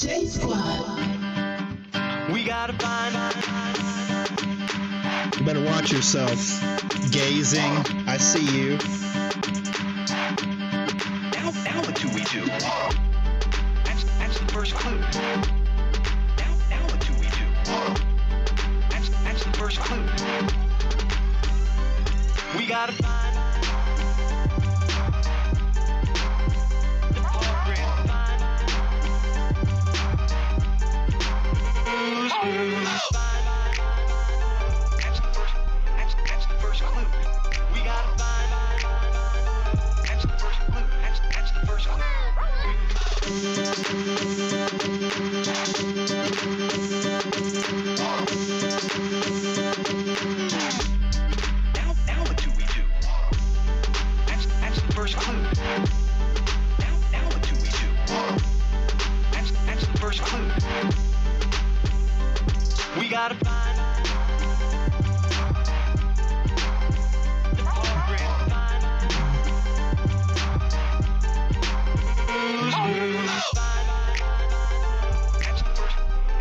J Squad. We gotta find. You better watch yourself. Gazing. I see you. Now what do we do? That's the first clue. Now what do we do? That's the first clue. We gotta find. The program. That's the first clue. We gotta find. That's the first clue. That's the first clue. Now what do we do? That's the first clue. Now what do we do? That's the first clue. We gotta find the program.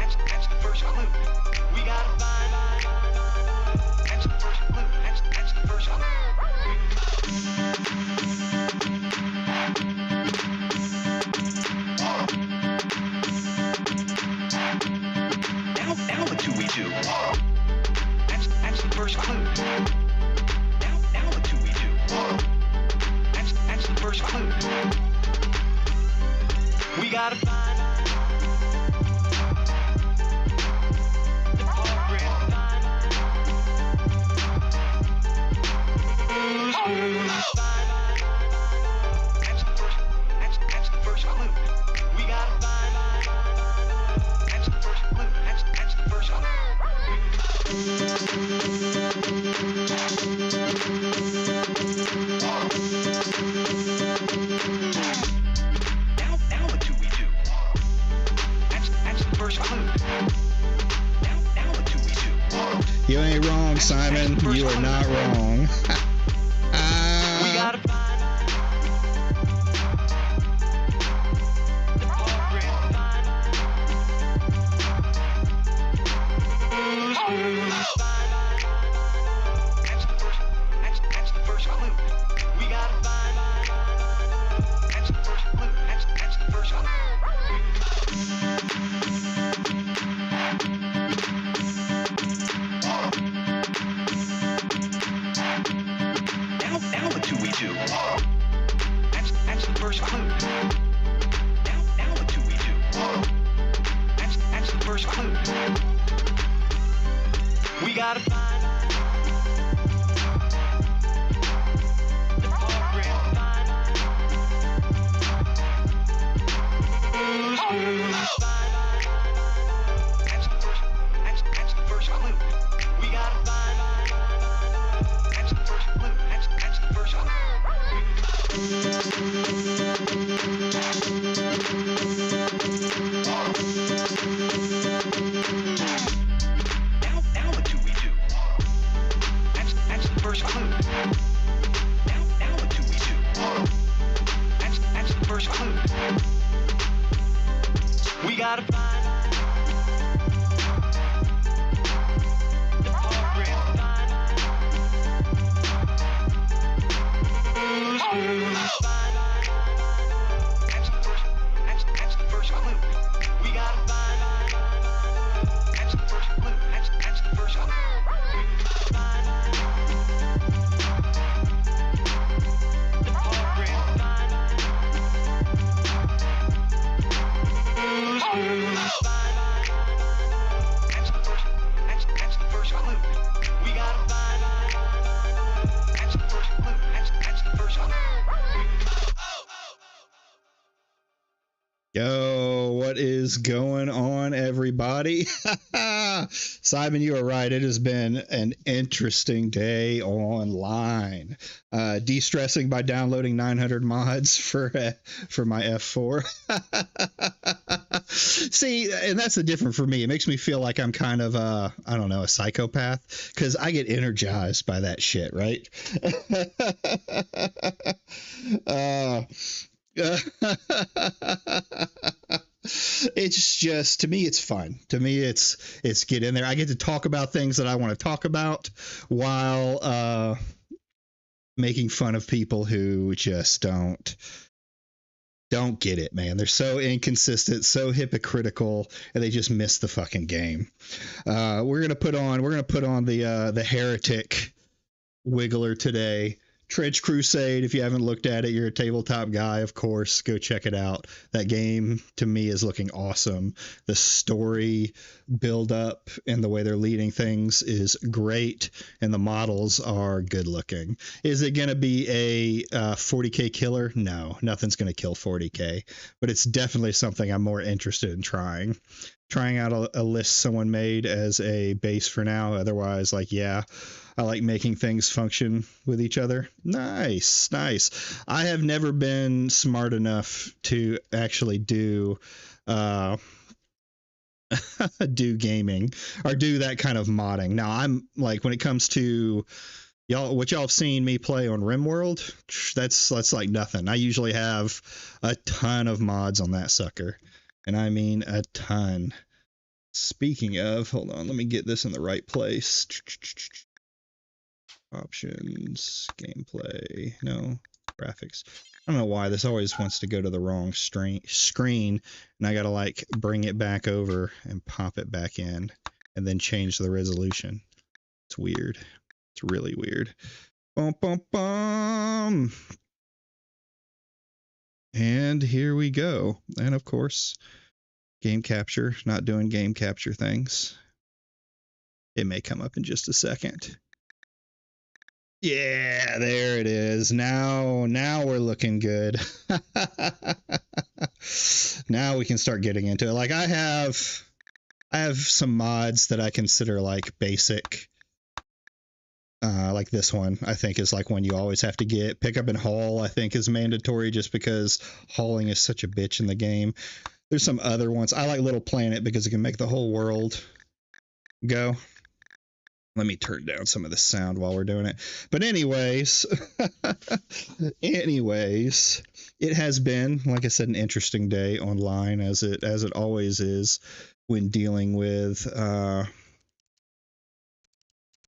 That's the first clue. We gotta find. That's the first clue. That's the first clue. Now what do we do? That's the first clue. Now what do we do? That's the first clue. We gotta find the program. That's the first clue. We gotta find. That's the first clue. That's the first clue. Now what do we do? That's the first clue. Now what do we do? You ain't wrong, Simon. You are not wrong. We gotta find the program. That's the first clue. We gotta find. That's the first clue. That's the first clue. Now what do we do? That's the first clue. Now what do we do? That's the first clue. We gotta find the program. That's the first clue. We gotta find. That's the first clue. That's the first clue. Now what do we do? That's the first clue. Now what do we do? That's the first clue. We gotta find the program. That's the first clue. We gotta find. That's the first clue. That's the first clue. The program. That's the first clue. We gotta find. That's the first clue. That's the first clue. Yo, what is going on, everybody? Simon, you are right. It has been an interesting day online. De-stressing by downloading 900 mods for my F4. See, and that's the difference for me. It makes me feel like I'm kind of, I don't know, a psychopath, because I get energized by that shit, right? It's just, to me, it's fun. To me, it's get in there. I get to talk about things that I want to talk about while making fun of people who just don't get it, man. They're so inconsistent, so hypocritical, and they just miss the fucking game. We're gonna put on the Heretic Wiggler today. Trench Crusade, if you haven't looked at it, you're a tabletop guy, of course, go check it out. That game, to me, is looking awesome. The story build up and the way they're leading things is great, and the models are good looking. Is it going to be a 40K killer? No, nothing's going to kill 40K, but it's definitely something I'm more interested in trying out a list someone made as a base for now. Otherwise, like, yeah, I like making things function with each other. Nice. I have never been smart enough to actually do do gaming or do that kind of modding. Now, I'm like, when it comes to what y'all have seen me play on Rimworld, that's like nothing. I usually have a ton of mods on that sucker. And I mean a ton. Speaking of, hold on, let me get this in the right place. Options, gameplay, no, graphics. I don't know why this always wants to go to the wrong screen, and I gotta like bring it back over and pop it back in and then change the resolution. It's weird. It's really weird. Bum, bum, bum. And here we go. And of course, game capture, not doing game capture things. It may come up in just a second. Yeah, there it is. Now we're looking good. Now we can start getting into it. Like I have some mods that I consider like basic. Like this one, I think is like one you always have to get. Pick up and haul, I think, is mandatory just because hauling is such a bitch in the game. There's some other ones. I like Little Planet because it can make the whole world go. Let me turn down some of the sound while we're doing it. But anyways, it has been, like I said, an interesting day online, as it always is when dealing with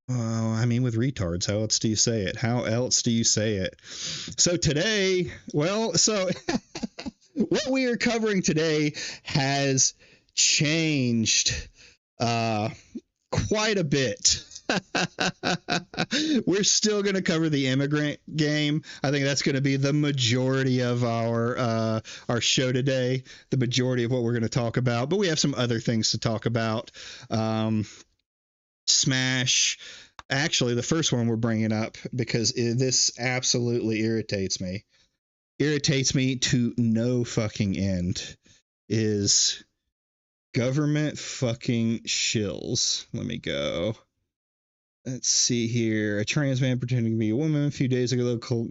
with retards. How else do you say it? So today, what we are covering today has changed quite a bit. We're still going to cover the Immigrate game. I think that's going to be the majority of our show today, the majority of what we're going to talk about. But we have some other things to talk about. Smash. Actually, the first one we're bringing up, because this absolutely irritates me to no fucking end, is government fucking shills. Let me go. Let's see here. A trans man pretending to be a woman a few days ago. All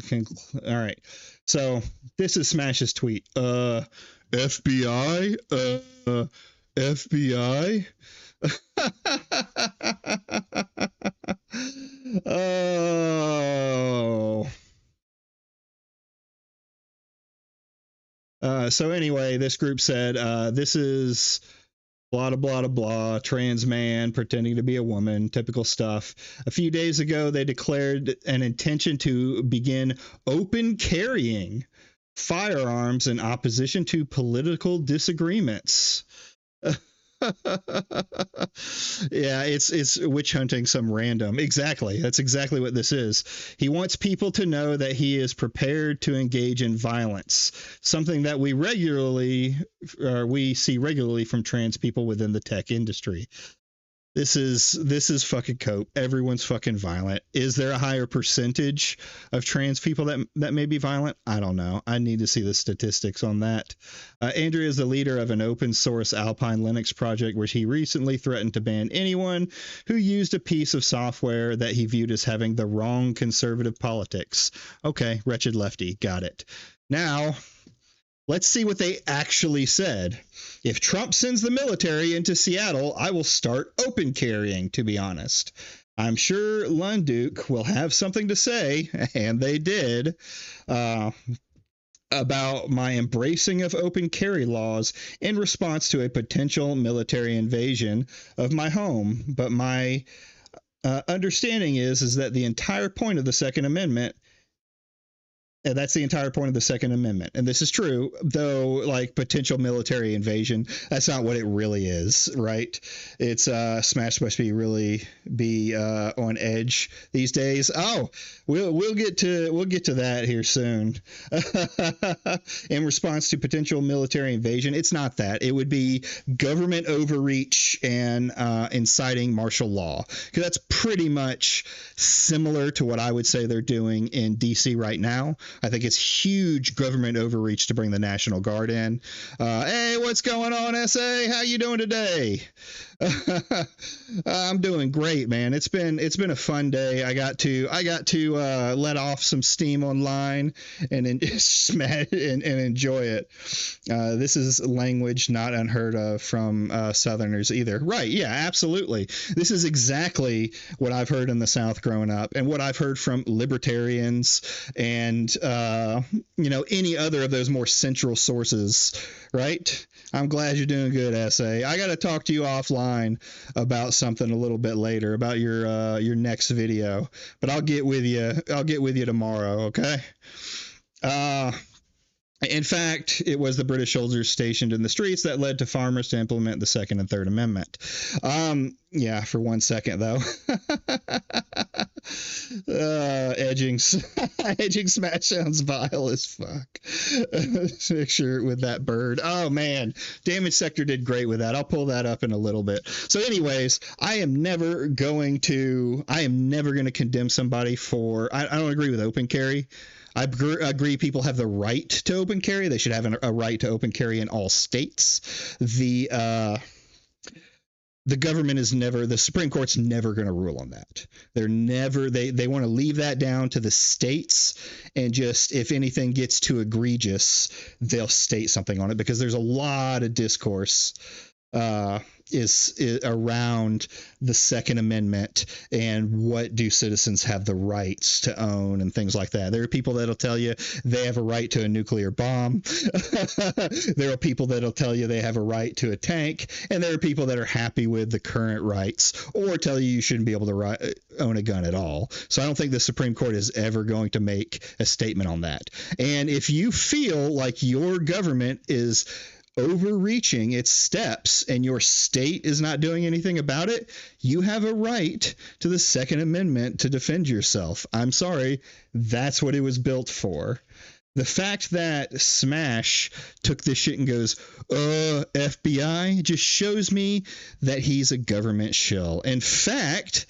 right. So this is Smash's tweet. FBI? FBI? Oh. So anyway, this group said, this is blah, blah, blah, blah, trans man pretending to be a woman, typical stuff. A few days ago, they declared an intention to begin open carrying firearms in opposition to political disagreements. Yeah, it's witch hunting some random. Exactly. That's exactly what this is. He wants people to know that he is prepared to engage in violence, something that we see regularly from trans people within the tech industry. This is fucking cope. Everyone's fucking violent. Is there a higher percentage of trans people that may be violent? I don't know. I need to see the statistics on that. Andrew is the leader of an open source Alpine Linux project where he recently threatened to ban anyone who used a piece of software that he viewed as having the wrong conservative politics. Okay, wretched lefty. Got it. Now, let's see what they actually said. If Trump sends the military into Seattle, I will start open carrying, to be honest. I'm sure Lunduke will have something to say, and they did. about my embracing of open carry laws in response to a potential military invasion of my home. But my understanding is that the entire point of the Second Amendment. And that's the entire point of the Second Amendment. And this is true, though, like potential military invasion, that's not what it really is, right? It's Smash must be really be on edge these days. Oh, we'll get to that here soon. In response to potential military invasion, it's not that. It would be government overreach and inciting martial law, because that's pretty much similar to what I would say they're doing in DC right now. I think it's huge government overreach to bring the National Guard in. Hey, what's going on, SA? How you doing today? I'm doing great, man. It's been a fun day. I got to let off some steam online and enjoy it. This is language not unheard of from Southerners either. Right? Yeah, absolutely. This is exactly what I've heard in the South growing up, and what I've heard from libertarians and any other of those more central sources. Right? I'm glad you're doing good, SA. I got to talk to you offline about something a little bit later, about your next video, but I'll get with you tomorrow. Okay. In fact, it was the British soldiers stationed in the streets that led to farmers to implement the Second and Third Amendment. Yeah, for 1 second though. Edging Smash sounds vile as fuck. Picture with that bird. Oh man, Damage Sector did great with that. I'll pull that up in a little bit. So anyways, I am never going to condemn somebody for, I don't agree with open carry. I agree people have the right to open carry. They should have a right to open carry in all states. The government is never, the Supreme Court's never going to rule on that. They want to leave that down to the states, and just if anything gets too egregious, they'll state something on it, because there's a lot of discourse is around the Second Amendment and what do citizens have the rights to own and things like that. There are people that'll tell you they have a right to a nuclear bomb. There are people that'll tell you they have a right to a tank, and there are people that are happy with the current rights, or tell you shouldn't be able to own a gun at all. So I don't think the Supreme Court is ever going to make a statement on that. And if you feel like your government is overreaching its steps and your state is not doing anything about it, you have a right to the Second Amendment to defend yourself. I'm sorry, that's what it was built for. The fact that Smash took this shit and goes, FBI, just shows me that he's a government shill. In fact,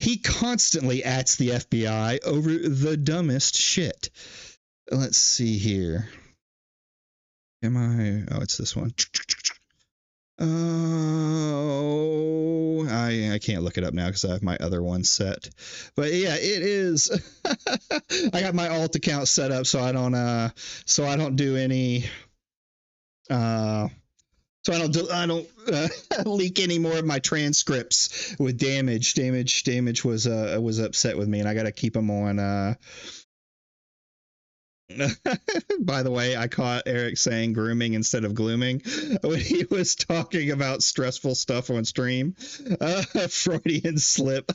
he constantly ats the FBI over the dumbest shit. Let's see here. Oh, it's this one. Oh, I can't look it up now because I have my other one set. But yeah, it is. I got my alt account set up so I don't do any. So I don't leak any more of my transcripts with Damage. Damage was upset with me, and I got to keep him on. By the way, I caught Eric saying grooming instead of glooming when he was talking about stressful stuff on stream. Freudian slip.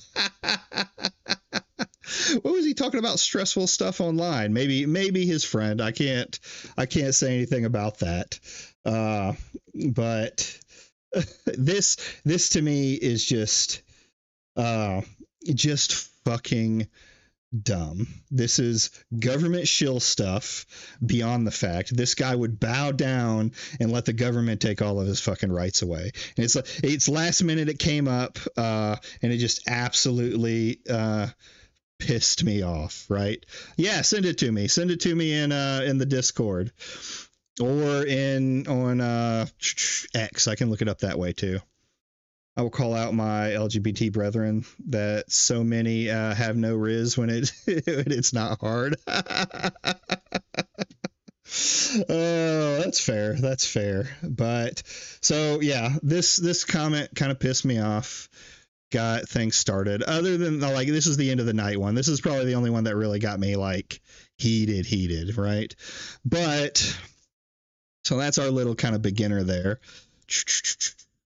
What was he talking about? Stressful stuff online? Maybe his friend. I can't say anything about that. But this to me is just fucking dumb. This is government shill stuff beyond the fact. This guy would bow down and let the government take all of his fucking rights away. And it's last minute it came up, and it just absolutely pissed me off, right? Yeah, send it to me. Send it to me in the Discord or on X. I can look it up that way too. I will call out my LGBT brethren that so many have no riz when it's not hard. Oh, that's fair. That's fair. But so yeah, this comment kind of pissed me off. Got things started. Other than like, this is the end of the night one. This is probably the only one that really got me like heated, right? But so that's our little kind of beginner there.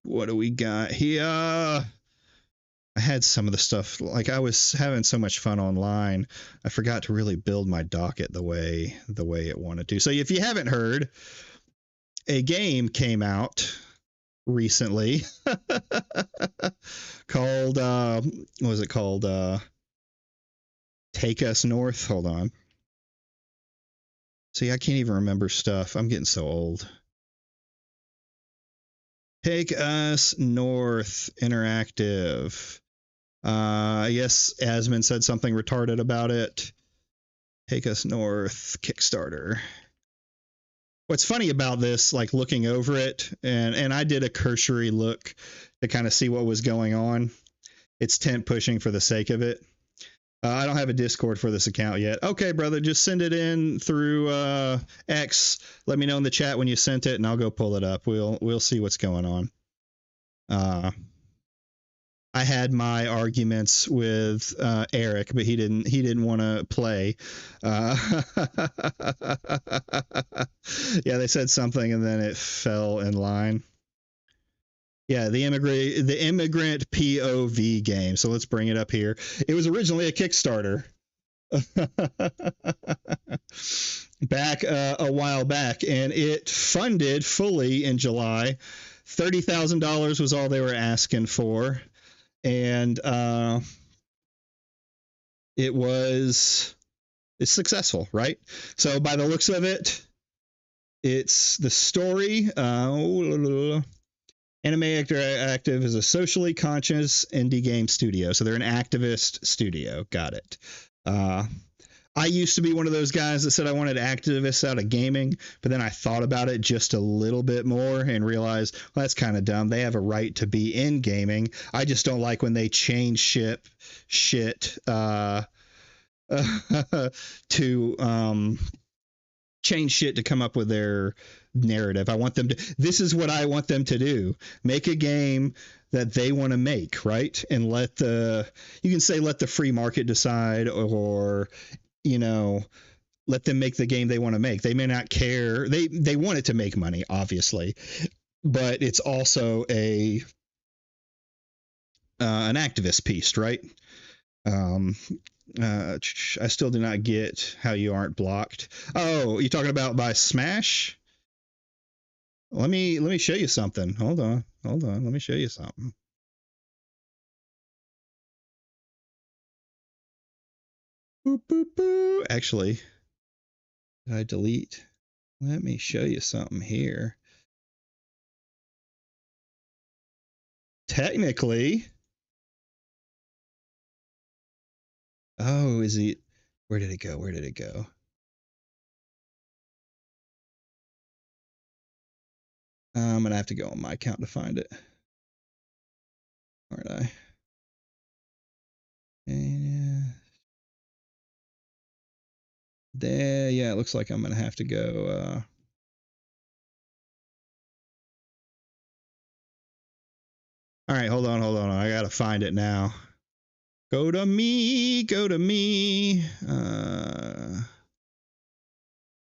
What do we got here? I had some of the stuff, like I was having so much fun online, I forgot to really build my docket the way it wanted to. So if you haven't heard, a game came out recently called what was it called? Take Us North. Hold on. See, I can't even remember stuff. I'm getting so old. Take Us North Interactive. I guess Asmund said something retarded about it. Take Us North Kickstarter. What's funny about this, like looking over it, and I did a cursory look to kind of see what was going on. It's tent pushing for the sake of it. I don't have a Discord for this account yet. Okay, brother, just send it in through X. Let me know in the chat when you sent it, and I'll go pull it up. We'll see what's going on. I had my arguments with Eric, but he didn't want to play. Yeah, they said something and then it fell in line. Yeah, the immigrant POV game. So let's bring it up here. It was originally a Kickstarter. Back a while back, and it funded fully in July. $30,000 was all they were asking for. And it's successful, right? So by the looks of it, it's the story. Anime Active is a socially conscious indie game studio. So they're an activist studio. Got it. I used to be one of those guys that said I wanted activists out of gaming, but then I thought about it just a little bit more and realized, well, that's kind of dumb. They have a right to be in gaming. I just don't like when they change shit to change shit to come up with their narrative. I want them to, this is what I want them to do. Make a game that they want to make, right? And you can say let the free market decide, or let them make the game they want to make. They may not care. They want it to make money, obviously, but it's also an activist piece, right? I still do not get how you aren't blocked. Oh, you're talking about by Smash? Let me show you something. Hold on. Let me show you something. Boop, boop, boop. Actually, did I delete? Let me show you something here. Technically, oh, is it? Where did it go? I'm gonna have to go on my account to find it, aren't I? And there, yeah, it looks like I'm gonna have to go. All right, hold on. I gotta find it now. Go to me.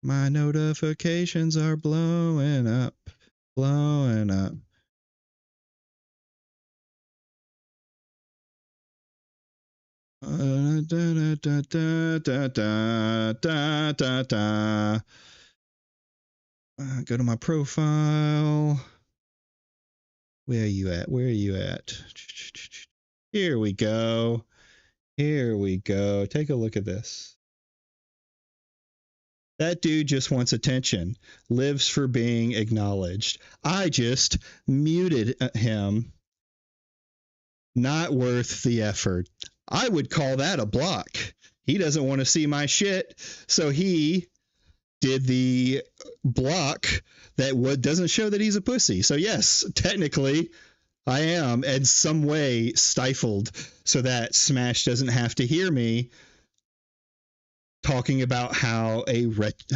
My notifications are blowing up. Go to my profile. Where are you at? Here we go. Take a look at this. That dude just wants attention, lives for being acknowledged. I just muted him. Not worth the effort. I would call that a block. He doesn't want to see my shit, so he did the block that doesn't show that he's a pussy. So yes, technically, I am in some way stifled so that Smash doesn't have to hear me talking about how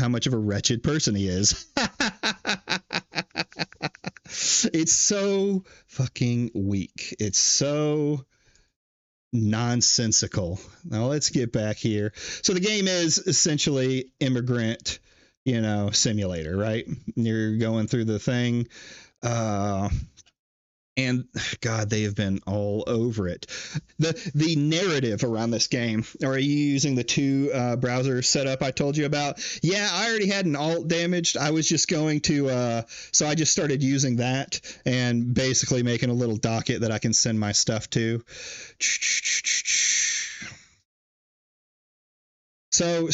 much of a wretched person he is. It's so fucking weak. It's so nonsensical. Now let's get back here. So the game is essentially Immigrant, simulator, right? You're going through the thing. And God, they have been all over it. The narrative around this game, or are you using the two browser setup I told you about? Yeah, I already had an alt damaged. I was just going to, so I just started using that and basically making a little docket that I can send my stuff to. So,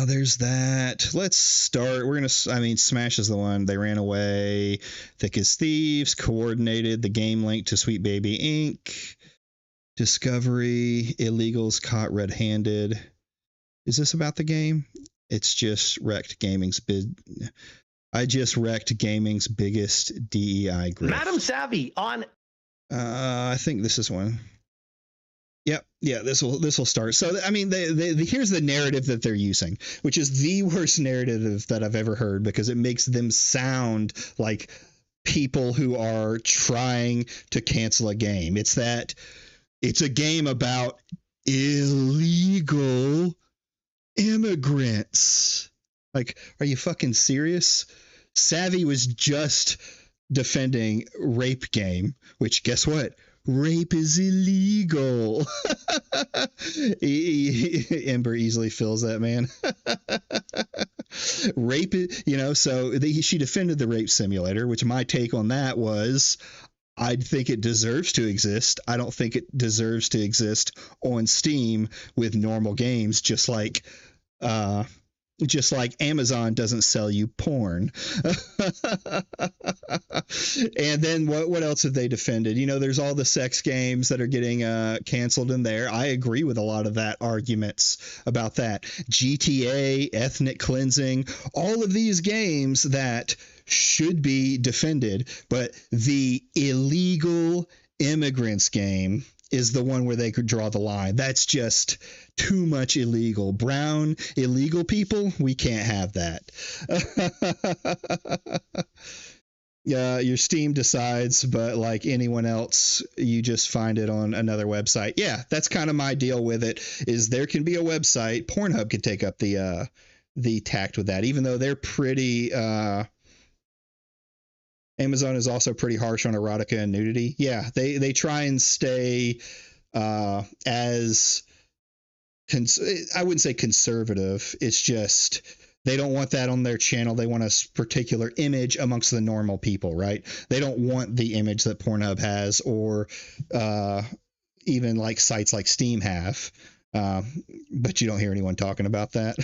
there's that. Let's start. Smash is the one. They ran away. Thick as Thieves. Coordinated. The game link to Sweet Baby Inc. Discovery. Illegals caught red-handed. Is this about the game? It's just wrecked gaming's I just wrecked gaming's biggest DEI grift. Madam Savvy on. I think this is one. Yep. Yeah, this will start. So, here's the narrative that they're using, which is the worst narrative that I've ever heard because it makes them sound like people who are trying to cancel a game. It's a game about illegal immigrants. Like, are you fucking serious? Savvy was just defending Rape Game, which guess what? Rape is illegal. Ember easily feels that, man. Rape, she defended the rape simulator, which my take on that was I think it deserves to exist. I don't think it deserves to exist on Steam with normal games, just like Amazon doesn't sell you porn. And then what else have they defended? There's all the sex games that are getting canceled in there. I agree with a lot of that arguments about that. GTA, ethnic cleansing, all of these games that should be defended, but the illegal immigrants game is the one where they could draw the line. That's just too much illegal. Brown illegal people, we can't have that. Yeah, your Steam decides, but like anyone else, you just find it on another website. Yeah, that's kind of my deal with it, is there can be a website. Pornhub could take up the tact with that, even though they're pretty... Amazon is also pretty harsh on erotica and nudity. Yeah, they try and stay as I wouldn't say conservative. It's just they don't want that on their channel. They want a particular image amongst the normal people, right? They don't want the image that Pornhub has, or even like sites like Steam have. But you don't hear anyone talking about that.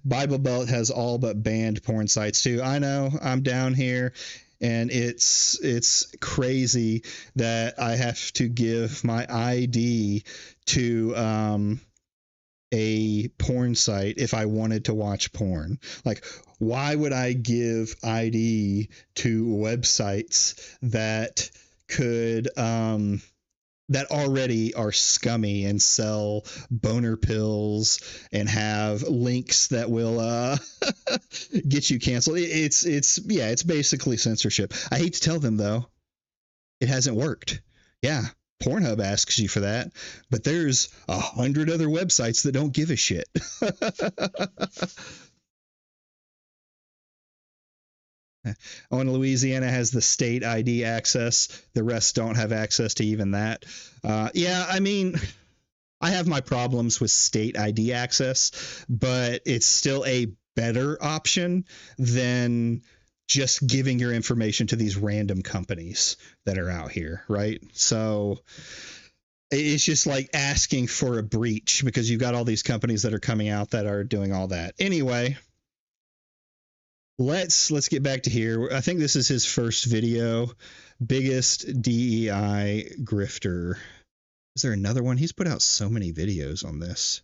Bible Belt has all but banned porn sites too. I know, I'm down here. And it's crazy that I have to give my ID to a porn site if I wanted to watch porn. Like, why would I give ID to websites that could that already are scummy and sell boner pills and have links that will get you canceled? It's basically censorship. I hate to tell them, though, it hasn't worked. Yeah, Pornhub asks you for that, but there's 100 other websites that don't give a shit. On Louisiana has the state ID access. The rest don't have access to even that. I have my problems with state ID access, but it's still a better option than just giving your information to these random companies that are out here, right? So it's just like asking for a breach because you've got all these companies that are coming out that are doing all that. Anyway, let's get back to here. I think this is his first video. Biggest DEI grifter. Is there another one? He's put out so many videos on this.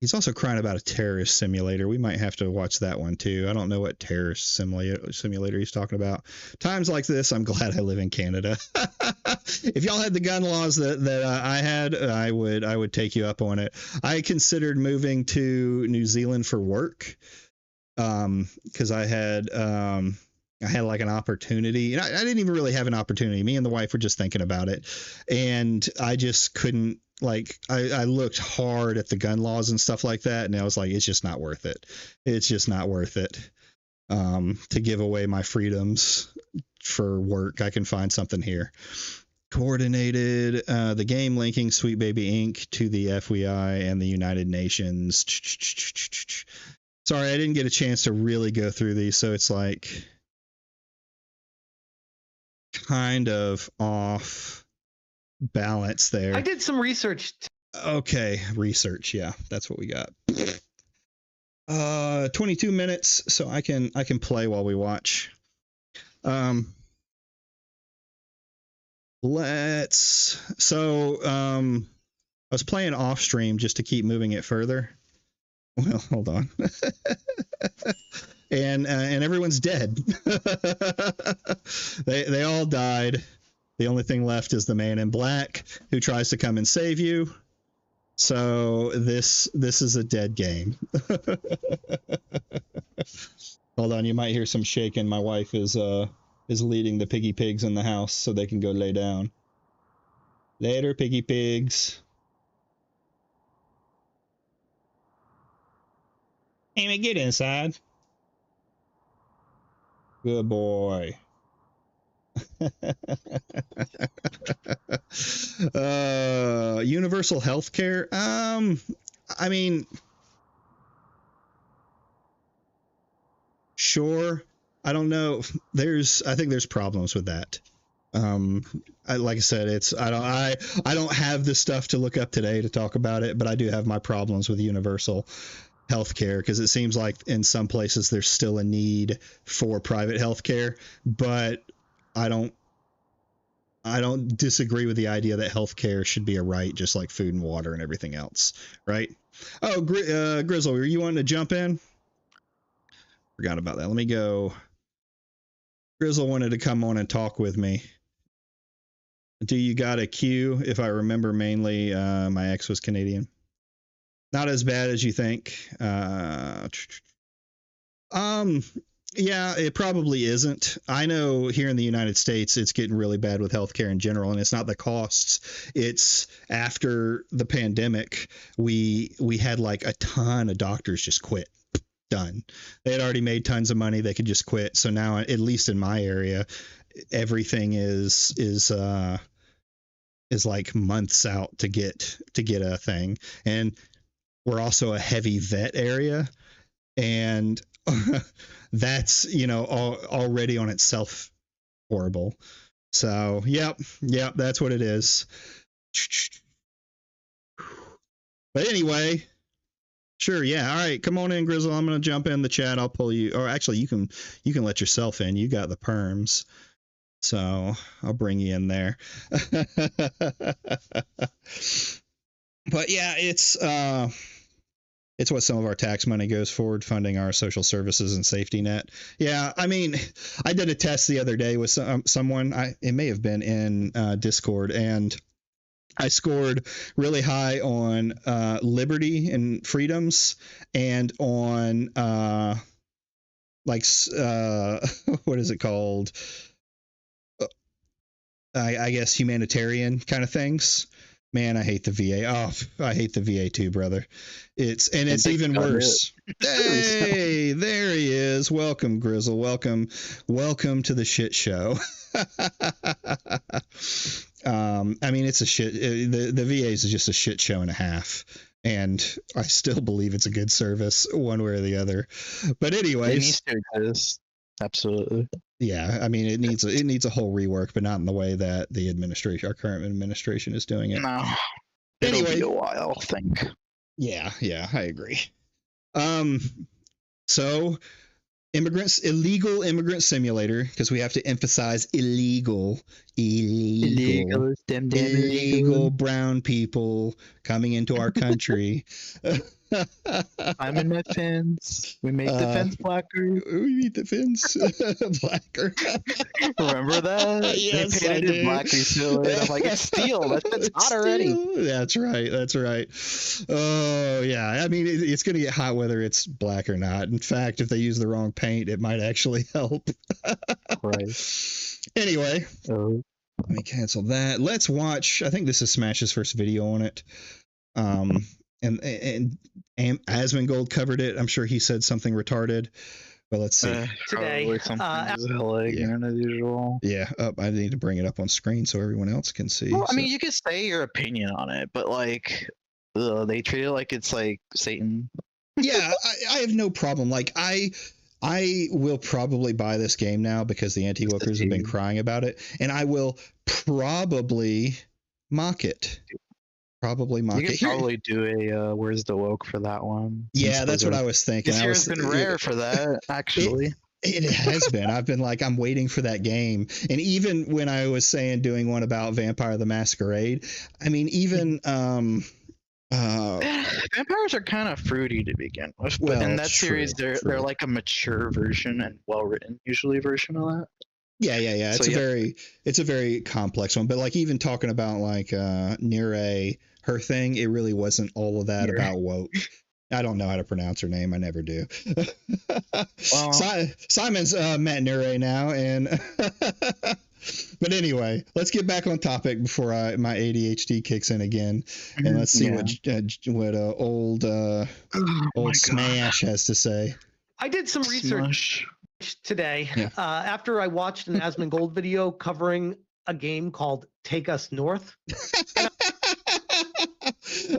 He's also crying about a terrorist simulator. We might have to watch that one too. I don't know what terrorist simulator he's talking about. Times like this, I'm glad I live in Canada. If y'all had the gun laws that I had, I would take you up on it. I considered moving to New Zealand for work, because I had like an opportunity, and I didn't even really have an opportunity. Me and the wife were just thinking about it, and I just couldn't. Like, I looked hard at the gun laws and stuff like that, and I was like, it's just not worth it. It's just not worth it to give away my freedoms for work. I can find something here. Coordinated the game linking Sweet Baby Inc. to the FEI and the United Nations. Sorry, I didn't get a chance to really go through these, so it's like kind of off balance there. I did some research. Okay, research. Yeah, that's what we got. 22 minutes, so I can play while we watch. I was playing off stream just to keep moving it further. Well, hold on. and everyone's dead. They all died. The only thing left is the man in black who tries to come and save you. So this is a dead game. Hold on, you might hear some shaking. My wife is leading the piggy pigs in the house so they can go lay down. Later, piggy pigs. Amy, get inside. Good boy. Universal healthcare. I mean, sure. I don't know. I think there's problems with that. Like I said, I don't have the stuff to look up today to talk about it, but I do have my problems with universal healthcare because it seems like in some places there's still a need for private healthcare, but I don't disagree with the idea that healthcare should be a right, just like food and water and everything else, right? Oh, Grizzle, are you wanting to jump in? Forgot about that. Let me go. Grizzle wanted to come on and talk with me. Do you got a queue? If I remember, mainly my ex was Canadian. Not as bad as you think. Yeah, it probably isn't. I know here in the United States, it's getting really bad with healthcare in general, and it's not the costs. It's after the pandemic, we had like a ton of doctors just quit. Done. They had already made tons of money. They could just quit. So now, at least in my area, everything is like months out to get a thing. And we're also a heavy vet area, and that's, already on itself horrible. So, yep, that's what it is. But anyway, sure, yeah, all right, come on in, Grizzle. I'm gonna jump in the chat. I'll pull you, or actually, you can let yourself in. You got the perms, so I'll bring you in there. But yeah, it's what some of our tax money goes forward, funding our social services and safety net. Yeah, I mean, I did a test the other day with someone. It may have been in Discord, and I scored really high on liberty and freedoms, and on what is it called? I guess humanitarian kind of things. Man, I hate the VA. Oh, I hate the VA too, brother. It's even worse. Hey, there he is. Welcome, Grizzle. Welcome to the shit show. I mean, it's a shit. The VA's is just a shit show and a half, and I still believe it's a good service, one way or the other. But anyways, it needs to exist. Absolutely. Yeah, I mean, it needs a whole rework, but not in the way that our current administration is doing it. No. Anyway, it'll be a while, I think. Yeah, I agree. So illegal immigrant simulator, because we have to emphasize illegal brown people coming into our country. I'm in my fins. We make the fence blacker. We meet the fins blacker. Remember that? Yes, They I painted it do. black recently. I'm like, it's steel. That fence It's hot already. steel. That's right. That's right. Oh yeah. I mean, it's going to get hot whether it's black or not. In fact, if they use the wrong paint, it might actually help. Right. Anyway, Oh. let me cancel that. Let's watch. I think this is Smash's first video on it. And Asmongold covered it. I'm sure he said something retarded. But let's see. Today, Probably something as hella ignorant as usual. Yeah, I need to bring it up on screen so everyone else can see. Well, I So- mean, you could say your opinion on it, but like, they treat it like it's like Satan. yeah, I have no problem. Like I will probably buy this game now because the anti-wokers have been crying about it, and I will probably mock it. Probably mock You could it. Here- probably do a Where's the Woke for that one. yeah, that's what I was thinking. This I year's was, been rare for that, actually. It has been. I've been like, I'm waiting for that game. And even when I was saying doing one about Vampire the Masquerade, I mean, even Vampires are kind of fruity to begin with, but Well, in that true, series, they're true. like a mature version and well written, usually version of that. yeah. It's So, it's a very complex one. But like even talking about like Nire, her thing, it really wasn't all of that Nire. about woke. I don't know how to pronounce her name. I never do. Well, Simon's met Nure now, and but anyway, let's get back on topic before my ADHD kicks in again, and let's see what old Oh my God. Smash has to say. I did some research Smush. today Yeah. after I watched an Asmongold video covering a game called Take Us North.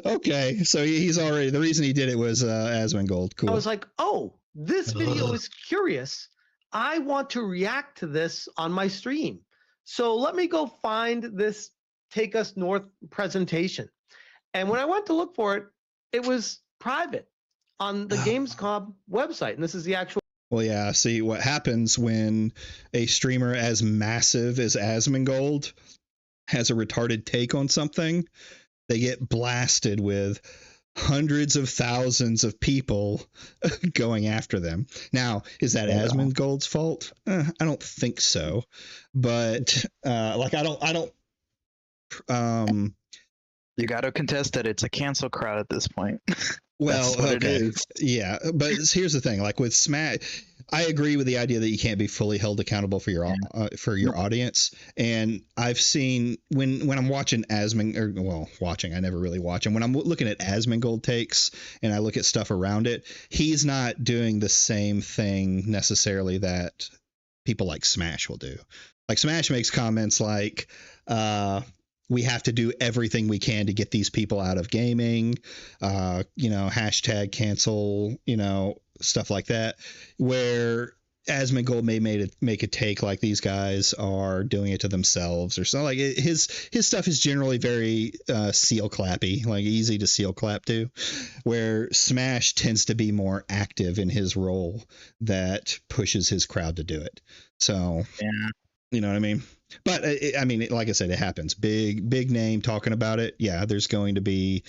Okay, so he's already, the reason he did it was Asmongold. Cool. I was like, oh, this video is curious. I want to react to this on my stream. So let me go find this Take Us North presentation. And when I went to look for it, it was private on the Gamescom website. And this is the actual. Well, yeah. See what happens when a streamer as massive as Asmongold has a retarded take on something. They get blasted with hundreds of thousands of people going after them. Now, is that Asmongold's fault? I don't think so. But like, I don't. You got to contest that it's a cancel crowd at this point. Well, That's what it okay. is. Yeah, but here's the thing: like with Smash, I agree with the idea that you can't be fully held accountable for your audience. And I've seen when I'm watching watching, I never really watch him. When I'm looking at Asmongold takes and I look at stuff around it, he's not doing the same thing necessarily that people like Smash will do. Like Smash makes comments like, we have to do everything we can to get these people out of gaming, hashtag cancel, stuff like that, where Asmongold may make a take like these guys are doing it to themselves or something. Like his stuff is generally very seal clappy, like easy to seal clap to, where Smash tends to be more active in his role that pushes his crowd to do it. So, Yeah. you know what I mean? But I mean, like I said, it happens. Big name talking about it. Yeah, there's going to be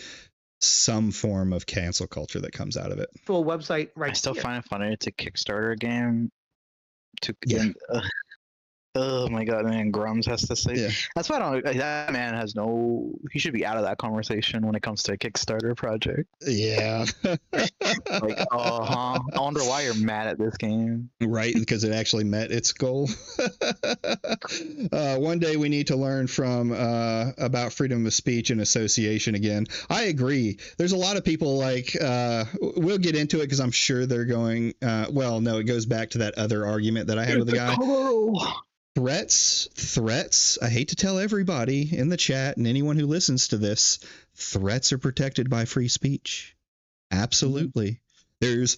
some form of cancel culture that comes out of it. Full website right I still here. find it funny. It's a Kickstarter game. Yeah. Oh my God, man! Grums has to say. Yeah. That's why I don't. That man has no. He should be out of that conversation when it comes to a Kickstarter project. Yeah. Like, I wonder why you're mad at this game. Right, because it actually met its goal. One day we need to learn from about freedom of speech and association again. I agree. There's a lot of people like we'll get into it because I'm sure they're going. Well, no, it goes back to that other argument that I had with the guy. Threats. I hate to tell everybody in the chat and anyone who listens to this, threats are protected by free speech. Absolutely. There's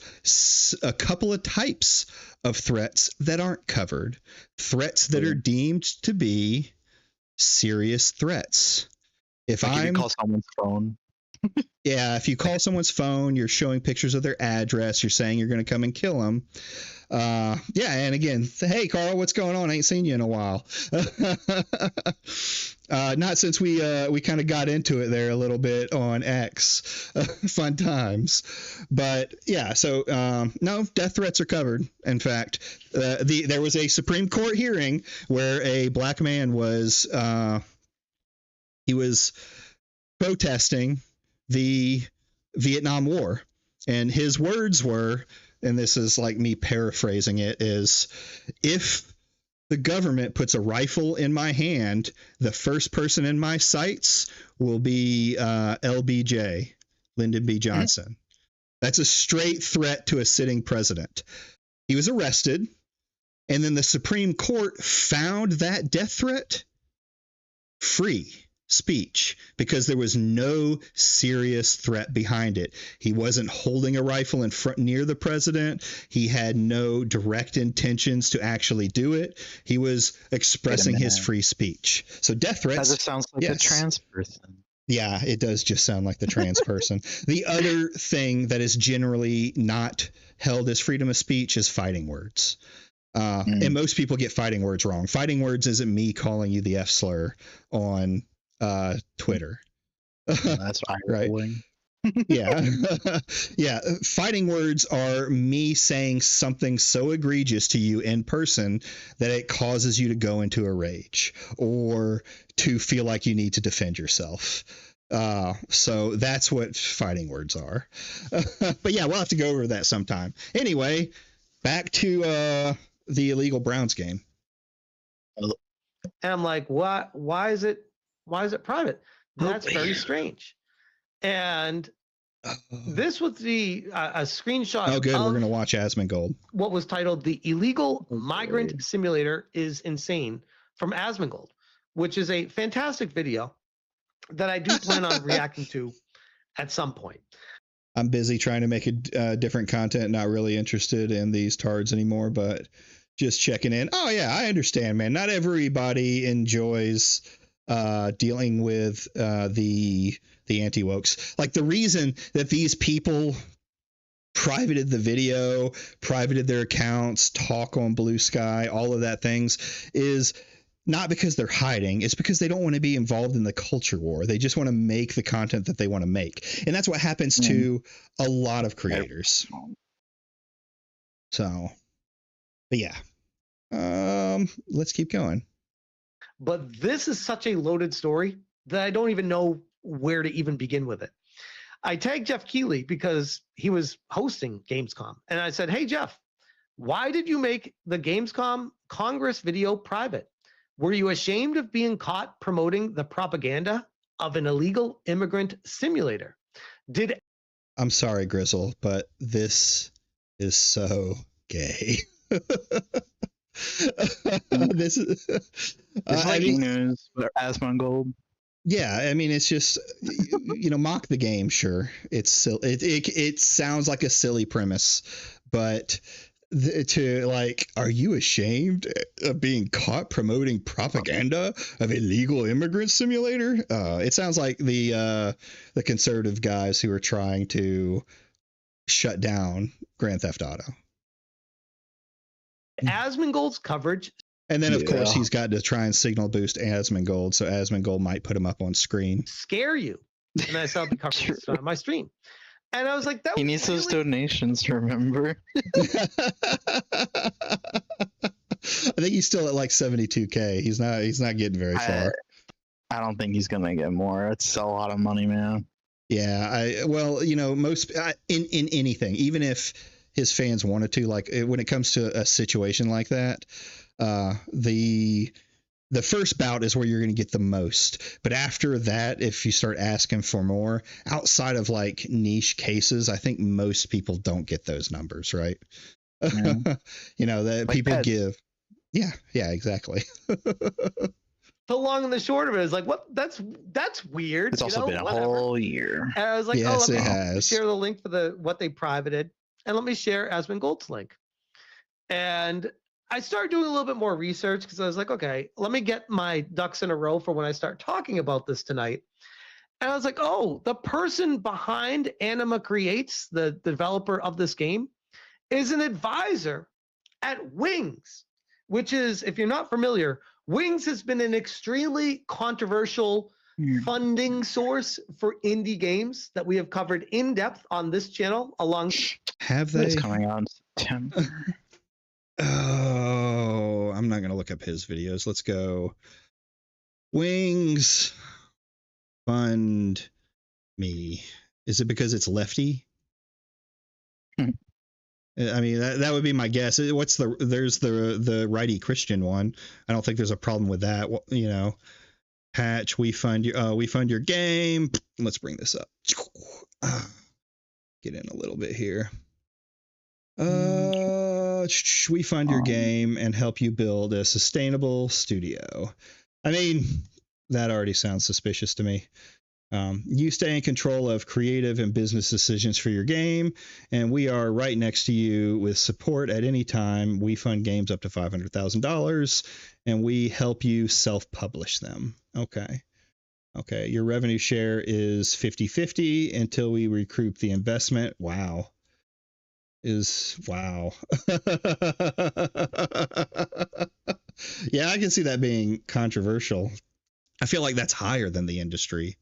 a couple of types of threats that aren't covered. Threats that are deemed to be serious threats. If you call someone's phone. Yeah, if you call someone's phone, you're showing pictures of their address, you're saying you're going to come and kill them. Yeah, and again, hey Carl, what's going on? I ain't seen you in a while. Not since we kind of got into it there a little bit on X. Fun times. But yeah, so no, death threats are covered. In fact, there was a Supreme Court hearing where a black man was he was protesting the Vietnam War, and his words were, and this is like me paraphrasing it, is, if the government puts a rifle in my hand, the first person in my sights will be LBJ, Lyndon B. Johnson. That's a straight threat to a sitting president. He was arrested, and then the Supreme Court found that death threat free speech because there was no serious threat behind it. He wasn't holding a rifle in front near the president. He had no direct intentions to actually do it. He was expressing his free speech. So death threats. That sounds like a trans person. Yeah, it does just sound like the trans person. The other thing that is generally not held as freedom of speech is fighting words. And most people get fighting words wrong. Fighting words isn't me calling you the F slur on Twitter. That's right. Yeah. Yeah. Fighting words are me saying something so egregious to you in person that it causes you to go into a rage or to feel like you need to defend yourself. So that's what fighting words are. But yeah, we'll have to go over that sometime. Anyway, back to the illegal Browns game. And I'm like, what? Why is it private? That's very strange. And this was a screenshot. Oh, good. We're going to watch Asmongold. What was titled "The Illegal Migrant Simulator is Insane" from Asmongold, which is a fantastic video that I do plan on reacting to at some point. I'm busy trying to make different content, not really interested in these tards anymore, but just checking in. Oh, yeah, I understand, man. Not everybody enjoys dealing with the anti-wokes. Like, the reason that these people privated the video, privated their accounts, talk on Blue Sky, all of that things, is not because they're hiding. It's because they don't want to be involved in the culture war. They just want to make the content that they want to make. And that's what happens to a lot of creators. So, but yeah, let's keep going. But this is such a loaded story that I don't even know where to even begin with it. I tagged Jeff Keighley because he was hosting Gamescom. And I said, hey, Jeff, why did you make the Gamescom Congress video private? Were you ashamed of being caught promoting the propaganda of an illegal immigrant simulator? I'm sorry, Grizzle, but this is so gay. This is like news, but Asmongold. Yeah, I mean, it's just, mock the game. Sure, it's silly. It sounds like a silly premise, but are you ashamed of being caught promoting propaganda of illegal immigrant simulator? It sounds like the conservative guys who are trying to shut down Grand Theft Auto. Asmongold's coverage. And then, of course, he's got to try and signal boost Asmongold, so Asmongold might put him up on screen. Scare you. And I saw the coverage on my stream. And I was like, he needs those donations, remember? I think he's still at like 72K. He's not getting very far. I don't think he's gonna get more. It's a lot of money, man. Yeah, most in anything, even if his fans wanted to, like when it comes to a situation like that, the first bout is where you're going to get the most. But after that, if you start asking for more outside of like niche cases, I think most people don't get those numbers, right? Yeah. That like people pets. Give. Yeah, exactly. The long and the short of it is like, what? That's weird. It's also been a whole year. And I was like, yes, let me has. Share the link for what they privated, and let me share Asmongold's link. And I started doing a little bit more research because I was like, okay, let me get my ducks in a row for when I start talking about this tonight. And I was like, oh, the person behind Anima Creates, the developer of this game, is an advisor at Wings, which is, if you're not familiar, Wings has been an extremely controversial funding source for indie games that we have covered in depth on this channel along. Have It's they? coming out in September. Oh, I'm not going to look up his videos. Let's go. Wings fund me. Is it because it's lefty? I mean, that would be my guess. There's the righty Christian one. I don't think there's a problem with that. You know, Patch, we fund your game. Let's bring this up. Get in a little bit here. We fund your game and help you build a sustainable studio. I mean, that already sounds suspicious to me. You stay in control of creative and business decisions for your game, and we are right next to you with support at any time. We fund games up to $500,000, and we help you self-publish them. Okay. Your revenue share is 50-50 until we recoup the investment. Wow. Wow. Yeah, I can see that being controversial. I feel like that's higher than the industry.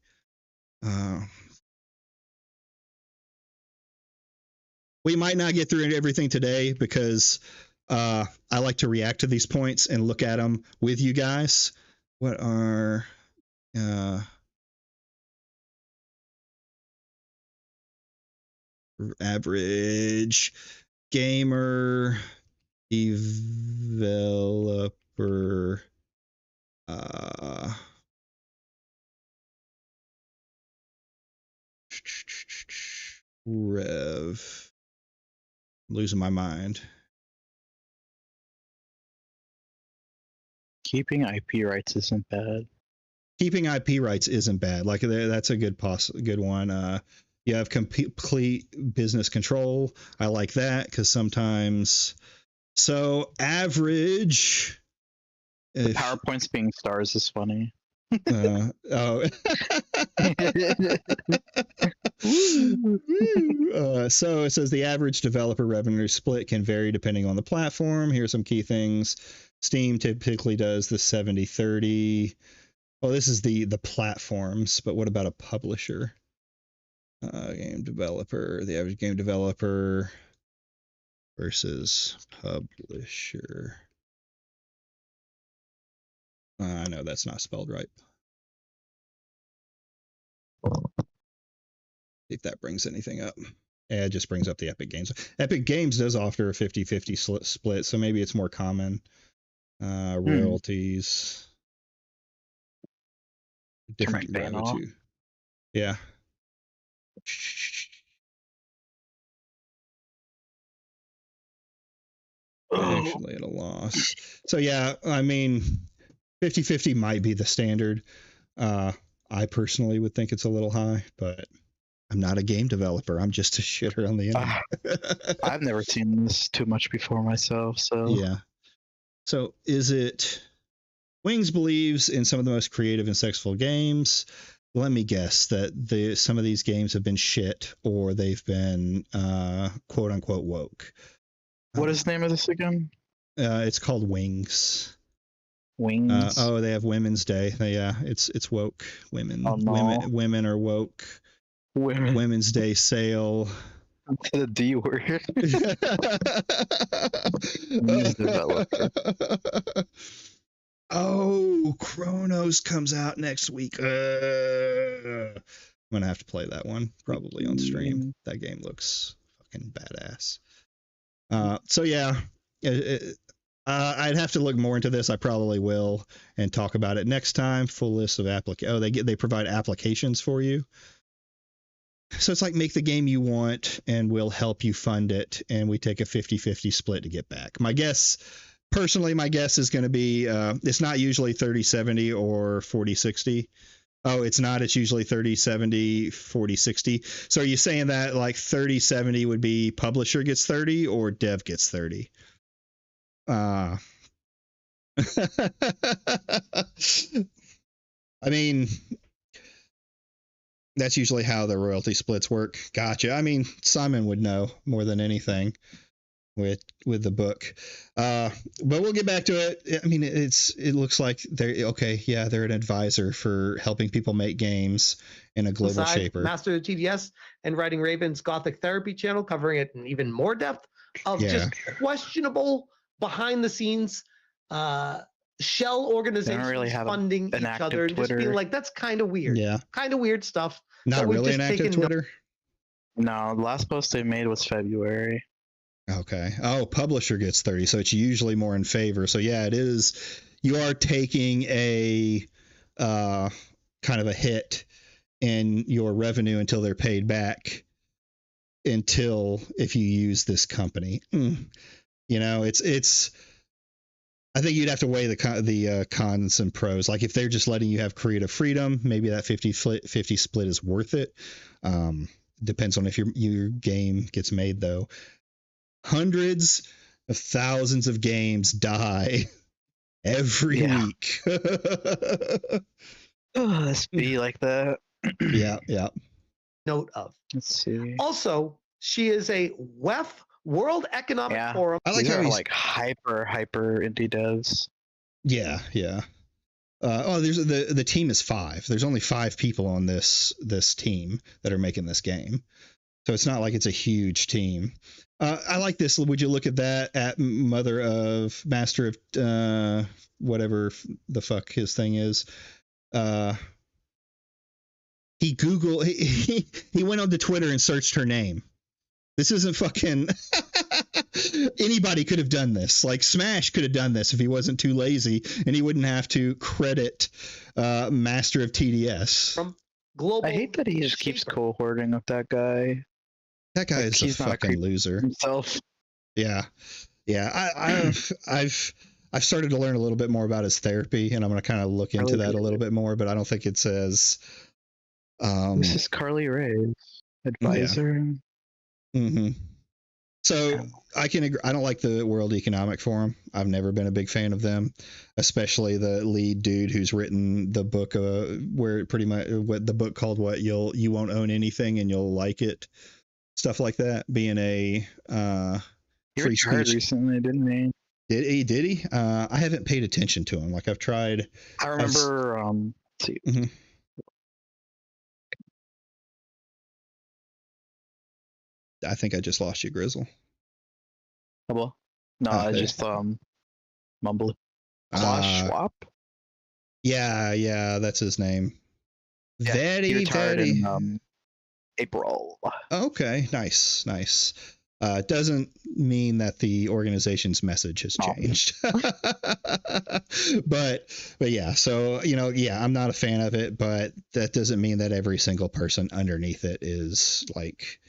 We might not get through everything today because I like to react to these points and look at them with you guys. What are average gamer developer rev? I'm losing my mind. Keeping IP rights isn't bad. Keeping IP rights isn't bad. Like that's a good one. You have complete business control. I like that because sometimes. So average. The PowerPoints being stars is funny. So it says the average developer revenue split can vary depending on the platform. Here's some key things. Steam typically does the 70-30. Oh, this is the platforms, but what about a publisher? Game developer, the average game developer versus publisher. I know that's not spelled right. See if that brings anything up. Yeah, it just brings up the Epic Games. Epic Games does offer a 50-50 split, so maybe it's more common. Royalties. Different revenue. Yeah. Actually at a loss. So yeah, I mean, 50-50 might be the standard. I personally would think it's a little high, but I'm not a game developer. I'm just a shitter on the internet. I've never seen this too much before myself, so yeah. So is it Wings believes in some of the most creative and successful games? Let me guess that some of these games have been shit or they've been quote unquote woke. What is the name of this again? It's called Wings. Wings. They have Women's Day. Yeah, it's woke. Women. Oh, no. Women are woke. Women's Day sale. The D word. Oh, Chronos comes out next week. I'm gonna have to play that one probably on stream. That game looks fucking badass. So yeah, I'd have to look more into this. I probably will and talk about it next time. Full list of they provide applications for you. So it's like make the game you want and we'll help you fund it. And we take a 50-50 split to get back. My guess is going to be, it's not usually 30-70 or 40-60. Oh, it's not. It's usually 30-70, 40-60. So are you saying that like 30-70 would be publisher gets 30 or dev gets 30? I mean, that's usually how the royalty splits work. Gotcha. I mean, Simon would know more than anything. with the book. But we'll get back to it. I mean, it looks like they're okay. Yeah, they're an advisor for helping people make games and a global Besides shaper. Master of TDS and Writing Raven's Gothic Therapy channel, covering it in even more depth of just questionable behind the scenes shell organizations really have funding an each active other and just being Twitter. like, that's kind of weird. Yeah, Kind of weird stuff. not that we've really just an active taken note- Twitter. No, the last post they made was February. Okay. Oh, publisher gets 30, so it's usually more in favor. So yeah, it is. You are taking a kind of a hit in your revenue until they're paid back. Until if you use this company, you know, it's. I think you'd have to weigh the cons and pros. Like if they're just letting you have creative freedom, maybe that 50-50 split is worth it. Depends on if your game gets made though. Hundreds of thousands of games die every week. Let's be like that. Yeah. note of. Let's see. Also, she is a WEF, World Economic Yeah. Forum. I like These how are he's like hyper indie devs. Yeah. There's the team is 5. There's only 5 people on this team that are making this game, so it's not like it's a huge team. I like this. Would you look at that at Master of whatever the fuck his thing is? He went onto Twitter and searched her name. This isn't fucking anybody could have done this. Like Smash could have done this if he wasn't too lazy, and he wouldn't have to credit Master of TDS. From Global. I hate that he just keeps Shaper. cohorting with that guy That guy Like, is a he's not a fucking creep loser. himself. Yeah. I've started to learn a little bit more about his therapy, and I'm going to kind of look into that a little bit more, but I don't think it's as This is Carly Ray's advisor. Mm-hmm. So I can agree. I don't like the World Economic Forum. I've never been a big fan of them, especially the lead dude who's written the book where pretty much what the book called what you won't own anything and you'll like it, stuff like that. Being a He free retired speech. recently, didn't he? Did he? I haven't paid attention to him. Like I've tried. I remember. Let's see. Mhm. I think I just lost you, Grizzle. Well, no, Oh, I there. just mumbled. Klaus Schwab. Yeah, that's his name. Yeah, Very, he retired very. in April. Okay, nice. Doesn't mean that the organization's message has No. changed. but yeah, so I'm not a fan of it, but that doesn't mean that every single person underneath it is like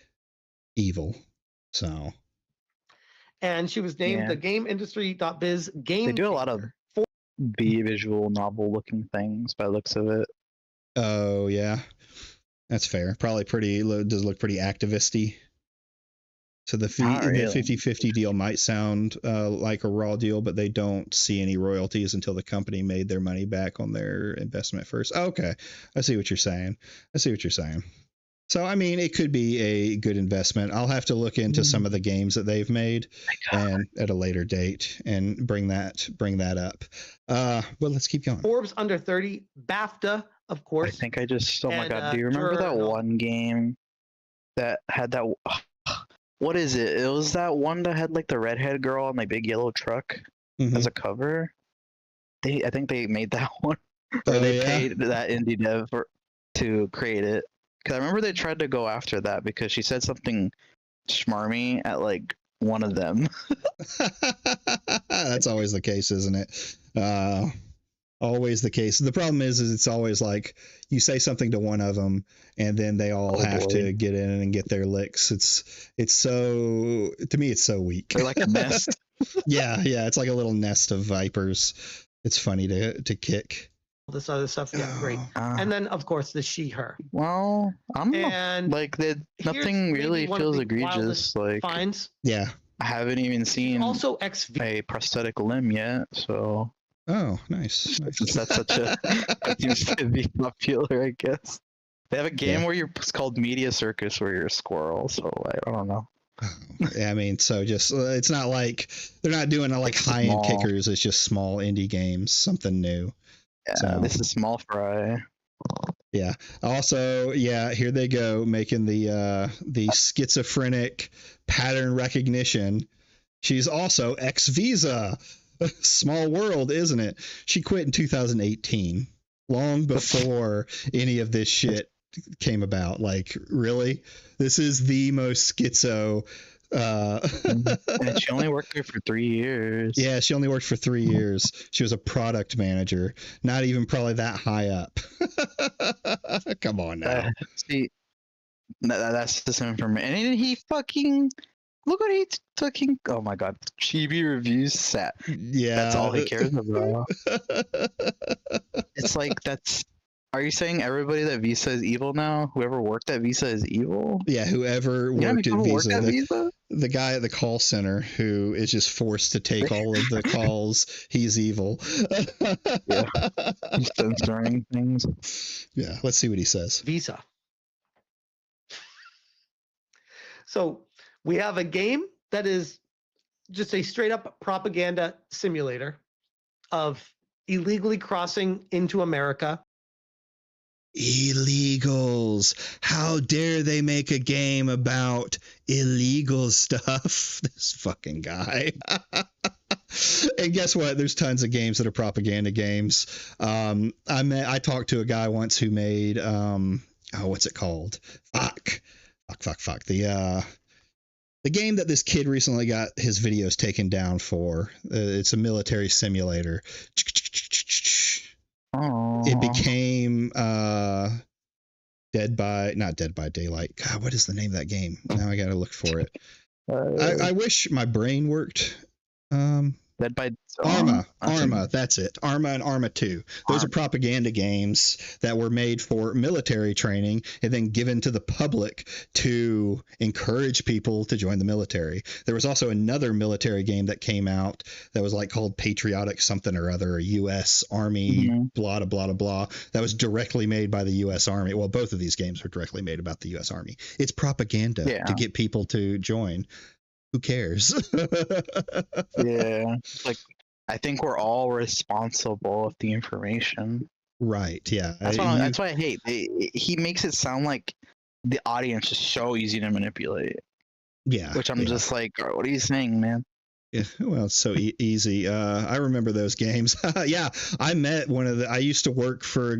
evil. So And she was named Yeah. the GameIndustry.biz game. They do a lot of visual novel looking things by the looks of it. oh yeah, that's fair. Probably does look pretty activisty. So the Not really. 50-50 deal might sound like a raw deal, but they don't see any royalties until the company made their money back on their investment first. Okay, I see what you're saying. So, I mean, it could be a good investment. I'll have to look into some of the games that they've made and at a later date and bring that up. Well, let's keep going. Forbes under 30, BAFTA, of I course. think I just. Oh my And, god! Do you remember that Journal. one game that had that? What is it? It was that one that had like the redhead girl on the big yellow truck Mhm. as a cover. I think they made that one, or Oh, they yeah? paid that indie dev to create it. Because I remember they tried to go after that because she said something schmarmy at like one of them. That's always the case, isn't it? Always the case. The problem is it's always like you say something to one of them and then they all have to get in and get their licks. It's so, to me, it's so weak. They're like a nest. Yeah. It's like a little nest of vipers. It's funny to kick. All this other stuff. Yeah, great. And then, of course, the she, her. Well, I'm not, And like here's nothing maybe really one of feels the egregious. wildest Like finds. Yeah. I haven't even seen Also, XV. a prosthetic limb yet, so Oh, nice. since that's such a that seems to be popular, I guess. They have a game Yeah. where it's called Media Circus, where you're a squirrel. So I don't know. I mean, so just it's not like they're not doing like It's high-end small. kickers. It's just small indie games, something new. Yeah, So- this is small fry. Yeah. Also, yeah, here they go making the schizophrenic pattern recognition. She's also ex-Visa. Small world, isn't it? She quit in 2018, long before any of this shit came about. Like, really? This is the most schizo. And she only worked there for 3 years. Yeah, she only worked for 3 years. She was a product manager, not even probably that high up. Come on now. See, that's just information. And he fucking look what he fucking. Oh my god, chibi reviews set. Yeah, That's all he cares about. It's like that's. Are you saying everybody that Visa is evil now? Whoever worked at Visa is evil? Yeah, whoever You know how many worked at people Visa, worked at Visa? the guy at the call center who is just forced to take all of the calls, he's evil. Yeah. He's censoring things. Yeah, let's see what he says. Visa. So we have a game that is just a straight up propaganda simulator of illegally crossing into America. Illegals. How dare they make a game about illegal stuff? This fucking guy. And guess what? There's tons of games that are propaganda games. I talked to a guy once who made what's it called? Fuck. The game that this kid recently got his videos taken down for. It's a military simulator. Oh. It became not Dead by Daylight. God, what is the name of that game? Now I gotta look for it. I wish my brain worked. Dead by Arma, that's it. Arma and Arma 2. Those are propaganda games that were made for military training and then given to the public to encourage people to join the military. There was also another military game that came out that was like called Patriotic something or other, a U.S. Army, blah, blah, blah, blah. That was directly made by the U.S. Army. Well, both of these games were directly made about the U.S. Army. It's propaganda to get people to join. Who cares? Yeah. Like, I think we're all responsible with the information. Right. Yeah. That's what I hate. He makes it sound like the audience is so easy to manipulate. Yeah. Which I'm just like, what are you saying, man? Yeah, well, it's so easy. I remember those games. Yeah, I met I used to work for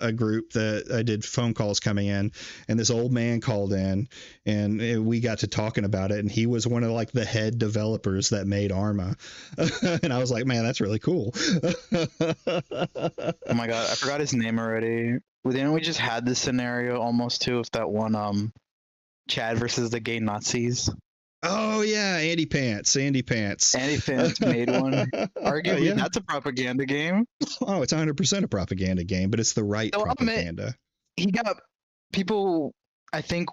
a group that I did phone calls coming in, and this old man called in, and we got to talking about it, and he was one of like the head developers that made Arma. And I was like, man, that's really cool. Oh my god, I forgot his name already. Didn't we just had this scenario almost too with that one Chad versus the gay Nazis? Oh yeah, Andy Pants Andy Pants made one. Arguably, that's a propaganda game. Oh, it's 100% a propaganda game, but it's the right propaganda. He got people. I think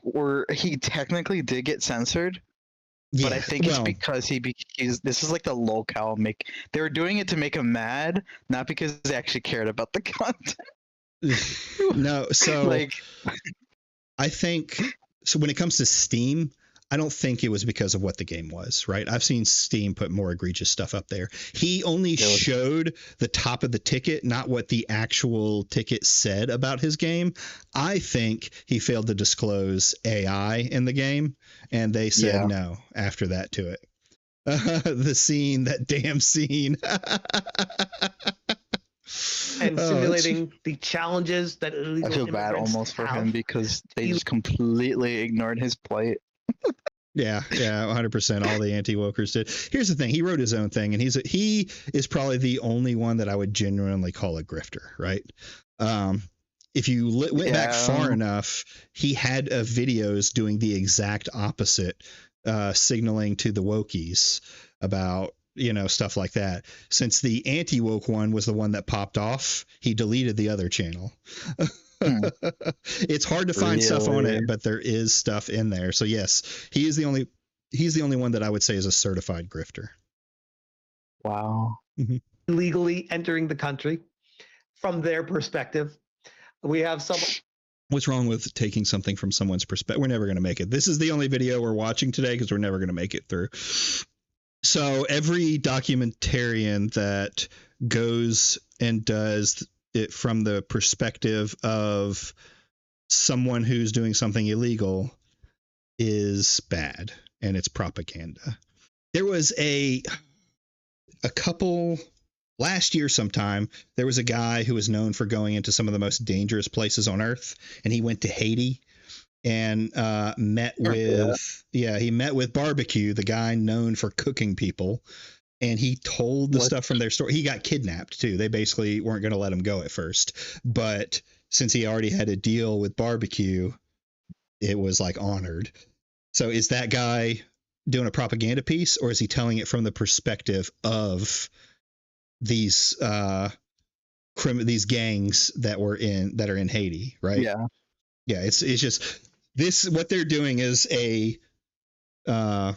he technically did get censored, but I think it's because this is like the locale they were doing it to make him mad, not because they actually cared about the content. No, so like, I think so. When it comes to Steam, I don't think it was because of what the game was, right? I've seen Steam put more egregious stuff up there. He only showed the top of the ticket, not what the actual ticket said about his game. I think he failed to disclose AI in the game, and they said no after that to it. The scene, that damn scene. And simulating the challenges that illegal I feel bad almost for him because they just completely ignored his plight. Yeah, 100%. All the anti-wokers did. Here's the thing: he wrote his own thing, and he is probably the only one that I would genuinely call a grifter, right? If you went back far enough, he had videos doing the exact opposite, signaling to the wokies about stuff like that. Since the anti-woke one was the one that popped off, he deleted the other channel. It's hard to find stuff on it, but there is stuff in there. So yes, he's the only one that I would say is a certified grifter. Wow. Illegally entering the country from their perspective. We have some What's wrong with taking something from someone's perspective? We're never going to make it. This is the only video we're watching today because we're never going to make it through. So every documentarian that goes and does it from the perspective of someone who's doing something illegal is bad, and it's propaganda. There was a couple last year sometime, there was a guy who was known for going into some of the most dangerous places on earth, and he went to Haiti and met with Barbecue, the guy known for cooking people, and he told the stuff from their story. He got kidnapped too. They basically weren't going to let him go at first, but since he already had a deal with Barbecue, it was like honored. So is that guy doing a propaganda piece, or is he telling it from the perspective of these these gangs that are in Haiti, right? Yeah. It's just this. What they're doing is a game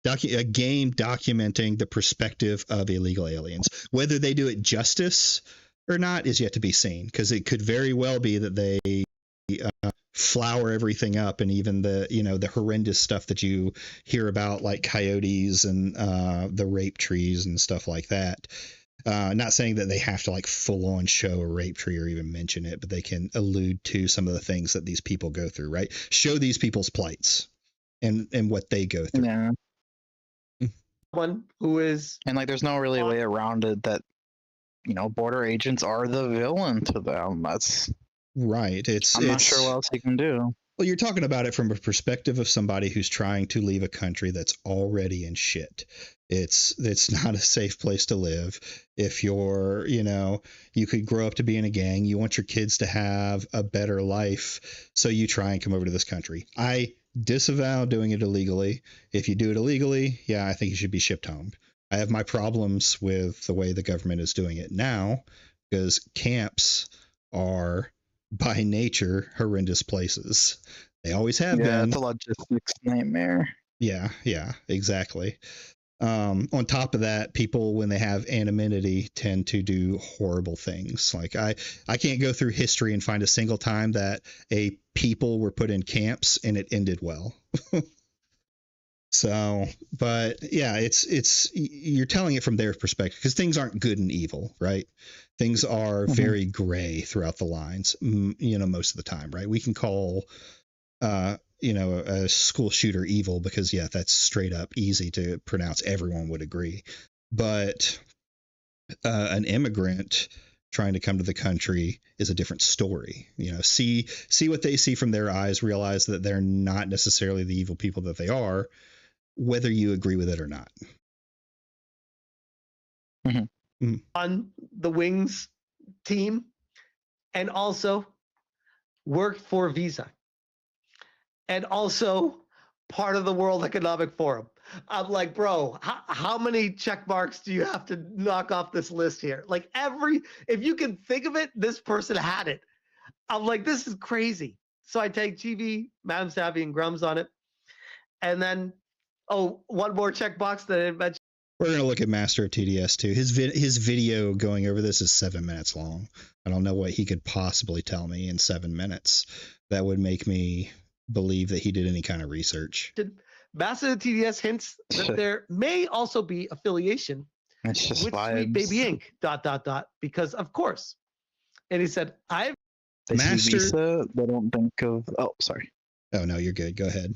documenting the perspective of illegal aliens. Whether they do it justice or not is yet to be seen, because it could very well be that they flower everything up, and even the horrendous stuff that you hear about, like coyotes and the rape trees and stuff like that. Not saying that they have to like full on show a rape tree or even mention it, but they can allude to some of the things that these people go through, right? Show these people's plights and what they go through. Yeah. One who is, and like, there's no really way around it that, border agents are the villain to them. That's right. I'm not sure what else you can do. Well, you're talking about it from a perspective of somebody who's trying to leave a country that's already in shit. It's not a safe place to live. If you're, you could grow up to be in a gang. You want your kids to have a better life, so you try and come over to this country. I disavow doing it illegally. If you do it illegally, yeah, I think you should be shipped home. I have my problems with the way the government is doing it now, because camps are by nature horrendous places. They always have been. Yeah, it's a logistics nightmare. Yeah, exactly. On top of that, people, when they have anonymity, tend to do horrible things. Like I can't go through history and find a single time that a people were put in camps and it ended well. So, but yeah, it's you're telling it from their perspective, because things aren't good and evil, right? Things are very gray throughout the lines, most of the time, right? We can call, a school shooter evil because, yeah, that's straight up easy to pronounce. Everyone would agree. But an immigrant trying to come to the country is a different story. See what they see from their eyes, realize that they're not necessarily the evil people that they are, whether you agree with it or not. On the Wings team, and also worked for Visa, and also part of the World Economic Forum. I'm like, bro, how many check marks do you have to knock off this list here? Like, if you can think of it, this person had it. I'm like, this is crazy. So I take GV, Madam Savvy, and Grums on it. And then, one more checkbox that I didn't mention. We're going to look at Master of TDS too. His video going over this is 7 minutes long. I don't know what he could possibly tell me in 7 minutes that would make me believe that he did any kind of research. Master of TDS hints that there may also be affiliation with Sweet Baby Inc. ... because of course. And he said, They see Visa, they don't think of. Oh, sorry. Oh no, you're good. Go ahead.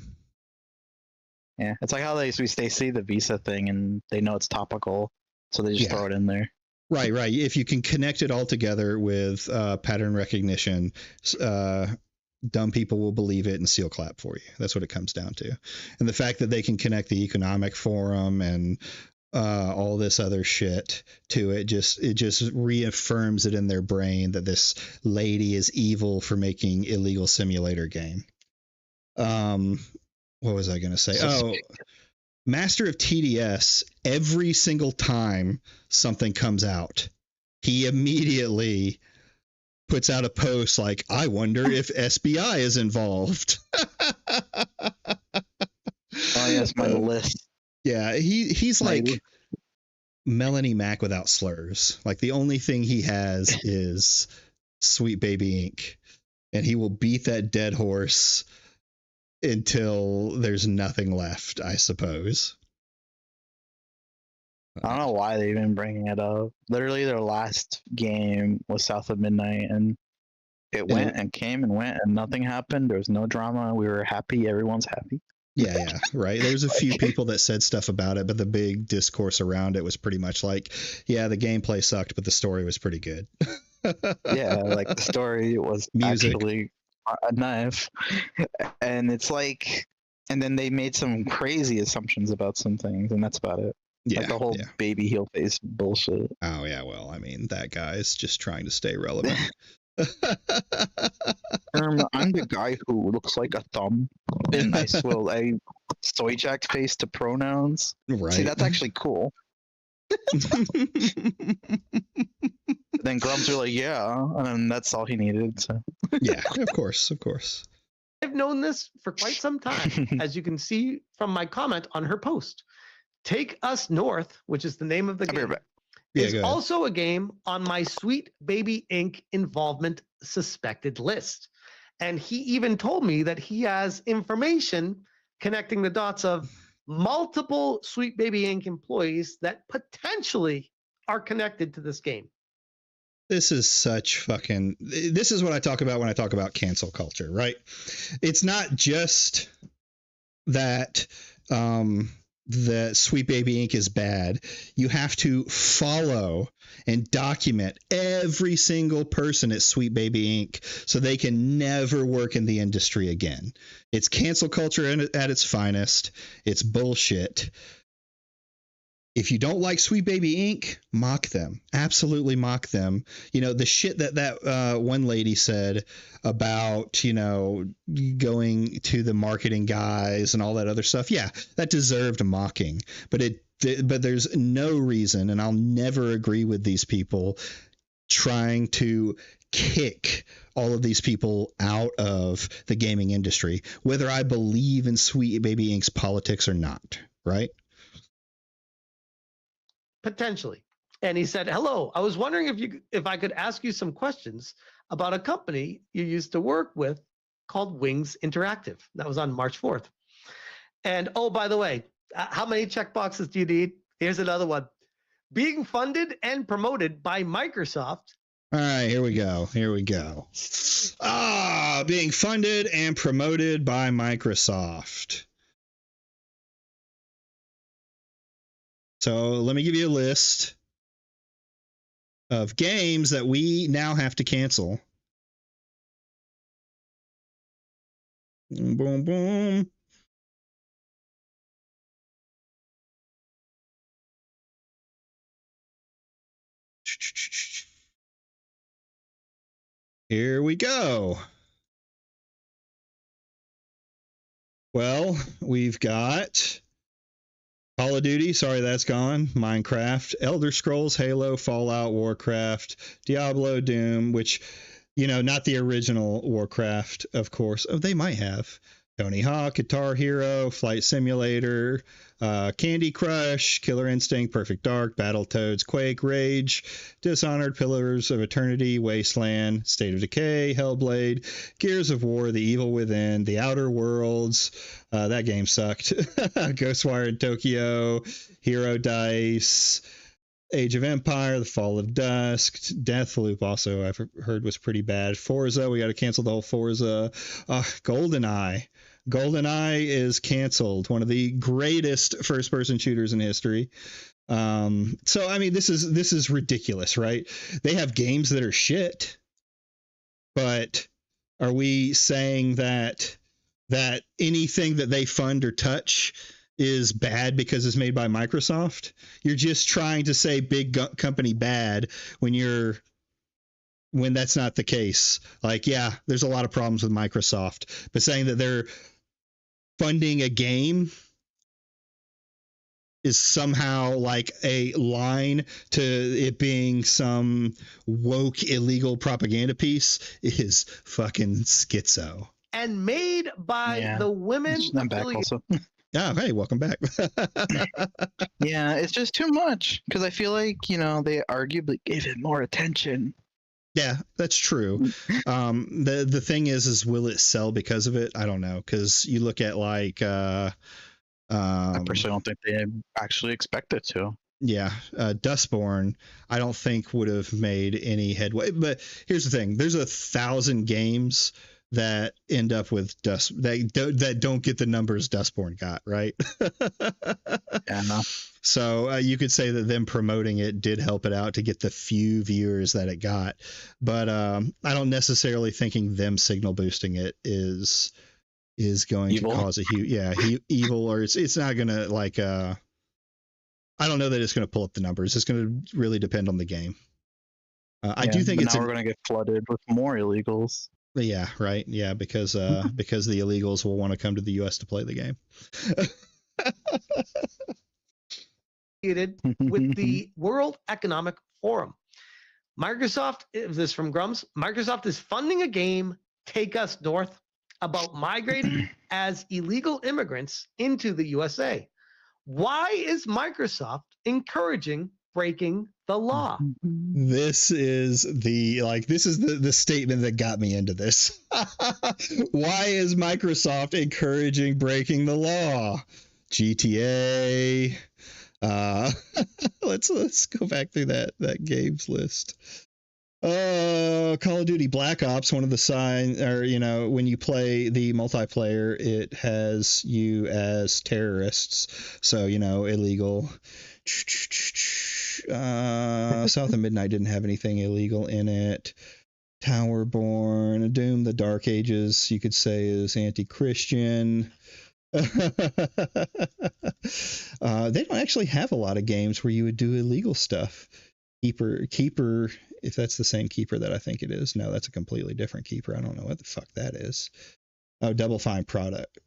Yeah, it's like how they see the Visa thing and they know it's topical, so they just throw it in there. Right. If you can connect it all together with pattern recognition, dumb people will believe it and seal clap for you. That's what it comes down to. And the fact that they can connect the Economic Forum and all this other shit to it just reaffirms it in their brain that this lady is evil for making illegal simulator game. What was I going to say? Master of TDS, every single time something comes out, he immediately puts out a post like, I wonder if SBI is involved. Oh, yes, my list. Yeah, he's like Melanie Mac without slurs. Like, the only thing he has is Sweet Baby Inc. and he will beat that dead horse until there's nothing left, I suppose. I don't know why they've been bringing it up. Literally, their last game was South of Midnight, and it went and came and went, and nothing happened. There was no drama. We were happy. Everyone's happy. Yeah, right. There's a few people that said stuff about it, but the big discourse around it was pretty much like, yeah, the gameplay sucked, but the story was pretty good. Yeah, like the story was actually a knife, and it's like, and then they made some crazy assumptions about some things, and that's about it. Yeah, like the whole baby heel face bullshit. Oh yeah, well, I mean, that guy's just trying to stay relevant. I'm the guy who looks like a thumb, and I soy jacked face to pronouns. Right. See, that's actually cool. Then Grumps were like, yeah, and that's all he needed. So. Yeah, of course. I've known this for quite some time, as you can see from my comment on her post. Take Us North, which is the name of the game, is also a game on my Sweet Baby Inc. involvement suspected list. And he even told me that he has information connecting the dots of multiple Sweet Baby Inc. employees that potentially are connected to this game. This is this is what I talk about when I talk about cancel culture, right? It's not just that the Sweet Baby Inc. is bad. You have to follow and document every single person at Sweet Baby Inc. so they can never work in the industry again. It's cancel culture at its finest. It's bullshit. If you don't like Sweet Baby Inc., mock them. Absolutely mock them. You know, the shit that one lady said about, you know, going to the marketing guys and all that other stuff. Yeah, that deserved a mocking. But there's no reason, and I'll never agree with these people trying to kick all of these people out of the gaming industry, whether I believe in Sweet Baby Inc.'s politics or not, right? Potentially. And he said, hello, I was wondering if I could ask you some questions about a company you used to work with called Wings Interactive. That was on March 4th. And oh, by the way, how many checkboxes do you need? Here's another one. Being funded and promoted by Microsoft. All right, here we go. Being funded and promoted by Microsoft. So let me give you a list of games that we now have to cancel. Boom, boom. Here we go. Well, we've got Call of Duty, sorry, that's gone. Minecraft, Elder Scrolls, Halo, Fallout, Warcraft, Diablo, Doom, which, you know, not the original Warcraft, of course. Oh, they might have. Tony Hawk, Guitar Hero, Flight Simulator, Candy Crush, Killer Instinct, Perfect Dark, Battletoads, Quake, Rage, Dishonored, Pillars of Eternity, Wasteland, State of Decay, Hellblade, Gears of War, The Evil Within, The Outer Worlds, that game sucked, Ghostwire in Tokyo, Hero Dice, Age of Empire, The Fall of Dusk, Deathloop also I've heard was pretty bad. Forza, we got to cancel the whole Forza. GoldenEye. GoldenEye is canceled. One of the greatest first-person shooters in history. So I mean, this is ridiculous, right? They have games that are shit, but are we saying that anything that they fund or touch is bad because it's made by Microsoft? You're just trying to say big company bad when that's not the case. Like, yeah, there's a lot of problems with Microsoft, but saying that they're funding a game is somehow like a line to it being some woke illegal propaganda piece is fucking schizo. And made by the women. I'm back also. Oh, hey, welcome back. Yeah, it's just too much because I feel like, you know, they arguably gave it more attention Yeah, that's true. The thing is will it sell because of it? I don't know, because you look at like I personally don't think they actually expect it to. yeah, Dustborn, I don't think would have made any headway. But here's the thing: there's 1,000 games that end up with that don't get the numbers Dustborn got, right? Yeah, no. So you could say that them promoting it did help it out to get the few viewers that it got. But I don't necessarily thinking them signal boosting it is going Evil? to cause a huge evil, or it's not gonna like I don't know that it's going to pull up the numbers. It's going to really depend on the game. I do think now we're going to get flooded with more illegals. Yeah, right. Yeah, because the illegals will want to come to the U.S. to play the game. With the World Economic Forum. Microsoft, this is from Grums, Microsoft is funding a game, Take Us North, about migrating as illegal immigrants into the USA. Why is Microsoft encouraging breaking the law? This is the statement that got me into this. Why is Microsoft encouraging breaking the law? GTA. Let's go back through that games list. Call of Duty Black Ops, one of the signs, or when you play the multiplayer, it has you as terrorists, so illegal. South of Midnight didn't have anything illegal in it. Towerborn, Doom, the Dark Ages, you could say is anti-Christian. They don't actually have a lot of games where you would do illegal stuff. Keeper, if that's the same Keeper that I think it is. No, that's a completely different Keeper. I don't know what the fuck that is. Oh, Double Fine Product.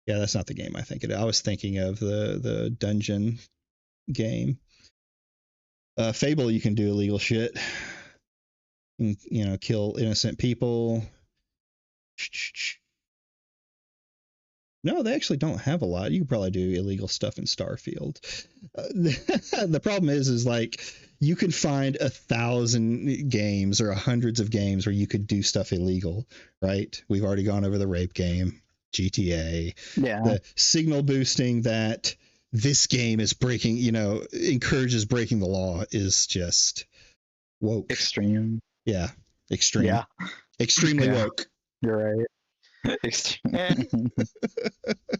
Yeah, that's not the game I think it is. I was thinking of the dungeon game. Fable, you can do illegal shit. Kill innocent people. No, they actually don't have a lot. You can probably do illegal stuff in Starfield. The problem is like you can find 1,000 games or hundreds of games where you could do stuff illegal, right? We've already gone over the rape game, GTA. Yeah. The signal boosting that this game is breaking, encourages breaking the law is just woke. Extreme. Yeah. Extreme. Yeah. Extremely woke. You're right.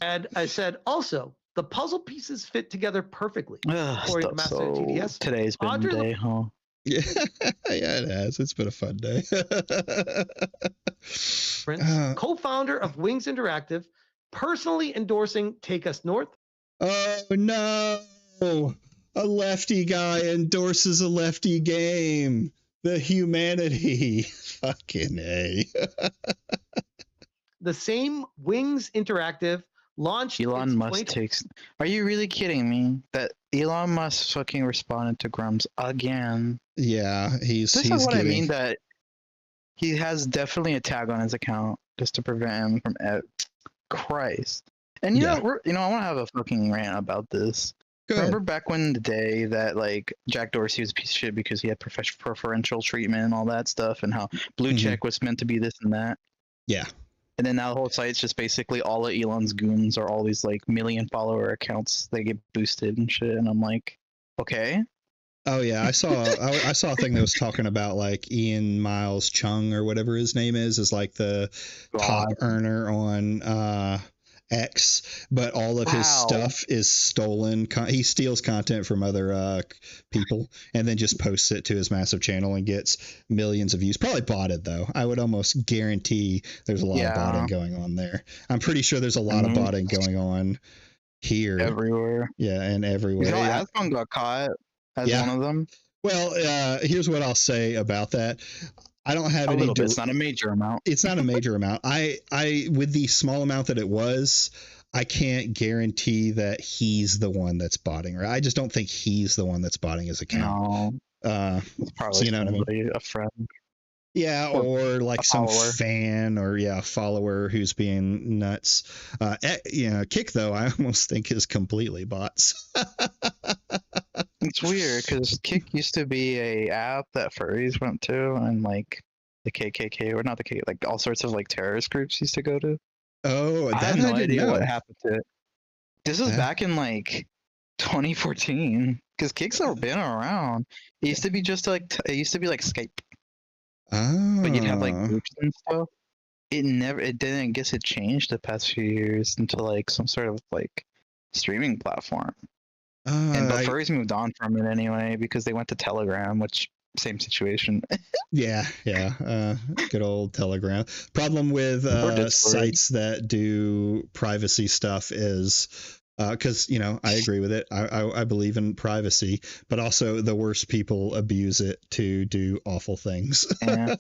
And I said, also, the puzzle pieces fit together perfply. According to Master TDS. Today's been Audrey the day, huh? Yeah, it has. It's been a fun day. Prince, co-founder of Wings Interactive, personally endorsing Take Us North. Oh, no. A lefty guy endorses a lefty game. The humanity. Fucking A. The same Wings Interactive launched. Elon Musk takes. Are you really kidding me? That Elon Musk fucking responded to Grums again. Yeah, This is what I mean. That he has definitely a tag on his account just to prevent him from. Christ. And I want to have a fucking rant about this. Remember back when the day that like Jack Dorsey was a piece of shit because he had preferential treatment and all that stuff, and how blue check was meant to be this and that. Yeah. And then now the whole site's just basically all of Elon's goons are all these like million follower accounts. They get boosted and shit, and I'm like, okay. Oh yeah, I saw a thing that was talking about like Ian Miles Chung or whatever his name is like the top earner on X, but all of his stuff is stolen. He steals content from other people and then just posts it to his massive channel and gets millions of views. Probably botted though. I would almost guarantee there's a lot of botting going on there. I'm pretty sure there's a lot of botting going on here. Everywhere. Yeah, and everywhere. Asphone got caught as one of them. Well, here's what I'll say about that. I don't have any. It's not a major amount. It's not a major amount. I with the small amount that it was, I can't guarantee that he's the one that's botting. Right? I just don't think he's the one that's botting his account. No. Probably so what I mean? A friend. Yeah, or like some fan or follower who's being nuts. Kick though, I almost think is completely bots. It's weird because Kick used to be a app that furries went to, and like the KKK or not the KKK, like all sorts of like terrorist groups used to go to. Oh, I have that no I didn't idea what know. happened to it. This was Yeah. back in like 2014 because Kick's never been around. It used to be just like it used to be like Skype, but you'd have like Oh. groups and stuff. It didn't. I guess it changed the past few years into like some sort of like streaming platform. But furries moved on from it anyway because they went to Telegram, which same situation. Yeah. Good old Telegram. Problem with sites that do privacy stuff is because I agree with it. I believe in privacy, but also the worst people abuse it to do awful things. Yeah.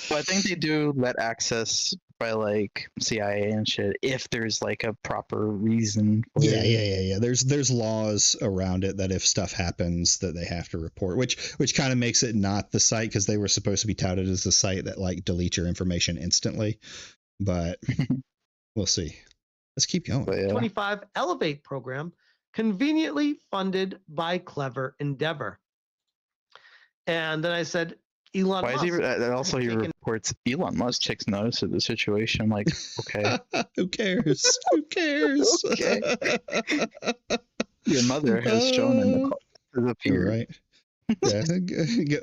Well, I think they do let access by like CIA and shit if there's like a proper reason for it. Yeah. There's laws around it that if stuff happens that they have to report, which kind of makes it not the site because they were supposed to be touted as the site that like deletes your information instantly. But we'll see. Let's keep going. 25 Elevate program, conveniently funded by Clever Endeavor. And then I said, Elon Musk. Also, he reports Elon Musk takes notice of the situation. Like, okay. Who cares? Who cares? Okay. Your mother has shown in the You're right. Yeah,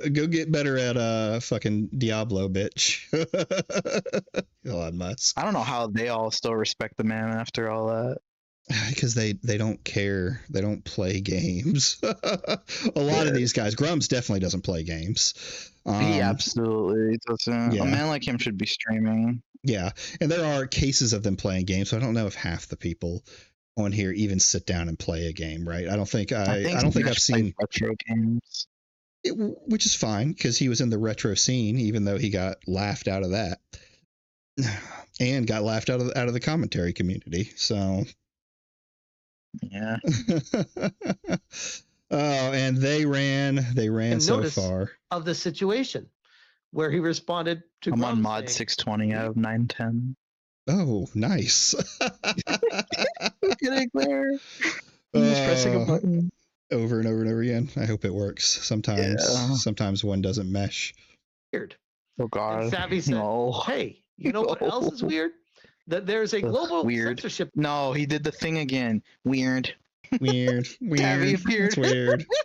go get better at fucking Diablo, bitch. Elon Musk. I don't know how they all still respect the man after all that. Because they don't care. They don't play games. A lot of these guys. Grumps definitely doesn't play games. He absolutely doesn't. Yeah. A man like him should be streaming. Yeah, and there are cases of them playing games. So I don't know if half the people on here even sit down and play a game. Right? I don't think I've seen retro games. Which is fine because he was in the retro scene, even though he got laughed out of that, and got laughed out of the commentary community. So. Yeah. Oh, and they ran so far of the situation where he responded to. I'm on mod 620 out of 910. Oh, nice. Getting there. Just pressing a button over and over and over again. I hope it works. Sometimes one doesn't mesh. Weird. Oh God. And Savvy said, "Hey, you know what else is weird? That there's a global censorship." No, he did the thing again. Weird. It's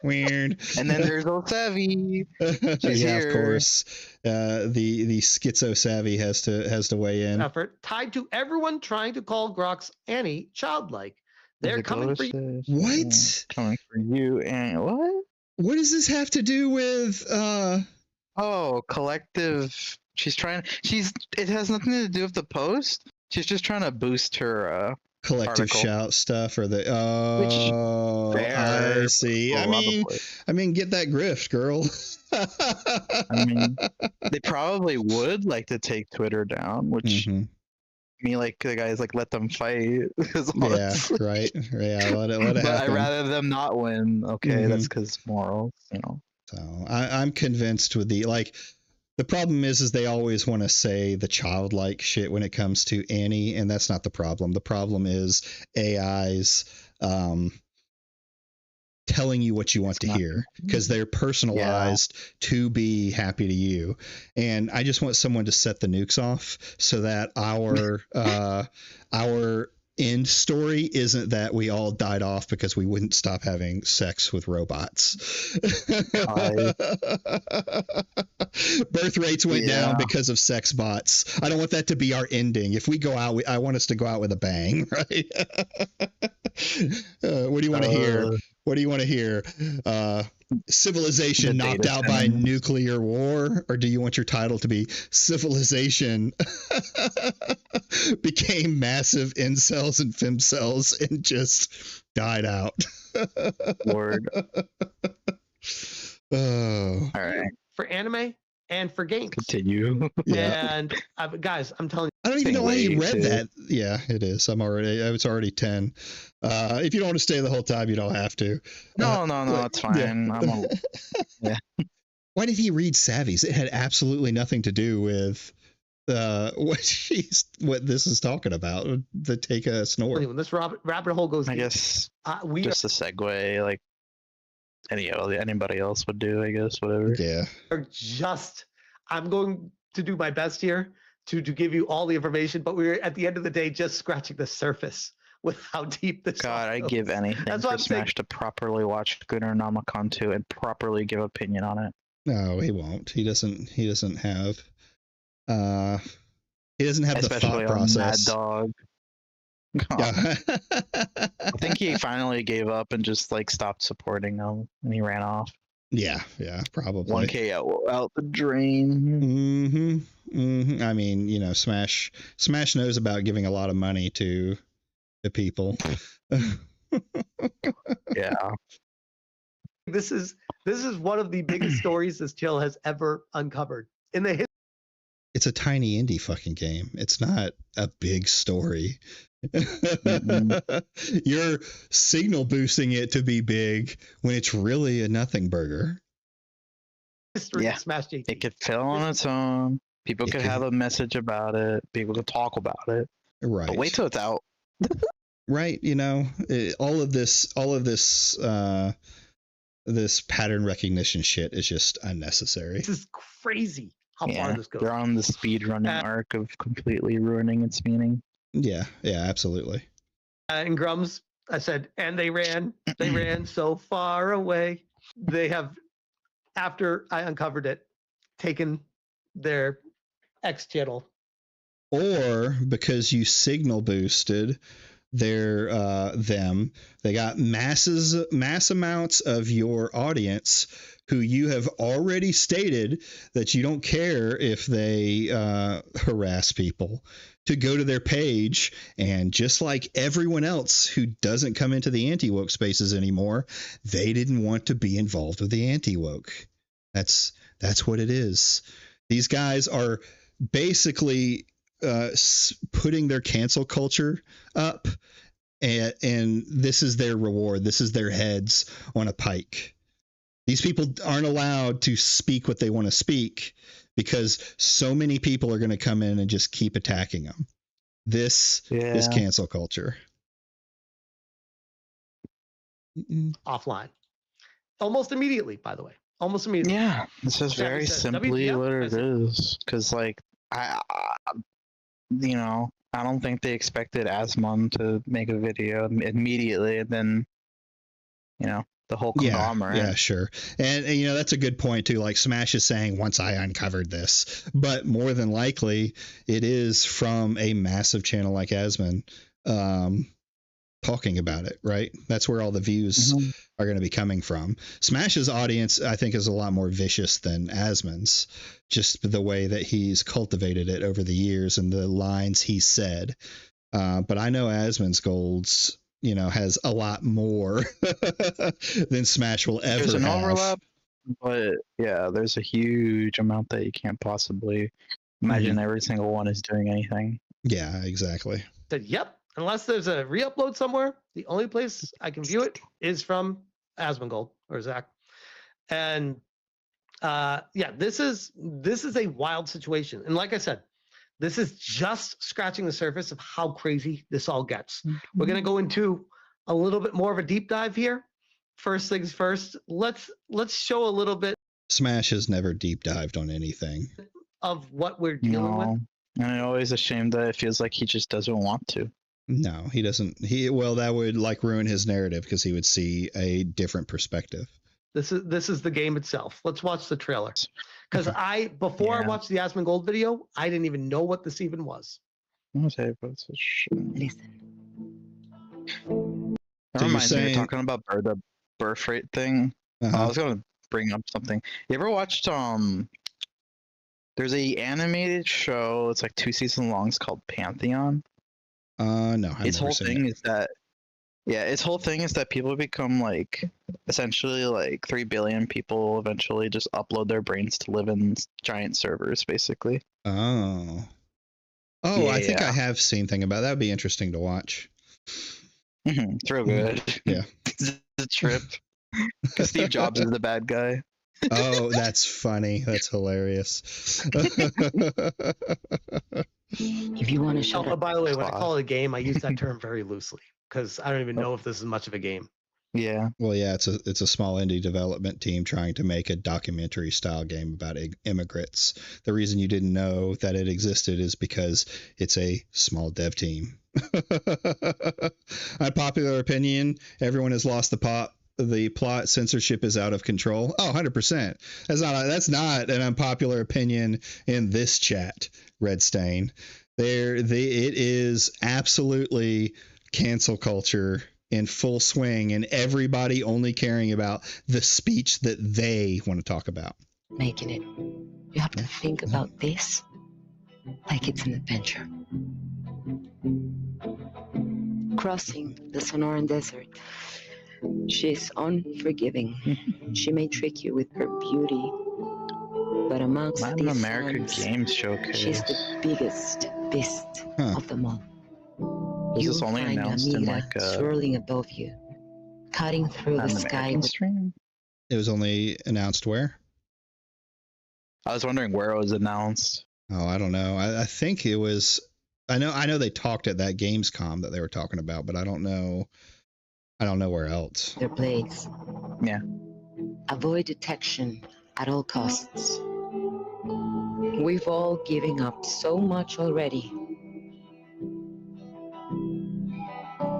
weird. And then there's old Savvy. She's here. Of course. The schizo Savvy has to weigh in. Effort tied to everyone trying to call Grok's Annie childlike. They're coming for you. What? Coming for you and what? What does this have to do with collective? It has nothing to do with the post. She's just trying to boost her collective article. Shout stuff or the I see. I mean get that grift, girl. I mean they probably would like to take Twitter down, which me like the guys like let them fight. Yeah, right. Yeah, let it but happen. I'd rather them not win. Okay, that's because morals, So I'm convinced with the problem is they always want to say the childlike shit when it comes to Annie, and that's not the problem. The problem is AIs telling you what you want to hear because they're personalized to be happy to you. And I just want someone to set the nukes off so that our end story isn't that we all died off because we wouldn't stop having sex with robots. Birth rates went down because of sex bots. I don't want that to be our ending. If we go out, I want us to go out with a bang, right? What do you want to hear? What do you want to hear? Civilization knocked out by nuclear war? Or do you want your title to be Civilization became massive incels and femcells and just died out? Lord. Oh. All right. For anime and for games. Continue. And guys, I'm telling you. I don't even know why you read that. Yeah, it is. It's already 10. If you don't want to stay the whole time, you don't have to. No, it's fine. Yeah. Why did he read Savvy's? It had absolutely nothing to do with what this is talking about. The take a snort. When this rabbit hole goes, I guess just a segue. Like anybody else would do, I guess. Whatever. Yeah. I'm going to do my best here to give you all the information, but we're at the end of the day just scratching the surface with how deep this. God, I give anything for Smash to properly watch Gunnar Namakon 2 and properly give opinion on it. No, he won't. He doesn't have. He doesn't have Especially the thought process. Mad Dog. Yeah. I think he finally gave up and just like stopped supporting them, and he ran off. Yeah, probably. 1K out the drain. I mean, you know, Smash knows about giving a lot of money to the people. Yeah. This is one of the biggest stories this channel has ever uncovered in the history. It's a tiny indie fucking game. It's not a big story. You're signal boosting it to be big when it's really a nothing burger. History of Smash JT. It could fill on its own. People could have a message about it. People could talk about it. Right. But wait till it's out. Right. You know, all of this this pattern recognition shit is just unnecessary. This is crazy how far this goes. They're on the speed running arc of completely ruining its meaning. Yeah, absolutely. And Grums, I said, and they ran so far away. They have, after I uncovered it, taken their X channel. Or because you signal boosted them, they got mass amounts of your audience who you have already stated that you don't care if they harass people, to go to their page, and just like everyone else who doesn't come into the anti-woke spaces anymore, they didn't want to be involved with the anti-woke. That's what it is. These guys are basically putting their cancel culture up, and this is their reward. This is their heads on a pike. These people aren't allowed to speak what they want to speak because so many people are going to come in and just keep attacking them. This is cancel culture. Offline. Almost immediately, by the way. Almost immediately. Yeah, this is very simply what it is. Because, like, I don't think they expected Asmon to make a video immediately, and then, the whole conglomerate. Yeah, sure. And that's a good point too. Like, Smash is saying, once I uncovered this, but more than likely it is from a massive channel like Asmon talking about it, right? That's where all the views are going to be coming from. Smash's audience, I think, is a lot more vicious than Asmon's, just the way that he's cultivated it over the years and the lines he said. But I know Asmon's Golds, has a lot more than Smash will ever have. There's an overlap, but yeah, there's a huge amount that you can't possibly imagine every single one is doing anything. Yeah, exactly. Said, yep. Unless there's a re-upload somewhere, the only place I can view it is from Asmongold or Zach. And this is a wild situation. And like I said, this is just scratching the surface of how crazy this all gets. We're going to go into a little bit more of a deep dive here. First things first, let's show a little bit. Smash has never deep dived on anything of what we're dealing with. And I'm always ashamed that it feels like he just doesn't want to. No, he doesn't. That would ruin his narrative because he would see a different perspective. This is the game itself. Let's watch the trailer. Because before I watched the Asmongold video, I didn't even know what this even was. Listen. That reminds me, you're talking about the birth rate thing. I was going to bring up something. You ever watched there's a animated show, it's like 2 seasons long, it's called Pantheon. No, its whole thing is that people become essentially 3 billion people eventually just upload their brains to live in giant servers, basically. I think I have seen thing about that. Would be interesting to watch. It's real good. Yeah. It's a trip. Because Steve Jobs is the bad guy. Oh, that's funny. That's hilarious. If you want to show by the way, when I call it a game, I use that term very loosely because I don't even know if this is much of a game. Yeah. Well, yeah, it's a small indie development team trying to make a documentary style game about immigrants. The reason you didn't know that it existed is because it's a small dev team. Unpopular opinion: everyone has lost the plot. The plot censorship is out of control. Oh, 100%. That's not an unpopular opinion in this chat, Red Stain. It is absolutely cancel culture in full swing, and everybody only caring about the speech that they want to talk about. Making it. You have to think about this like it's an adventure. Crossing the Sonoran Desert. She's unforgiving. She may trick you with her beauty, but amongst Latin these America sands, Games Showcase. she's the biggest beast of them all. Was this You'll only find announced in Amida like swirling above you, cutting through the Latin sky American with stream? It was only announced where? I was wondering where it was announced. Oh, I don't know. I think it was. I know they talked at that Gamescom that they were talking about, but I don't know where else. their blades. Yeah. Avoid detection at all costs. We've all given up so much already.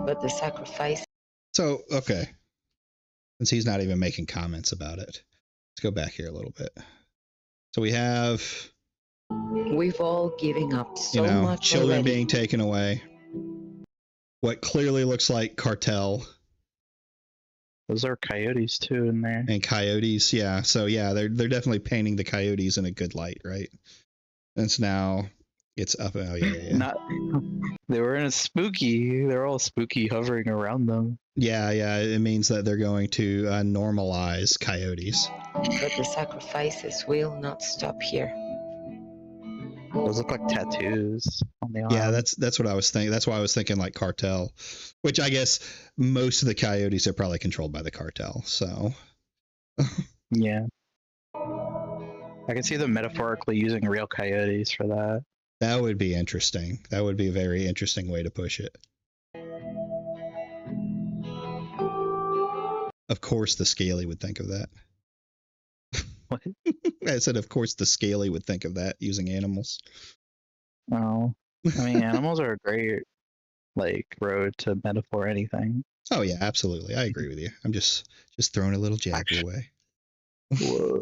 But the sacrifice. So, okay. Since he's not even making comments about it, let's go back here a little bit. So we have, We've all given up so much children already. being taken away. What clearly looks like cartel. Those are coyotes too in there. And coyotes, yeah. So yeah, they're definitely painting the coyotes in a good light, right? And so now it's up. Oh yeah. Not. They were in a spooky. They're all spooky, hovering around them. Yeah. It means that they're going to normalize coyotes. But the sacrifices will not stop here. Those look like tattoos on the arm. Yeah, that's what I was thinking. That's why I was thinking like cartel, which I guess most of the coyotes are probably controlled by the cartel. So Yeah. I can see them metaphorically using real coyotes for that. that would be interesting. That would be a very interesting way to push it. Of course, the Scaly would think of that. What? I said, of course, the Scaly would think of that using animals. Oh. I mean, animals are a great, road to metaphor anything. Oh yeah, absolutely. I agree with you. I'm just throwing a little jab your way. Whoa.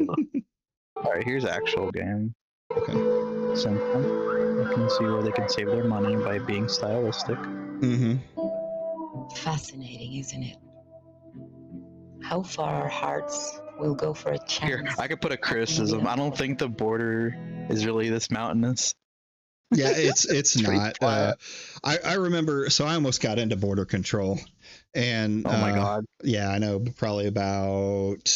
Alright, here's actual game. Okay. Simple. You can see where they can save their money by being stylistic. Mm-hmm. Fascinating, isn't it? How far our hearts will go for a chance. Here, I could put a criticism. I don't think the border is really this mountainous. Yeah, it's pretty not. flat. I remember, so I almost got into border control, and Oh my god. yeah, I know, probably about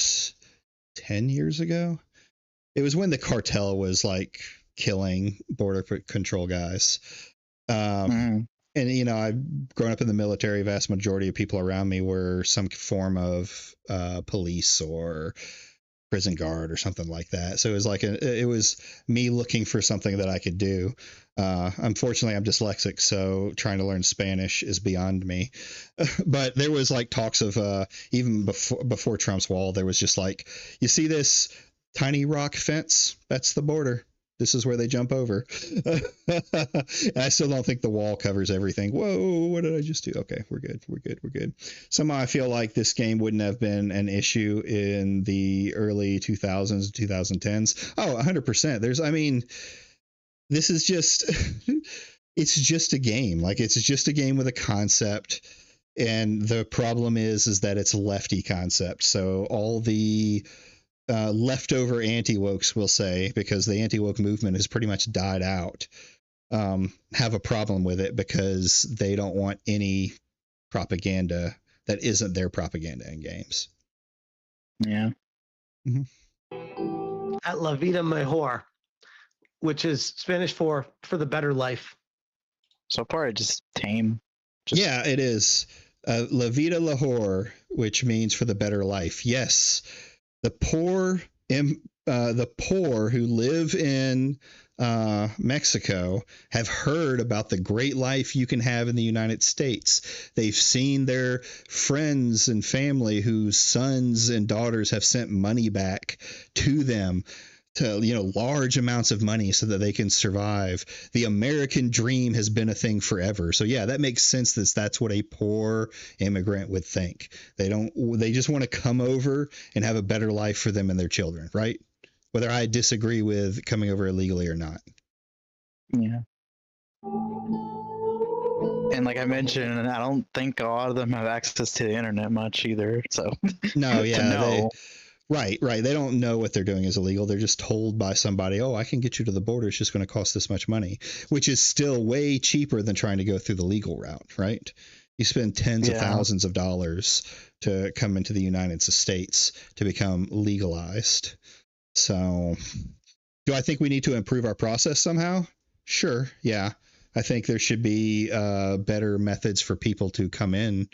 10 years ago. It was when the cartel was like killing border control guys. And I've grown up in the military. Vast majority of people around me were some form of police or prison guard or something like that. So it was it was me looking for something that I could do. Unfortunately, I'm dyslexic, so trying to learn Spanish is beyond me. But there was talks of even before Trump's wall, there was just you see this tiny rock fence? That's the border. This is where they jump over. I still don't think the wall covers everything. Whoa, what did I just do? Okay, we're good. Somehow I feel like this game wouldn't have been an issue in the early 2000s, 2010s. Oh, 100%. This is just, it's just a game. It's just a game with a concept. And the problem is that it's a lefty concept. So all the leftover anti-wokes, will say, because the anti-woke movement has pretty much died out, have a problem with it because they don't want any propaganda that isn't their propaganda in games. Yeah. Mm-hmm. At La Vida Mejor, which is Spanish for the better life. So far, it's just tame. Yeah, it is. La Vida Mejor, which means for the better life. Yes. The poor the poor who live in Mexico have heard about the great life you can have in the United States. They've seen their friends and family whose sons and daughters have sent money back to them, to, large amounts of money so that they can survive. The American dream has been a thing forever. So yeah, that makes sense. That's what a poor immigrant would think. They just want to come over and have a better life for them and their children, right? Whether I disagree with coming over illegally or not. Yeah. And like I mentioned, I don't think a lot of them have access to the internet much either. So no, yeah, know. Right. They don't know what they're doing is illegal. They're just told by somebody, oh, I can get you to the border. It's just going to cost this much money, which is still way cheaper than trying to go through the legal route, right? You spend tens of thousands of dollars to come into the United States to become legalized. So do I think we need to improve our process somehow? Sure. Yeah. I think there should be better methods for people to come in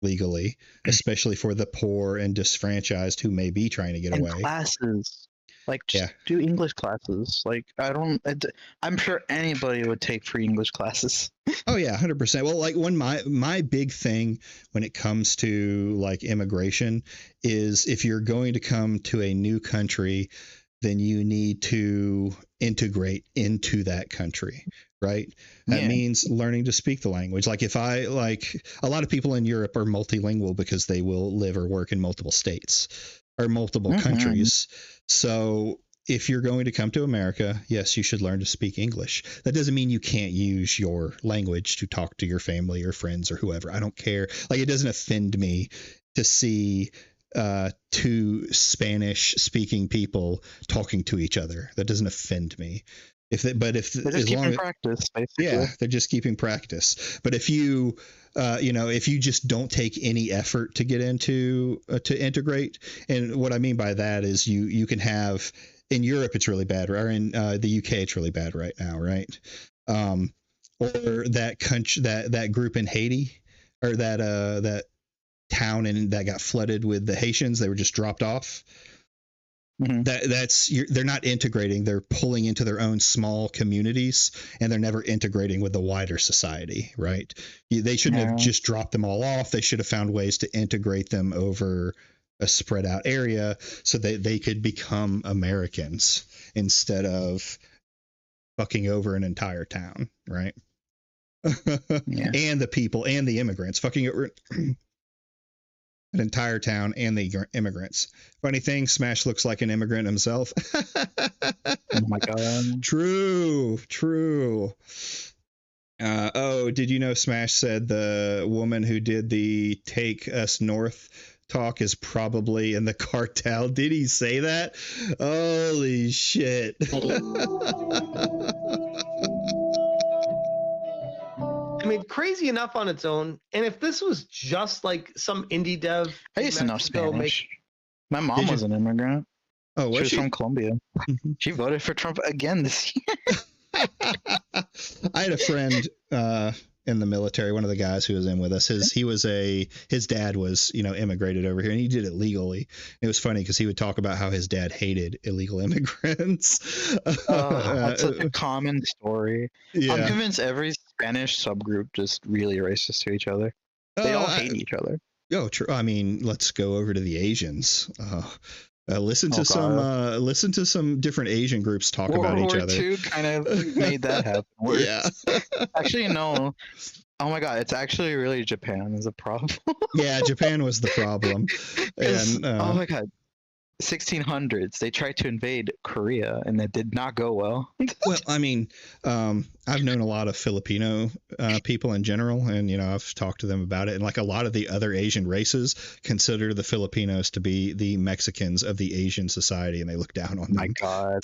legally, especially for the poor and disfranchised who may be trying to get away. Classes, like just do English classes. Like I'm sure anybody would take free English classes. Oh yeah, 100%. Well, like my big thing when it comes to like immigration is if you're going to come to a new country, then you need to integrate into that country, right? That means learning to speak the language. Like a lot of people in Europe are multilingual because they will live or work in multiple states or multiple countries. So if you're going to come to America, yes, you should learn to speak English. That doesn't mean you can't use your language to talk to your family or friends or whoever. I don't care. Like, it doesn't offend me to see two Spanish speaking people talking to each other. That doesn't offend me. They're just keeping practice, basically. Yeah, they're just keeping practice. But if you if you just don't take any effort to get into to integrate, and what I mean by that is you can have in Europe it's really bad, or in the UK it's really bad right now, right? Or that country, that group in Haiti, or that town that got flooded with the Haitians, they were just dropped off. They're not integrating. They're pulling into their own small communities, and they're never integrating with the wider society, right? They shouldn't have just dropped them all off. They should have found ways to integrate them over a spread out area so that they could become Americans instead of fucking over an entire town, right? And the people and the immigrants fucking over an entire town and the immigrants. Funny thing, Smash looks like an immigrant himself. Oh my god. True. Did you know Smash said the woman who did the Take Us North talk is probably in the cartel? Did he say that? Holy shit. I mean, crazy enough on its own. And if this was just like some indie dev, I used to know Spanish. My mom was an immigrant. Oh, was she was from Colombia. She voted for Trump again this year. I had a friend in the military, one of the guys who was in with us. His dad was, immigrated over here, and he did it legally. It was funny because he would talk about how his dad hated illegal immigrants. That's such a common story. Yeah. I'm convinced every Spanish subgroup just really racist to each other. They all hate each other. Oh, true. I mean, let's go over to the Asians. Listen to some different Asian groups talk about each other. World War II kind of made that happen. Yeah. Actually, no. Oh my god, it's actually really Japan is a problem. Yeah, Japan was the problem. And oh my god. 1600s, they tried to invade Korea and that did not go well. Well, I mean, I've known a lot of Filipino people in general, and I've talked to them about it, and like a lot of the other Asian races consider the Filipinos to be the Mexicans of the Asian society, and they look down on them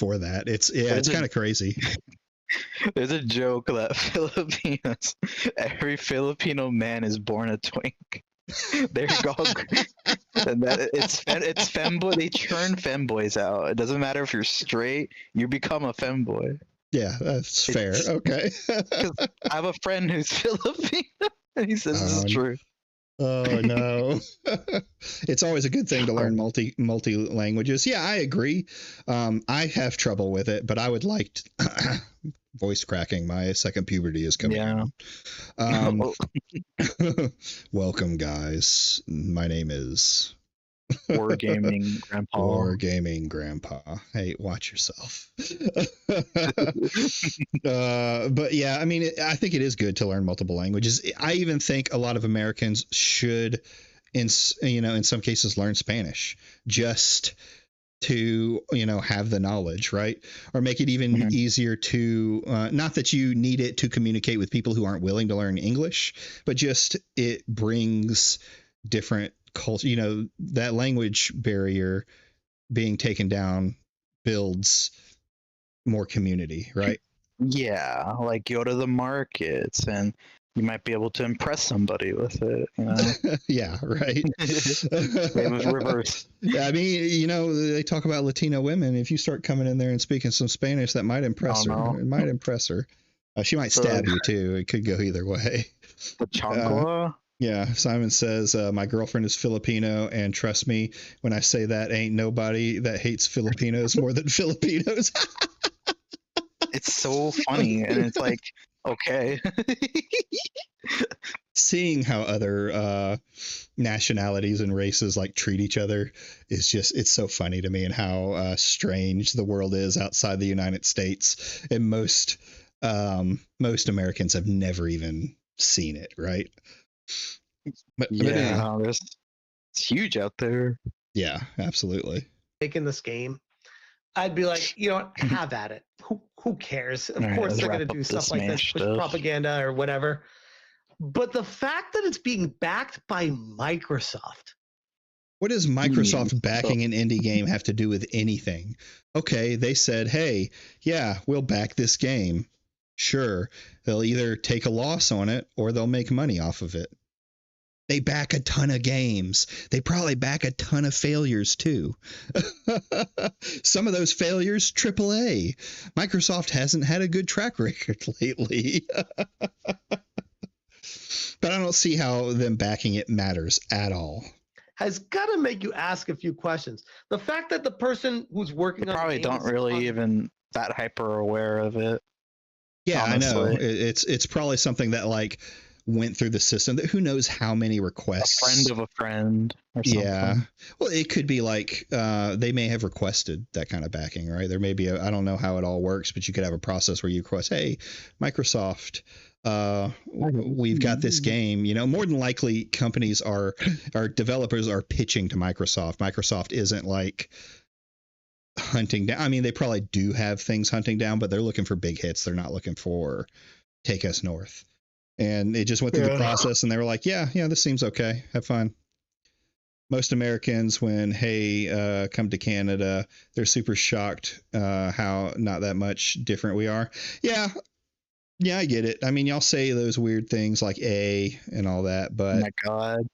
for that. It's kind of crazy. There's a joke that Filipinos, every Filipino man is born a twink. There you go. And it's femboy. They churn femboys out. It doesn't matter if you're straight, you become a femboy. Yeah, that's fair. Okay. I have a friend who's Filipino, and he says this is true. Oh no. It's always a good thing to learn multi languages. Yeah, I agree. I have trouble with it, but I would like to voice cracking. My second puberty is coming on. Welcome, guys. My name is Wargaming Grandpa. Wargaming Grandpa. Hey, watch yourself. But yeah, I mean, I think it is good to learn multiple languages. I even think a lot of Americans should, in some cases, learn Spanish just to have the knowledge, right? Or make it even easier to not that you need it to communicate with people who aren't willing to learn English, but just it brings different culture. That language barrier being taken down builds more community, right? Yeah, like go to the markets and you might be able to impress somebody with it, Yeah, right. It was reversed. I mean, they talk about Latino women. If you start coming in there and speaking some Spanish, that might impress her. No. It might impress her. She might stab you too. It could go either way. The chancla. Yeah, Simon says, my girlfriend is Filipino, and trust me, when I say that, ain't nobody that hates Filipinos more than Filipinos. It's so funny, and it's like, okay. Seeing how other nationalities and races treat each other is it's so funny to me, and how strange the world is outside the United States. And most Americans have never even seen it, right? But it's huge out there. Yeah, absolutely. Making this game, I'd be like, have at it. Who cares? Of course they're going to do stuff like this, push propaganda or whatever. But the fact that it's being backed by Microsoft. What does Microsoft backing an indie game have to do with anything? Okay, they said, hey, yeah, we'll back this game. Sure, they'll either take a loss on it or they'll make money off of it. They back a ton of games. They probably back a ton of failures too. Some of those failures, AAA. Microsoft hasn't had a good track record lately. But I don't see how them backing it matters at all. Has got to make you ask a few questions. The fact that the person who's working on probably don't really even that hyper aware of it. Yeah, honestly. I know. It's probably something that went through the system. That who knows how many requests. A friend of a friend or something. Yeah. Well, it could be they may have requested that kind of backing, right? There may be I don't know how it all works, but you could have a process where you request, hey, Microsoft, we've got this game. More than likely companies our developers are pitching to Microsoft. Microsoft isn't hunting down. I mean, they probably do have things hunting down, but they're looking for big hits. They're not looking for take us north. And it just went through the process, and they were like, yeah, this seems okay. Have fun. Most Americans, when, hey, come to Canada, they're super shocked how not that much different we are. Yeah, I get it. I mean, y'all say those weird things like A and all that, but... Oh my God.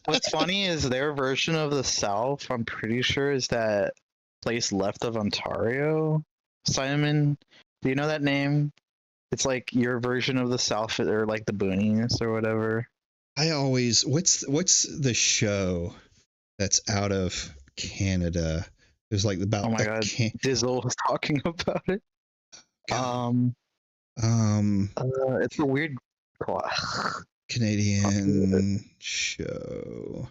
What's funny is their version of the South, I'm pretty sure, is that place left of Ontario. Simon, do you know that name? It's like your version of the South, or like the Boonies or whatever. I always... What's the show that's out of Canada? There's about... Oh my God, Dizzle was talking about it. It's a weird Canadian show.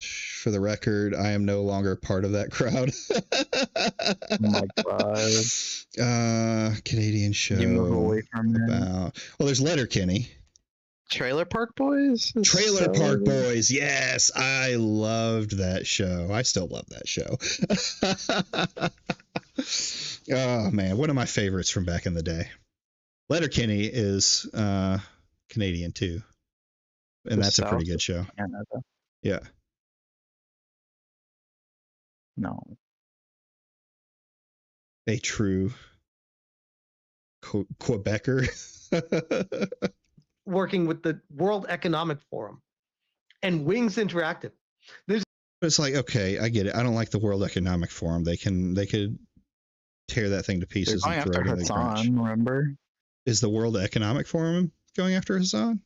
For the record, I am no longer part of that crowd. Oh my God. Canadian show. You move away from it. Well, there's Letterkenny. Trailer Park Boys? Trailer Park Boys. Yes, I loved that show. I still love that show. Oh man, one of my favorites from back in the day. Letterkenny is Canadian too, and that's a pretty good show. Canada. Yeah. No. A true Quebecer. Working with the World Economic Forum and Wings Interactive. It's like, okay, I get it. I don't like the World Economic Forum. They could tear that thing to pieces. They're going after Hassan, remember? Is the World Economic Forum going after Hassan?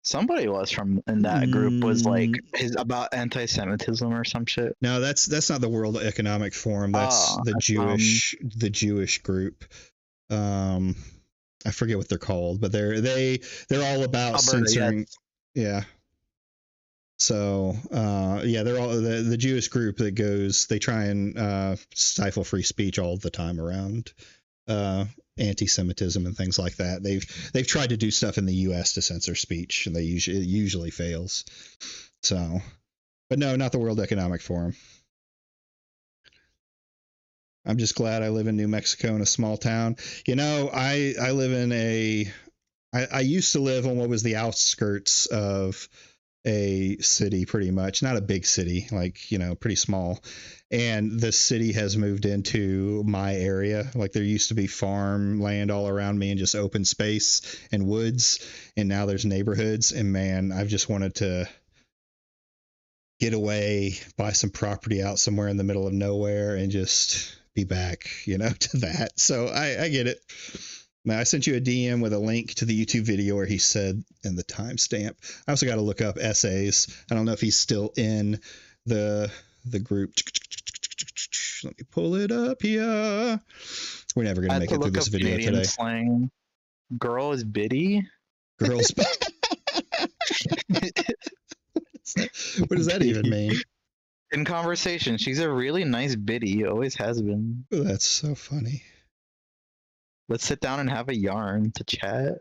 Somebody was from in that group was like Mm. his about anti-Semitism or some shit. No, that's not the World Economic Forum. That's Oh, the that's, Jewish group. I forget what they're called, but they're all about Alberta, censoring. Yeah. So yeah, they're all the Jewish group that goes. They try and stifle free speech all the time around anti-Semitism and things like that. They've tried to do stuff in the U.S. to censor speech, and it usually fails. So, but no, not the World Economic Forum. I'm just glad I live in New Mexico in a small town. You know, I live in I used to live on what was the outskirts of a city, pretty much. Not a big city, like, you know, pretty small. And the city has moved into my area. Like, there used to be farmland all around me and just open space and woods. And now there's neighborhoods. And man, I've just wanted to get away, buy some property out somewhere in the middle of nowhere, and just be back, you know, to that. So I get it. Now, I sent you a DM with a link to the YouTube video where he said, and the timestamp. I also got to look up essays. I don't know if he's still in the group. Let me pull it up here. We're never going to make it through this video Canadian today. Slang. Girl is biddy. Girls. What does that even mean? In conversation, she's a really nice biddy. Always has been. Oh, that's so funny. Let's sit down and have a yarn to chat.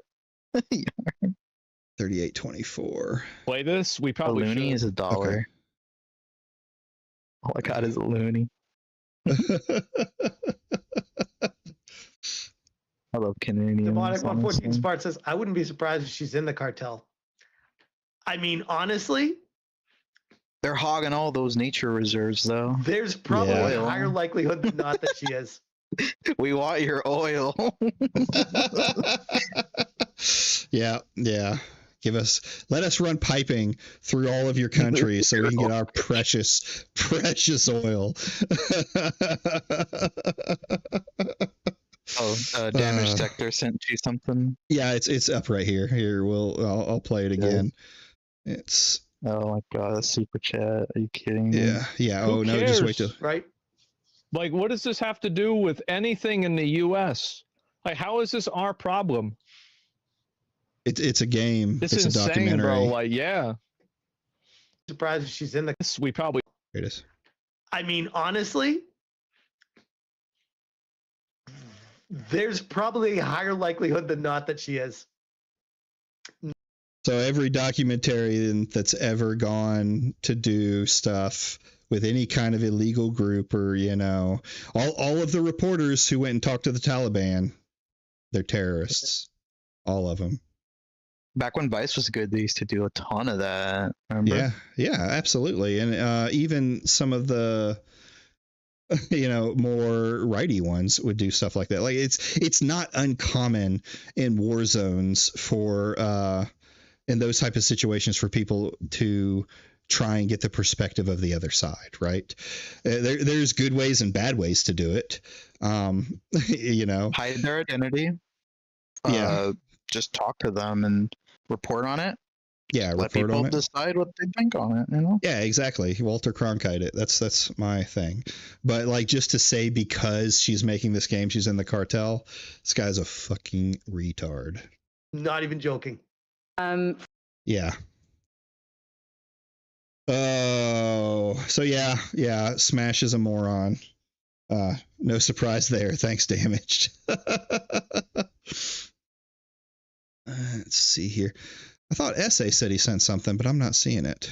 38.24. Play this? We A probably loony should. is $1. Okay. All I got is a loony. I love Canadian. Demonic 114 honestly. Spart says, I wouldn't be surprised if she's in the cartel. I mean, honestly, They're hogging all those nature reserves, though. there's probably Yeah. a higher likelihood than not that she is. We want your oil. Yeah. Let us run piping through all of your countries so we can get our precious oil. Damage Sector sent you something. Yeah, it's up right here. Here, I'll play it again. It's Oh my god, a super chat. Are you kidding me? yeah. Who Oh no, just wait till. cares? Right? Like, what does this have to do with anything in the U.S.? Like, how is this our problem? It's a game. It's a insane, documentary. bro. Like, yeah, Surprised if she's in the. we probably. Here it is. I mean, honestly, there's probably a higher likelihood than not that she is. So every documentarian that's ever gone to do stuff with any kind of illegal group, or, you know, all of the reporters who went and talked to the Taliban, they're terrorists. All of them. Back when Vice was good, they used to do a ton of that. Remember? Yeah, absolutely. And even some of the, you know, more righty ones would do stuff like that. Like, it's not uncommon in war zones for in those type of situations for people to try and get the perspective of the other side, right? There's good ways and bad ways to do it. You know, Hide their identity. Yeah. Just talk to them and report on it. yeah, Let report people on it. decide what they think on it. You know. Yeah, exactly. Walter Cronkite it. That's my thing. But like, just to say because she's making this game, she's in the cartel, this guy's a fucking retard. Not even joking. Yeah. Oh, so yeah, Smash is a moron. No surprise there. Thanks, Damaged. Let's see here. I thought Essay said he sent something, but I'm not seeing it.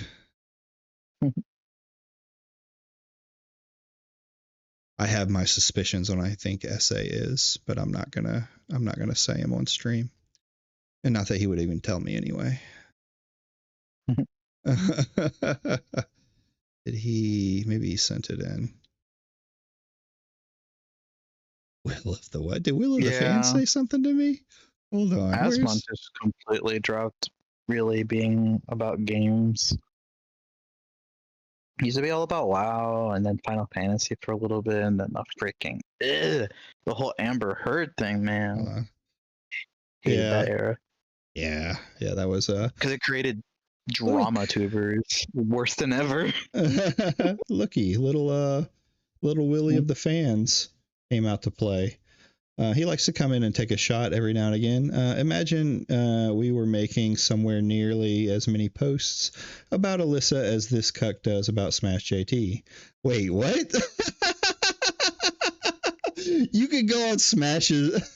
I have my suspicions on I think Essay is, but I'm not gonna say him on stream. And not that he would even tell me anyway. Maybe he sent it in. Will of the what? Did Will of the fan say something to me? Hold on. Asmon just completely dropped really being about games. He used to be all about WoW and then Final Fantasy for a little bit and then the whole Amber Heard thing, man. Hold on. Hated Yeah. that era. Yeah, that was because it created drama tubers worse than ever. Looky, little Willie of the fans came out to play. He likes to come in and take a shot every now and again. Imagine we were making somewhere nearly as many posts about Alyssa as this cuck does about Smash JT. Wait, what? You could go on Smash's...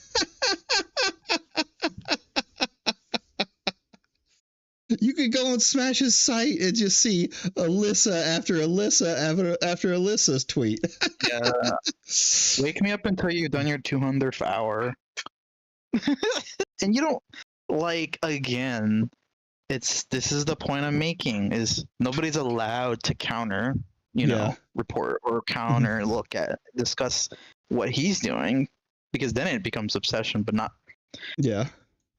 You could go on Smash's site and just see Alyssa after Alyssa's tweet. Yeah. Wake me up until you've done your 200th hour. And you don't, like, again, this is the point I'm making, is nobody's allowed to counter, report or counter, discuss what he's doing, because then it becomes obsession, but not. Yeah.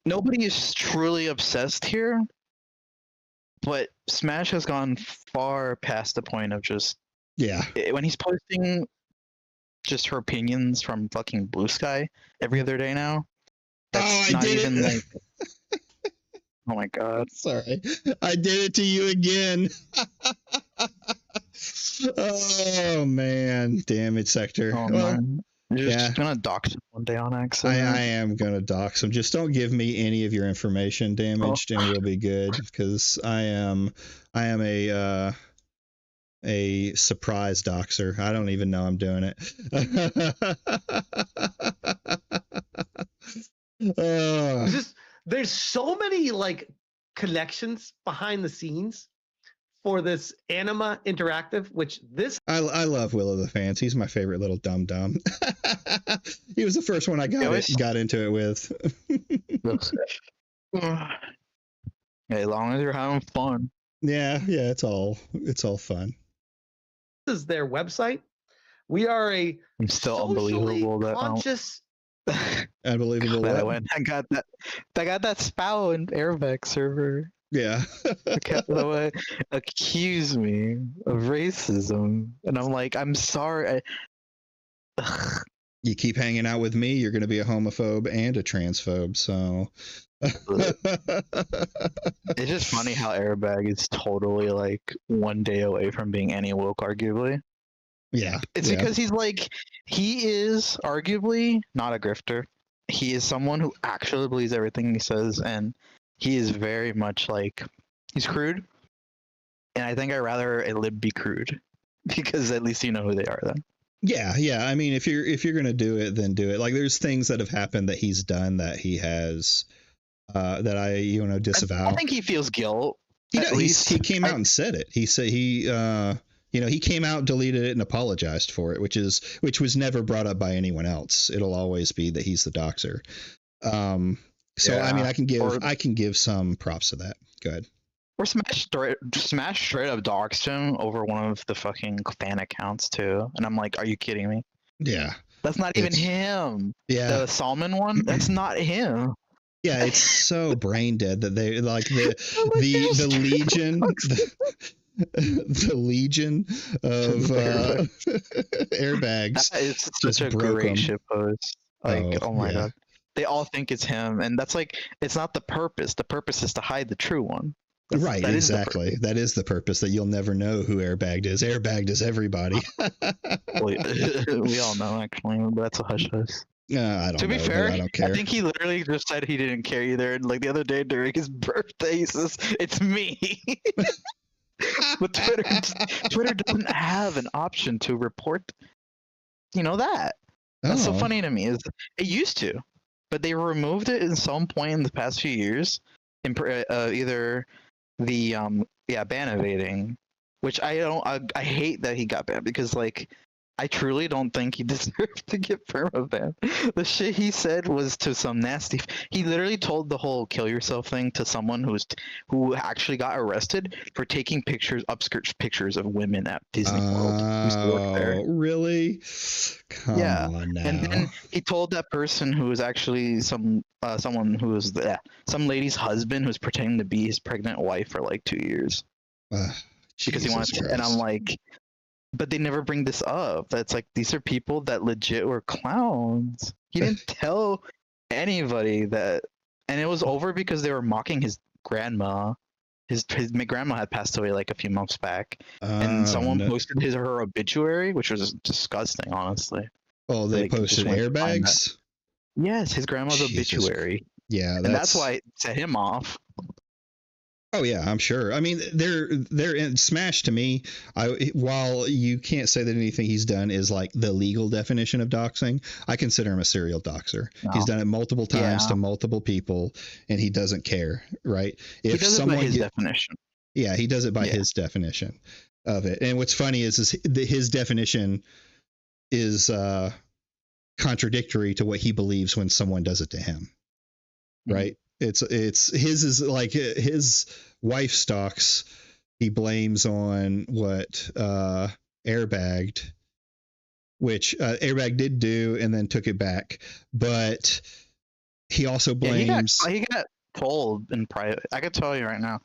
Nobody is truly obsessed here. But Smash has gone far past the point of just when he's posting just her opinions from fucking Blue Sky every other day now. That's not even like. Oh my god! Sorry, I did it to you again. Oh man, damn it, Sector. Oh man. You're just gonna dox him one day on accident. I am gonna dox him. Just don't give me any of your information damaged, and we'll be good. Because I am a surprise doxer. I don't even know I'm doing it. There's so many like connections behind the scenes for this Anima Interactive, which this I love Will of the Fans. He's my favorite little dum dum. He was the first one I got into it with. As long as you're having fun. Yeah, it's all fun. This is their website. We are a I'm still unbelievable that conscious. Unbelievable. I got that Spow and Airbag server. Yeah. Accuse me of racism, and I'm like, I'm sorry. You keep hanging out with me, you're going to be a homophobe and a transphobe. So it's just funny how Airbag is totally like one day away from being anti-woke, arguably. Yeah, it's because he is arguably not a grifter. He is someone who actually believes everything he says, and he is very much like, he's crude, and I think I'd rather a lib be crude, because at least you know who they are then. Yeah. I mean, if you're gonna do it, then do it. Like, there's things that have happened that he's done that he has that I disavow. I think he feels guilt. He came out and said it. He said he came out, deleted it, and apologized for it, which was never brought up by anyone else. It'll always be that he's the doxer. So I mean, I can give some props to that. Go ahead. Or Smash straight up doxed him over one of the fucking fan accounts too, and I'm like, are you kidding me? Yeah. That's not even him. Yeah. The Salmon one, that's not him. Yeah, it's so brain dead that they like the Legion. The Legion of airbags. It's such a great shit post. Like, oh my god. They all think it's him, and that's like, it's not the purpose. The purpose is to hide the true one. Right, exactly. That is the purpose, that you'll never know who Airbagged is. Airbagged is everybody. We all know, actually, but that's a hush hush. I don't know. To be fair, I don't care. I think he literally just said he didn't care either. And like the other day during his birthday, he says, "It's me." But Twitter doesn't have an option to report, that. That's so funny to me. Is it used to, but they removed it at some point in the past few years. Either the ban evading, which I hate that he got banned, because like, I truly don't think he deserved to get perma-banned. The shit he said was to some nasty. He literally told the whole "kill yourself" thing to someone who actually got arrested for taking upskirt pictures of women at Disney World. Oh, really? Come on now. And then he told that person who was actually someone who was some lady's husband who was pretending to be his pregnant wife for like 2 years. Because he wanted to, and I'm like, but they never bring this up. That's like, these are people that legit were clowns. He didn't tell anybody that And it was over because they were mocking his grandma. His grandma had passed away like a few months back, and someone posted her obituary, which was disgusting, honestly. Oh, they posted airbags? Yes, his grandma's obituary. Yeah, and that's why it set him off. Oh yeah, I'm sure. I mean, they're in Smash to me. While you can't say that anything he's done is like the legal definition of doxing, I consider him a serial doxer. No. He's done it multiple times to multiple people, and he doesn't care, right? If he does it by his definition. Yeah, he does it by his definition of it. And what's funny is his definition is contradictory to what he believes when someone does it to him, right? It's his is like his wife stalks. He blames on what Airbagged, which Airbag did do and then took it back. But he also blames. He got told in private. I could tell you right now.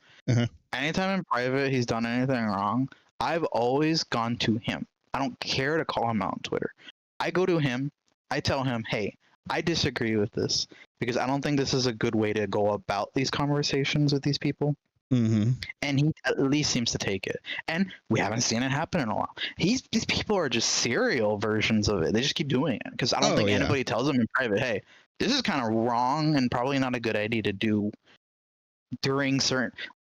Anytime in private he's done anything wrong, I've always gone to him. I don't care to call him out on Twitter. I go to him. I tell him, hey, I disagree with this because I don't think this is a good way to go about these conversations with these people. And he at least seems to take it. And we haven't seen it happen in a while. These people are just serial versions of it. They just keep doing it because I don't think anybody tells them in private, hey, this is kind of wrong and probably not a good idea to do during certain.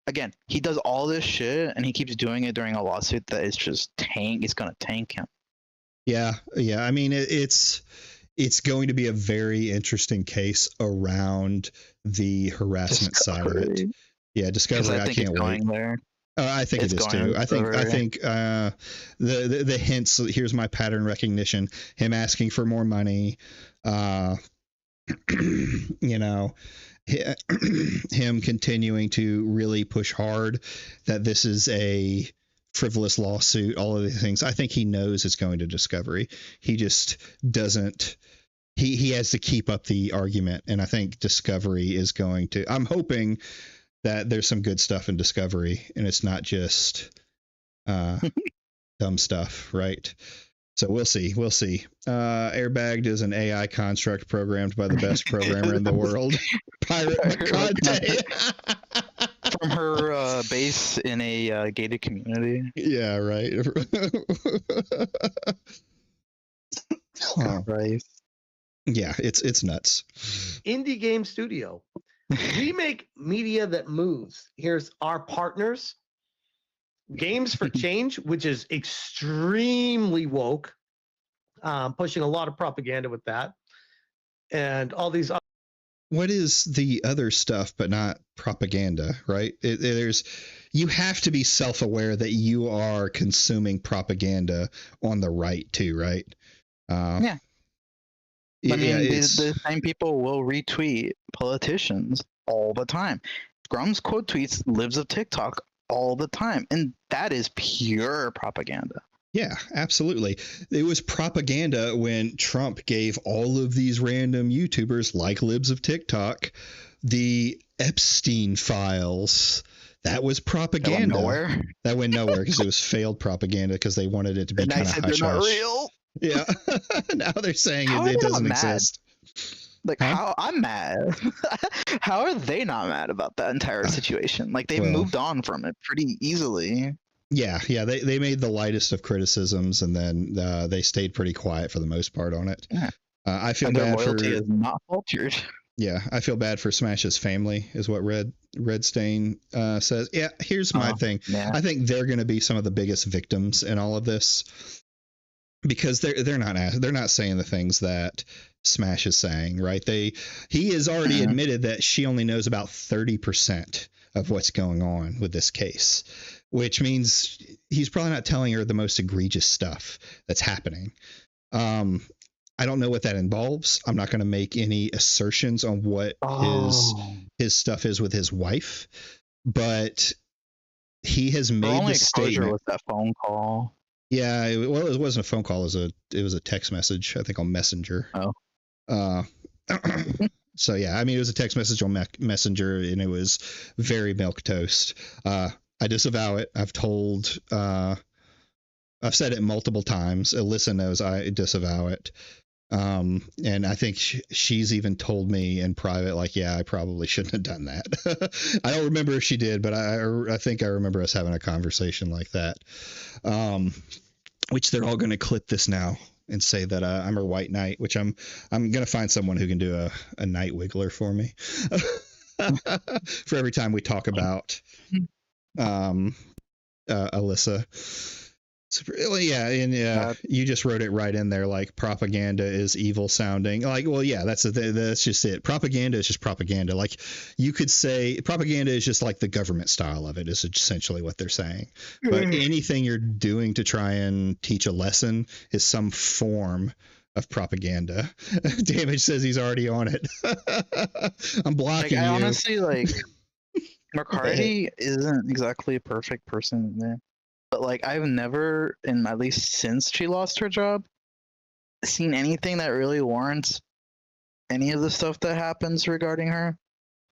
Again, he does all this shit and he keeps doing it during a lawsuit that is just it's going to tank him. Yeah. I mean, it's going to be a very interesting case around the harassment side of it. Yeah, Discovery. I can't wait. I think it is too. I think the hints. Here's my pattern recognition. Him asking for more money. Him continuing to really push hard that this is a frivolous lawsuit. All of these things. I think he knows it's going to Discovery. He just doesn't. He has to keep up the argument, and I think Discovery is going to. I'm hoping that there's some good stuff in Discovery, and it's not just dumb stuff, right? So we'll see. Airbagged is an AI construct programmed by the best programmer in the world, Pirate McConte. From her base in a gated community. Yeah, right. Christ. Yeah, it's nuts. Indie game studio. We make media that moves. Here's our partners. Games for Change, which is extremely woke, pushing a lot of propaganda with that. And all these other. What is the other stuff but not propaganda, right? You have to be self-aware that you are consuming propaganda on the right too, right? Yeah. I mean, the same people will retweet politicians all the time. Grum's quote tweets Libs of TikTok all the time, and that is pure propaganda. Yeah, absolutely. It was propaganda when Trump gave all of these random YouTubers like Libs of TikTok the Epstein files. That was propaganda. That went nowhere because it was failed propaganda because they wanted it to be kind of hush hush. Real. Yeah. Now they're saying it doesn't exist. Like, how I'm mad. How are they not mad about that entire situation? Like, they've moved on from it pretty easily. Yeah. They made the lightest of criticisms, and then they stayed pretty quiet for the most part on it. Yeah. I feel bad for. Their loyalty is not faltered. Yeah, I feel bad for Smash's family, is what Redstain says. Yeah, here's my thing. Yeah. I think they're going to be some of the biggest victims in all of this. Because they're not saying the things that Smash is saying, right? He has already admitted that she only knows about 30% of what's going on with this case, which means he's probably not telling her the most egregious stuff that's happening. I don't know what that involves. I'm not going to make any assertions on what his stuff is with his wife, but he has made the statement with that phone call. Yeah, it wasn't a phone call. It was a text message, I think, on Messenger. Oh. So, yeah, I mean, it was a text message on Messenger, and it was very milquetoast. I disavow it. I've said it multiple times. Alyssa knows I disavow it. And I think she's even told me in private, like, yeah, I probably shouldn't have done that. I don't remember if she did, but I think I remember us having a conversation like that. Which they're all going to clip this now and say that I'm her white knight, which I'm going to find someone who can do a night wiggler for me for every time we talk about Alyssa. Well, yeah, and you just wrote it right in there. Like, propaganda is evil sounding. Like, well, yeah, that's just it. Propaganda is just propaganda. Like, you could say propaganda is just like the government style of it. Is essentially what they're saying. But anything you're doing to try and teach a lesson is some form of propaganda. Damage says he's already on it. I'm blocking you. I honestly like. McCarty isn't exactly a perfect person there. But like, I've never, and at least since she lost her job, seen anything that really warrants any of the stuff that happens regarding her.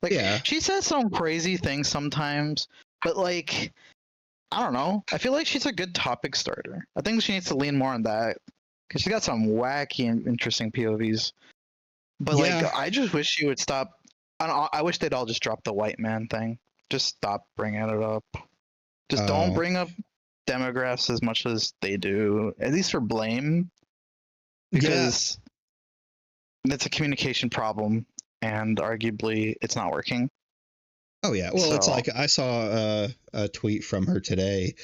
Like, she says some crazy things sometimes, but like, I don't know. I feel like she's a good topic starter. I think she needs to lean more on that because she got some wacky and interesting POVs. But like, I just wish she would stop. I wish they'd all just drop the white man thing. Just stop bringing it up. Just don't bring up demographics as much as they do, at least for blame, because that's a communication problem, and arguably it's not working. Oh yeah, well, it's like I saw a tweet from her today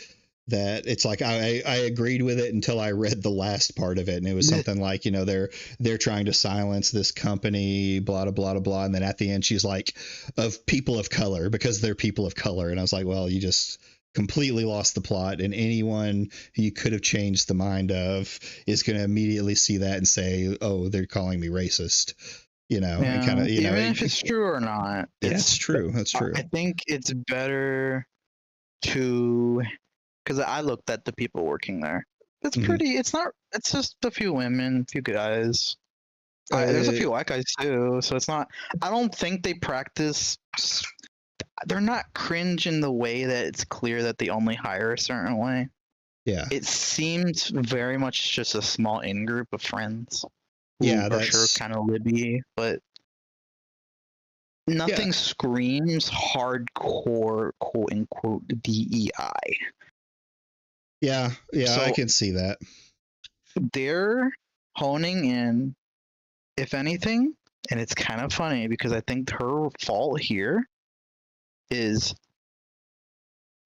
that it's like I agreed with it until I read the last part of it, and it was something like, you know, they're trying to silence this company, blah blah blah blah, and then at the end she's like, of people of color, because they're people of color, and I was like, well, you just completely lost the plot, and anyone who you could have changed the mind of is going to immediately see that and say, oh, they're calling me racist, you know. And kind of, you even know, if it's true or not. It's true. That's true. I think it's better to, because I looked at the people working there. It's pretty. It's not. It's just a few women, a few guys. There's a few white guys too, so it's not. I don't think they practice. They're not cringe in the way that it's clear that they only hire a certain way. Yeah. It seems very much just a small in-group of friends. Yeah, that's sure kind of Libby, but nothing screams hardcore, quote unquote, DEI. Yeah, So I can see that. they're honing in, if anything, and it's kind of funny because I think her fault here is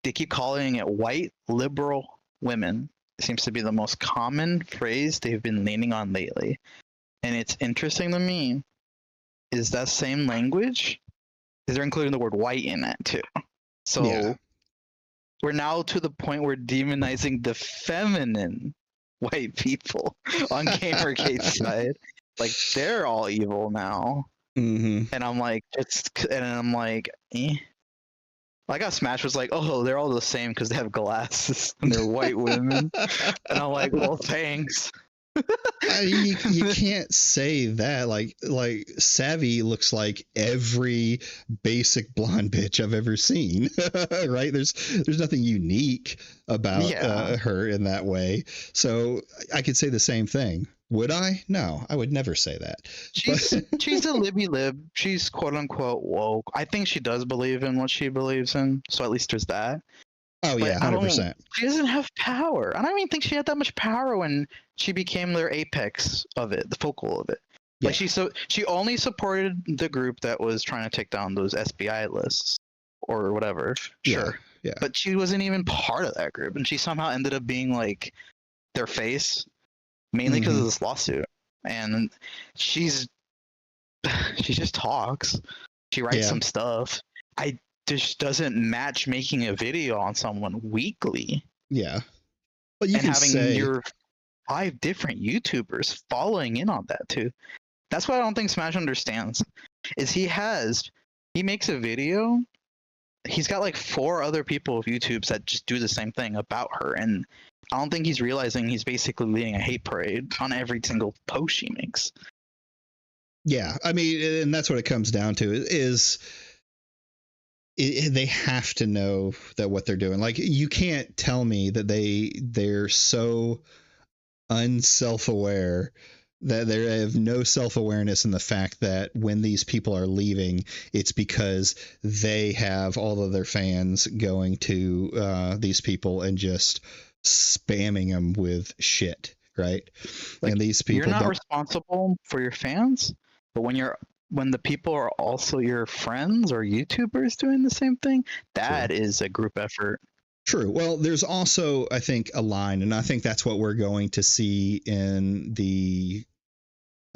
they keep calling it white liberal women. It seems to be the most common phrase they've been leaning on lately. And it's interesting to me is that same language, is they're including the word white in it too. So we're now to the point where demonizing the feminine white people on Gamergate's side. Like, they're all evil now. And I'm like, I got Smash was like, oh, they're all the same because they have glasses and they're white women. And I'm like, well, thanks. You can't say that. Like Savvy looks like every basic blonde bitch I've ever seen. Right? There's nothing unique about her in that way. So I could say the same thing. Would I? No, I would never say that. She's a Libby lib. She's quote unquote woke. I think she does believe in what she believes in. So at least there's that. Oh, But yeah, 100%. She doesn't have power. I don't even think she had that much power when she became their apex of it, the focal of it. Yeah. Like she only supported the group that was trying to take down those SBI lists or whatever. Sure. Yeah. But she wasn't even part of that group, and she somehow ended up being like their face, mainly because of this lawsuit. And she just talks. She writes some stuff. Just doesn't match making a video on someone weekly. Yeah. But you and can having say your 5 different YouTubers following in on that too. That's what I don't think Smash understands. Is he makes a video. He's got like 4 other people of YouTubes that just do the same thing about her, and I don't think he's realizing he's basically leading a hate parade on every single post she makes. Yeah, I mean, and that's what it comes down to is they have to know that what they're doing. Like, you can't tell me that they're so unself-aware That they have no self-awareness in the fact that when these people are leaving, it's because they have all of their fans going to these people and just spamming them with shit, right? Like, and these people you're not don't. responsible for your fans, but when the people are also your friends or YouTubers doing the same thing, that is a group effort. True. Well, there's also, I think, a line, and I think that's what we're going to see in the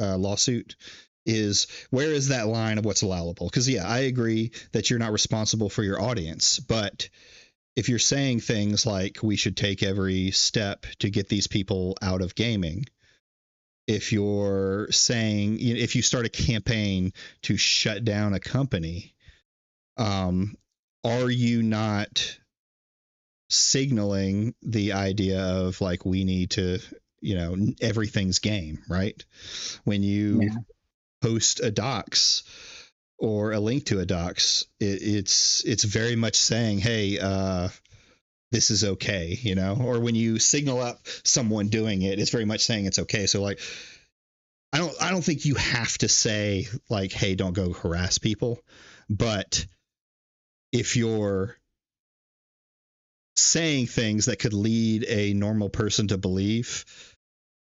lawsuit, is where is that line of what's allowable? Because, yeah, I agree that you're not responsible for your audience, but if you're saying things like we should take every step to get these people out of gaming, if you're saying, if you start a campaign to shut down a company, are you not signaling the idea of like, we need to, everything's game, right? When you post a docs or a link to a docs, it's very much saying, hey, this is okay, or when you signal up someone doing it, it's very much saying it's okay. So like, I don't think you have to say like, hey, don't go harass people, but if you're saying things that could lead a normal person to believe,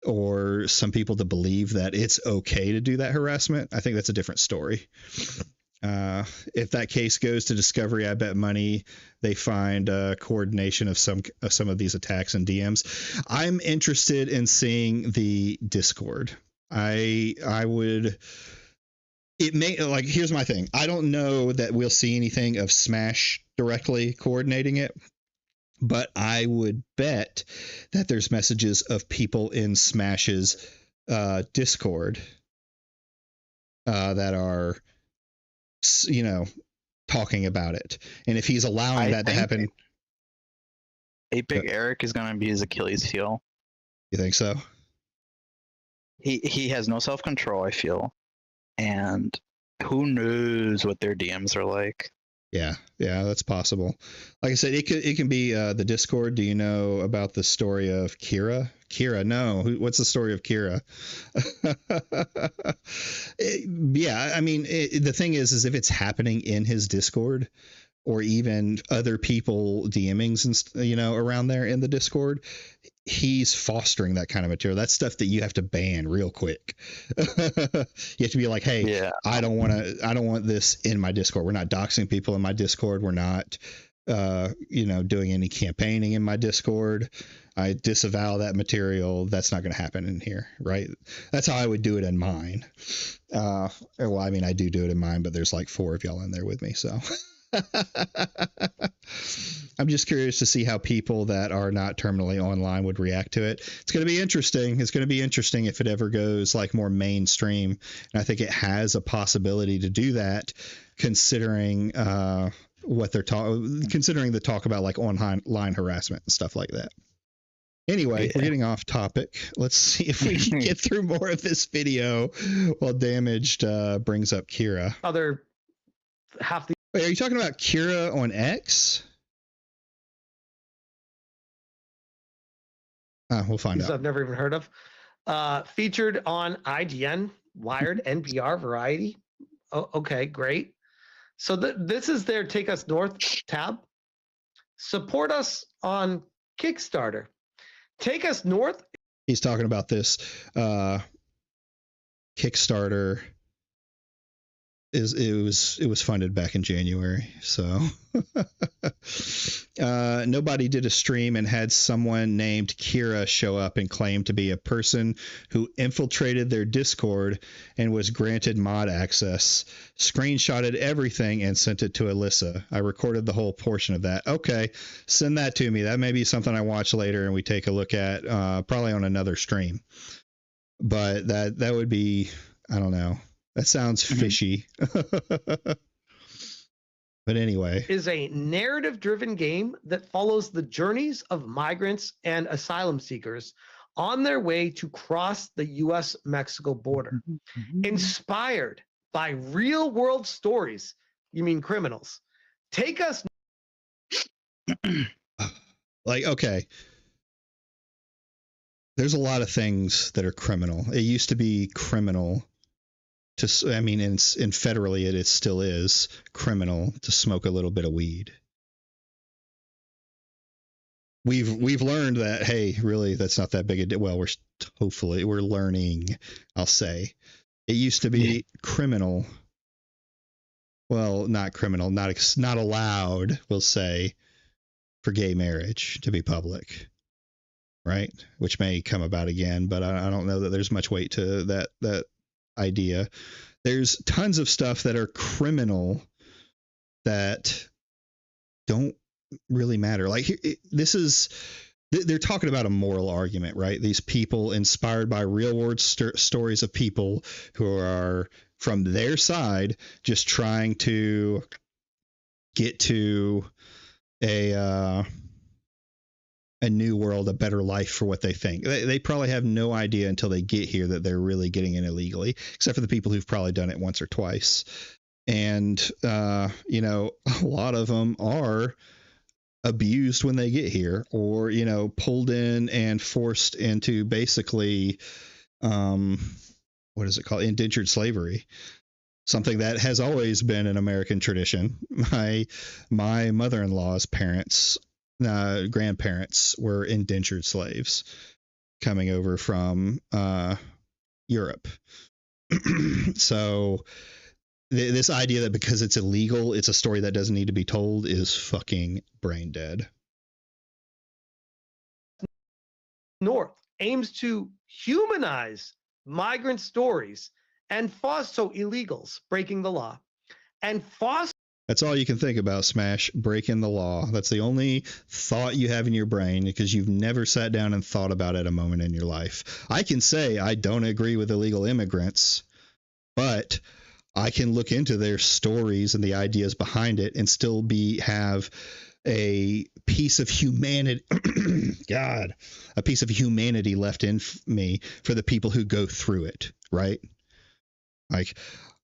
or some people to believe that it's okay to do that harassment, I think that's a different story. If that case goes to discovery, I bet money they find coordination of some of these attacks and DMs. I'm interested in seeing the Discord. I would. It may, like, here's my thing. I don't know that we'll see anything of Smash directly coordinating it, but I would bet that there's messages of people in Smash's Discord that are, talking about it. And if he's allowing that to happen, 8-Bit Eric is going to be his Achilles heel. You think so? He has no self-control, I feel. And who knows what their DMs are like. Yeah, that's possible. Like I said, it can be the Discord. Do you know about the story of Kira? No. What's the story of Kira? Yeah, I mean, the thing is if it's happening in his Discord, or even other people DMing and around there in the Discord, he's fostering that kind of material. That's stuff that you have to ban real quick. You have to be like, hey, I don't want this in my Discord. We're not doxing people in my Discord. We're not, doing any campaigning in my Discord. I disavow that material. That's not going to happen in here. Right. That's how I would do it in mine. Well, I mean, I do it in mine, but there's like 4 of y'all in there with me. So I'm just curious to see how people that are not terminally online would react to it. It's going to be interesting. It's going to be interesting if it ever goes like more mainstream. And I think it has a possibility to do that, considering what they're considering the talk about like online harassment and stuff like that. Anyway, we're getting off topic. Let's see if we can get through more of this video while Damaged brings up Kira. Wait, are you talking about Kira on X? We'll find out. I've never even heard of. Featured on IGN, Wired, NPR, Variety. Oh, okay, great. So this is their Take Us North tab. Support us on Kickstarter. Take Us North. He's talking about this Kickstarter. It was funded back in January, so nobody did a stream and had someone named Kira show up and claim to be a person who infiltrated their Discord and was granted mod access, screenshotted everything and sent it to Alyssa. I recorded the whole portion of that. Okay, send that to me. That may be something I watch later and we take a look at, probably on another stream. But that would be, I don't know. That sounds fishy. But anyway. Is a narrative-driven game that follows the journeys of migrants and asylum seekers on their way to cross the U.S.-Mexico border. Inspired by real-world stories. You mean criminals. Take Us. Like, okay. there's a lot of things that are criminal. It used to be criminal to, I mean, and federally it still is criminal to smoke a little bit of weed. We've learned that, hey, really, that's not that big a deal. Well, we're learning, I'll say. It used to be criminal. Well, not criminal, not allowed, we'll say, for gay marriage to be public, right? Which may come about again, but I don't know that there's much weight to that idea. There's tons of stuff that are criminal that don't really matter. Like they're talking about a moral argument, right? These people inspired by real world stories of people who are from their side, just trying to get to a new world, a better life for what they think. They probably have no idea until they get here that they're really getting in illegally, except for the people who've probably done it once or twice. And, a lot of them are abused when they get here, or, pulled in and forced into basically, what is it called? Indentured slavery. Something that has always been an American tradition. My mother-in-law's parents, grandparents were indentured slaves coming over from Europe. So this idea that because it's illegal, it's a story that doesn't need to be told is fucking brain dead. North aims to humanize migrant stories and foster illegals breaking the law and foster. That's all you can think about, Smash, breaking the law. That's the only thought you have in your brain because you've never sat down and thought about it a moment in your life. I can say I don't agree with illegal immigrants, but I can look into their stories and the ideas behind it and still have a piece of humanity, a piece of humanity left in me for the people who go through it, right? Like,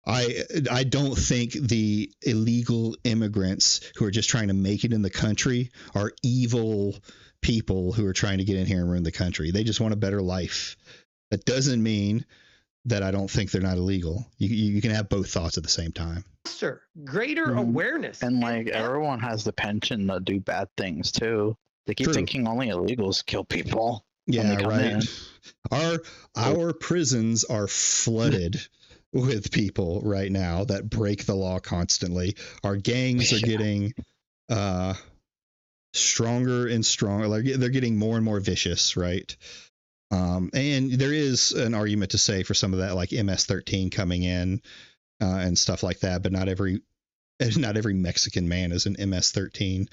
I don't think the illegal immigrants who are just trying to make it in the country are evil people who are trying to get in here and ruin the country. They just want a better life. That doesn't mean that I don't think they're not illegal. You can have both thoughts at the same time. Greater awareness. And everyone has the penchant to do bad things too. They keep thinking only illegals kill people. Yeah, right. Our prisons are flooded with people right now that break the law constantly. Our gangs are getting stronger and stronger. Like, they're getting more and more vicious, right? And there is an argument to say for some of that, like MS-13 coming in and stuff like that, but not every Mexican man is an MS-13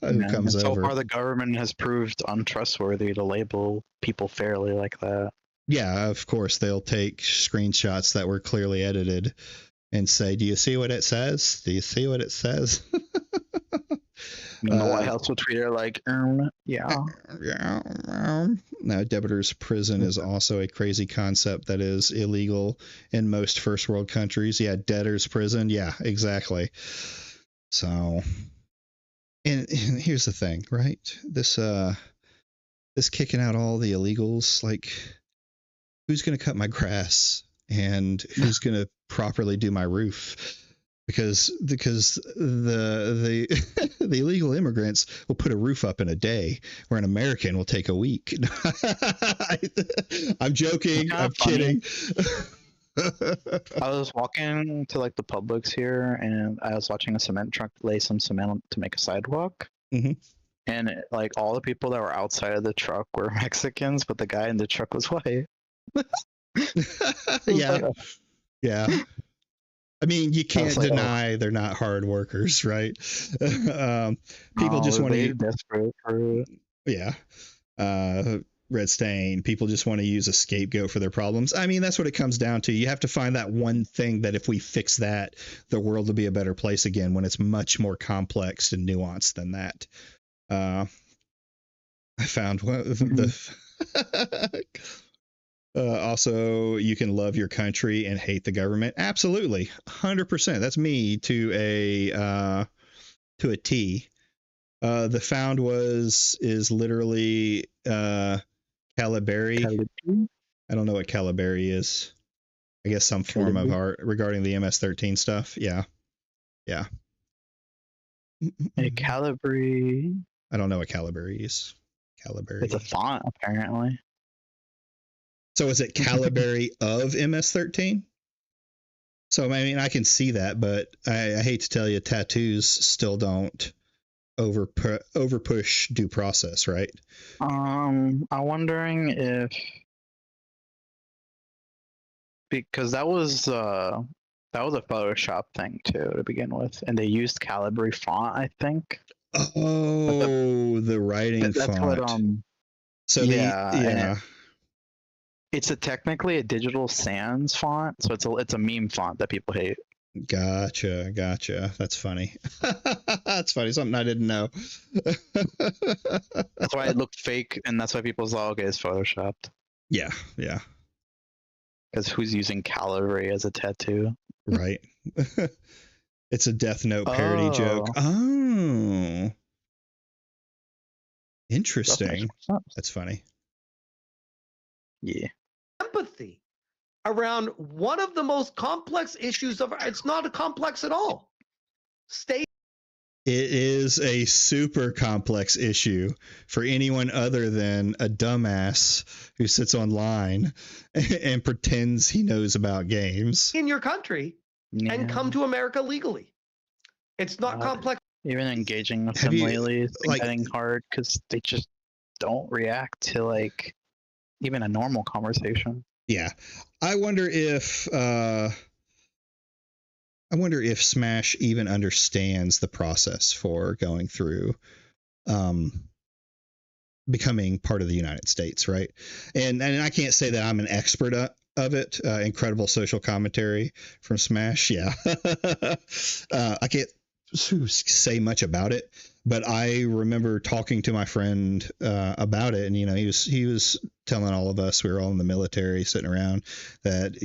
who comes over. So far, the government has proved untrustworthy to label people fairly like that. Yeah, of course, they'll take screenshots that were clearly edited and say, do you see what it says? Do you see what it says? The White House will tweet her like, yeah. Now, debtor's prison is also a crazy concept that is illegal in most first world countries. Yeah, debtor's prison. Yeah, exactly. So, and here's the thing, right? This kicking out all the illegals, like, who's going to cut my grass and who's going to properly do my roof? Because the the illegal immigrants will put a roof up in a day, where an American will take a week. I'm joking. I'm kidding. I was walking to like the Publix here, and I was watching a cement truck lay some cement to make a sidewalk. Mm-hmm. And like all the people that were outside of the truck were Mexicans, but the guy in the truck was white. Yeah. I mean, you can't deny they're not hard workers, right? People just want to. Desperate for it. Yeah. Red Stain. People just want to use a scapegoat for their problems. I mean, that's what it comes down to. You have to find that one thing that if we fix that, the world will be a better place again, when it's much more complex and nuanced than that. I found one of the. Also, you can love your country and hate the government. Absolutely, 100%. That's me to a T. The found is literally Caliberry. I don't know what Caliberry is. I guess some form of art regarding the MS-13 stuff. Yeah. A Caliberry. I don't know what Caliberry is. Caliberry. It's a font, apparently. So is it Caliberry of MS-13? So I mean, I can see that, but I hate to tell you, tattoos still don't overpush due process, right? I'm wondering if, because that was a Photoshop thing too to begin with, and they used Calibri font, I think. Oh, the writing That's font. what So yeah. It's technically a digital sans font, so it's a meme font that people hate. Gotcha. That's funny. That's funny. Something I didn't know. That's why it looked fake, and that's why people thought, okay, it's photoshopped. Yeah. Because who's using Calibri as a tattoo? Right. It's a Death Note parody joke. Oh. Interesting. That's funny. Yeah. Empathy around one of the most complex issues of it's not a complex at all. State. It is a super complex issue for anyone other than a dumbass who sits online and pretends he knows about games In your country and come to America legally. It's not complex. Even engaging with them lately is getting hard because they just don't react to like even a normal conversation. Yeah. I wonder if Smash even understands the process for going through becoming part of the United States, right? And I can't say that I'm an expert of it. Incredible social commentary from Smash. Yeah. I can't say much about it, but I remember talking to my friend about it, and he was telling all of us, we were all in the military sitting around, that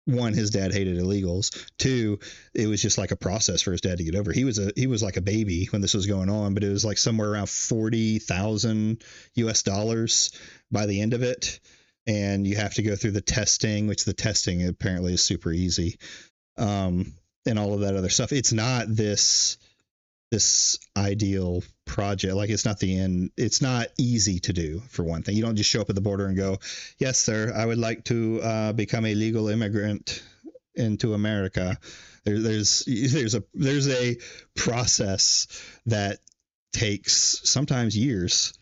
one, his dad hated illegals. Two, it was just like a process for his dad to get over. He was like a baby when this was going on, but it was like somewhere around $40,000 US by the end of it. And you have to go through the testing, which the testing apparently is super easy. And all of that other stuff. It's not this ideal project. Like, it's not the end. It's not easy to do, for one thing. You don't just show up at the border and go, yes, sir, I would like to become a legal immigrant into America. There's a process that takes sometimes years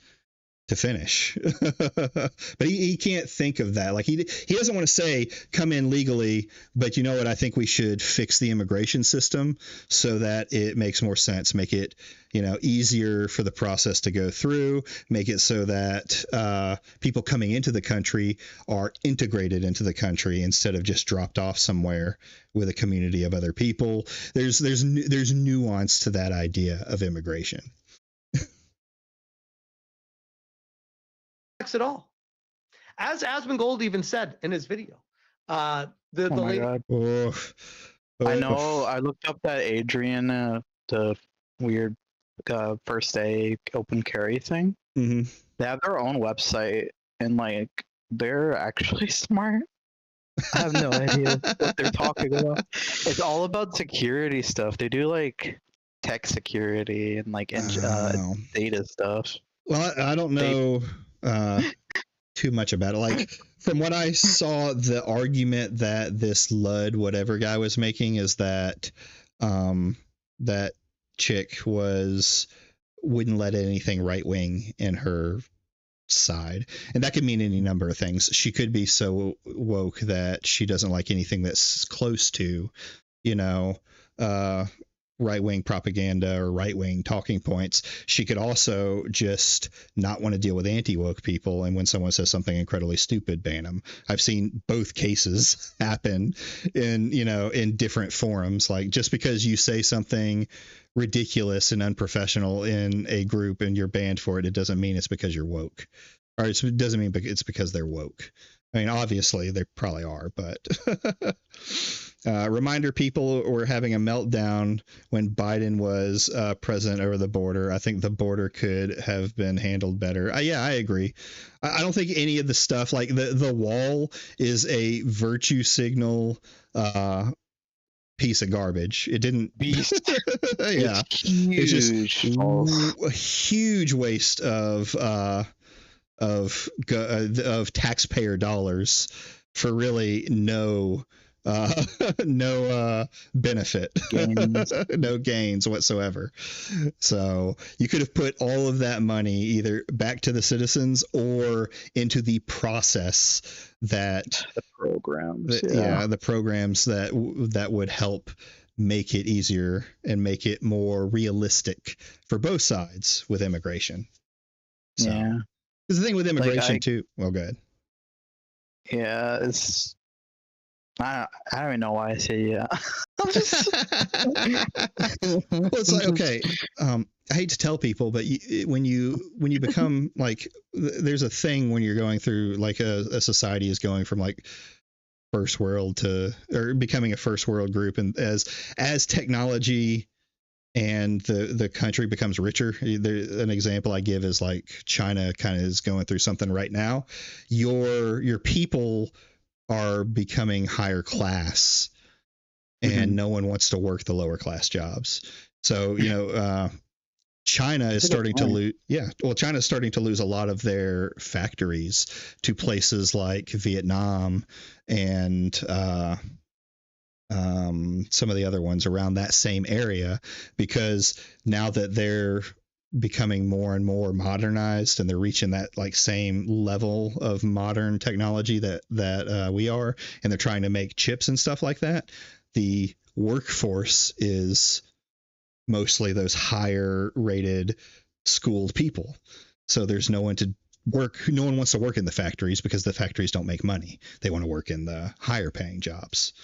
to finish. But he can't think of that. Like, he doesn't want to say come in legally, but you know what, I think we should fix the immigration system so that it makes more sense, make it easier for the process to go through, make it so that people coming into the country are integrated into the country instead of just dropped off somewhere with a community of other people. There's nuance to that idea of immigration. At all. As Asmongold even said in his video, God. I know. I looked up that Adrian, the weird first day open carry thing. Mm-hmm. They have their own website, and like they're actually smart. I have no idea what they're talking about. It's all about security stuff. They do like tech security and like data stuff. Well, I don't know too much about it. Like, from what I saw, the argument that this Lud whatever guy was making is that that chick wouldn't let anything right wing in her side, and that could mean any number of things. She could be so woke that she doesn't like anything that's close to right-wing propaganda or right-wing talking points. She could also just not want to deal with anti-woke people, and when someone says something incredibly stupid, ban them. I've seen both cases happen in different forums. Like, just because you say something ridiculous and unprofessional in a group and you're banned for it, it doesn't mean it's because you're woke, or it doesn't mean it's because they're woke. I mean, obviously they probably are, but Reminder: people were having a meltdown when Biden was president over the border. I think the border could have been handled better. Yeah, I agree. I don't think any of the stuff like the wall is a virtue signal piece of garbage. It didn't. Beast. Yeah, it's just a huge waste of taxpayer dollars for really no benefit, no gains whatsoever. So you could have put all of that money either back to the citizens or into the process that the programs, the programs that would help make it easier and make it more realistic for both sides with immigration. So, yeah. Because the thing with immigration too. Well, go ahead. Yeah, it's. I don't even know why I say yeah. I'm just. Well, it's like, okay. I hate to tell people, but when you become like, there's a thing when you're going through like a society is going from like first world or becoming a first world group, and as technology and the country becomes richer. An example I give is like China kind of is going through something right now. Your people are becoming higher class, and no one wants to work the lower class jobs. So, China is starting to lose. Yeah. Well, China is starting to lose a lot of their factories to places like Vietnam and some of the other ones around that same area, because now that they're becoming more and more modernized and they're reaching that like same level of modern technology that we are, and they're trying to make chips and stuff like that, the workforce is mostly those higher rated schooled people. So there's no one to work. No one wants to work in the factories because the factories don't make money. They want to work in the higher paying jobs.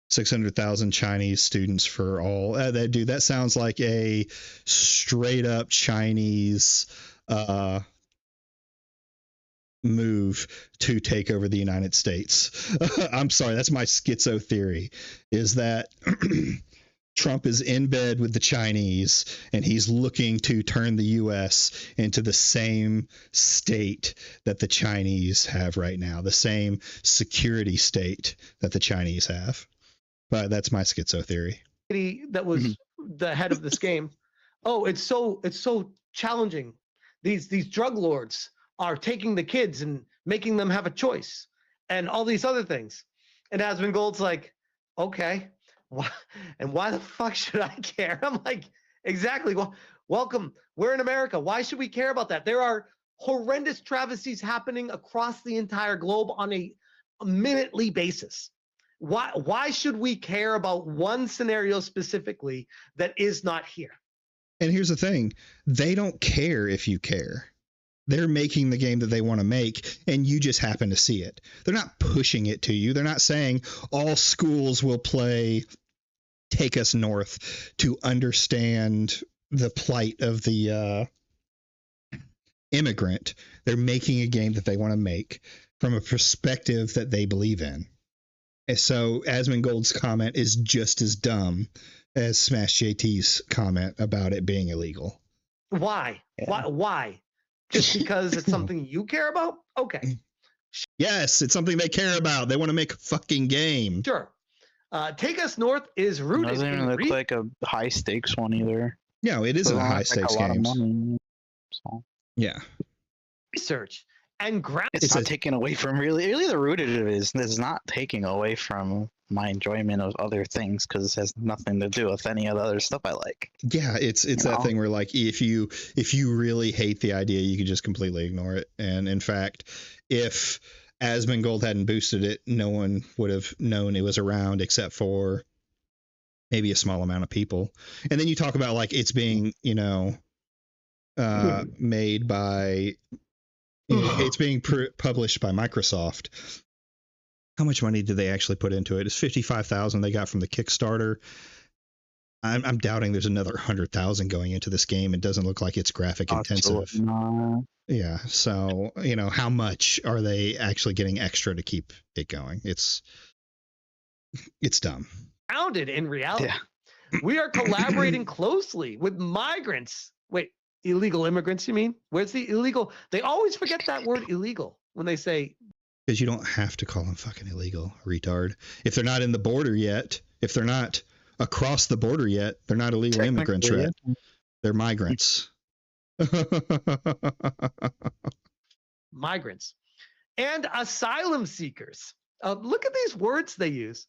600,000 Chinese students for all. That sounds like a straight up Chinese move to take over the United States. I'm sorry, that's my schizo theory, is that Trump is in bed with the Chinese and he's looking to turn the U.S. into the same state that the Chinese have right now, the same security state that the Chinese have. But that's my schizo theory. That was the head of this game. Oh, it's so challenging. These drug lords are taking the kids and making them have a choice, and all these other things. And Asmongold's like, okay, and why the fuck should I care? I'm like, exactly. Well, welcome. We're in America. Why should we care about that? There are horrendous travesties happening across the entire globe on a minutely basis. Why should we care about one scenario specifically that is not here? And here's the thing. They don't care if you care. They're making the game that they want to make, and you just happen to see it. They're not pushing it to you. They're not saying all schools will play Take Us North to understand the plight of the immigrant. They're making a game that they want to make from a perspective that they believe in. And so Asmongold's comment is just as dumb as Smash JT's comment about it being illegal. Why? Yeah. Why? Just because it's something you care about? Okay. Yes, it's something they care about. They want to make a fucking game. Sure. Take Us North is rooted. It doesn't even look like a high stakes one either. No, it isn't a high stakes game. So. Yeah. Research and ground. It's not taking away from really the root of it is it's not taking away from my enjoyment of other things, because it has nothing to do with any of the other stuff I like. Yeah, it's that thing where like if you really hate the idea, you can just completely ignore it. And in fact, if Asmongold hadn't boosted it, no one would have known it was around except for maybe a small amount of people. And then you talk about like it's being made by it's being published by Microsoft. How much money did they actually put into it? It's $55,000 they got from the Kickstarter. I'm doubting there's another 100,000 going into this game. It doesn't look like it's graphic intensive. Yeah. So, how much are they actually getting extra to keep it going? It's dumb. grounded in reality. Yeah. We are collaborating closely with migrants. Wait, illegal immigrants, you mean? Where's the illegal? They always forget that word illegal when they say. Because you don't have to call them fucking illegal, retard. If they're not in the border yet, if they're not across the border yet, they're not illegal immigrants, right? Yeah. They're migrants. Migrants and asylum seekers. Look at these words they use.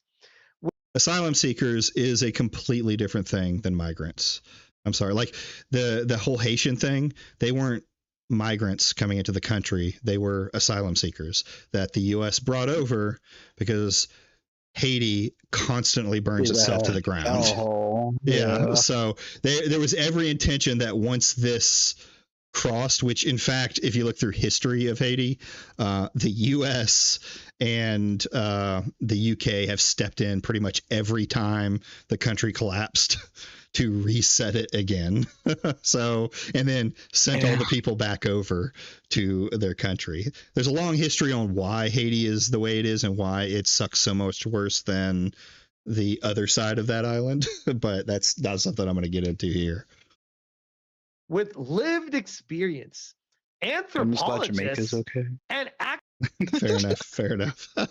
Asylum seekers is a completely different thing than migrants. I'm sorry. Like the whole Haitian thing, they weren't migrants coming into the country. They were asylum seekers that the U.S. brought over because Haiti constantly burns itself to the ground. Oh, Yeah. So there was every intention that once this crossed, which in fact, if you look through history of Haiti, the U.S. and the UK have stepped in pretty much every time the country collapsed to reset it again. So, and then sent all the people back over to their country. There's a long history on why Haiti is the way it is and why it sucks so much worse than the other side of that island. But that's not something I'm going to get into here. With lived experience, I'm just glad anthropologists, Jamaica's okay. and Fair enough. Fair enough. They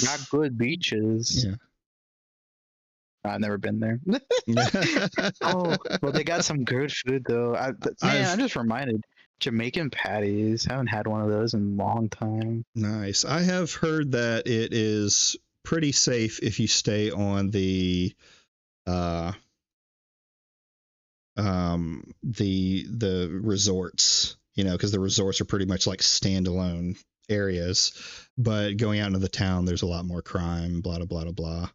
got good beaches. Yeah. I've never been there. Oh, well, they got some good food though. I'm just reminded. Jamaican patties. Haven't had one of those in a long time. Nice. I have heard that it is pretty safe if you stay on the resorts, you know, because the resorts are pretty much like standalone areas, but going out into the town, there's a lot more crime, blah, blah, blah, blah.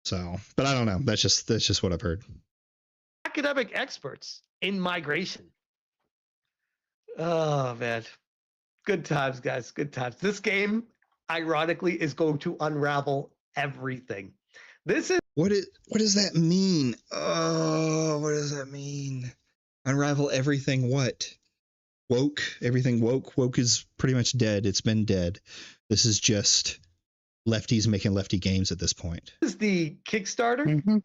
So, but I don't know. That's just what I've heard. academic experts in migration. Oh man, good times, guys. Good times. This game, ironically, is going to unravel everything. This is What does that mean? Oh, what does that mean? Unravel everything. What? Woke. Everything woke. Woke is pretty much dead. It's been dead. This is just lefties making lefty games at this point. the Kickstarter, Mm-hmm.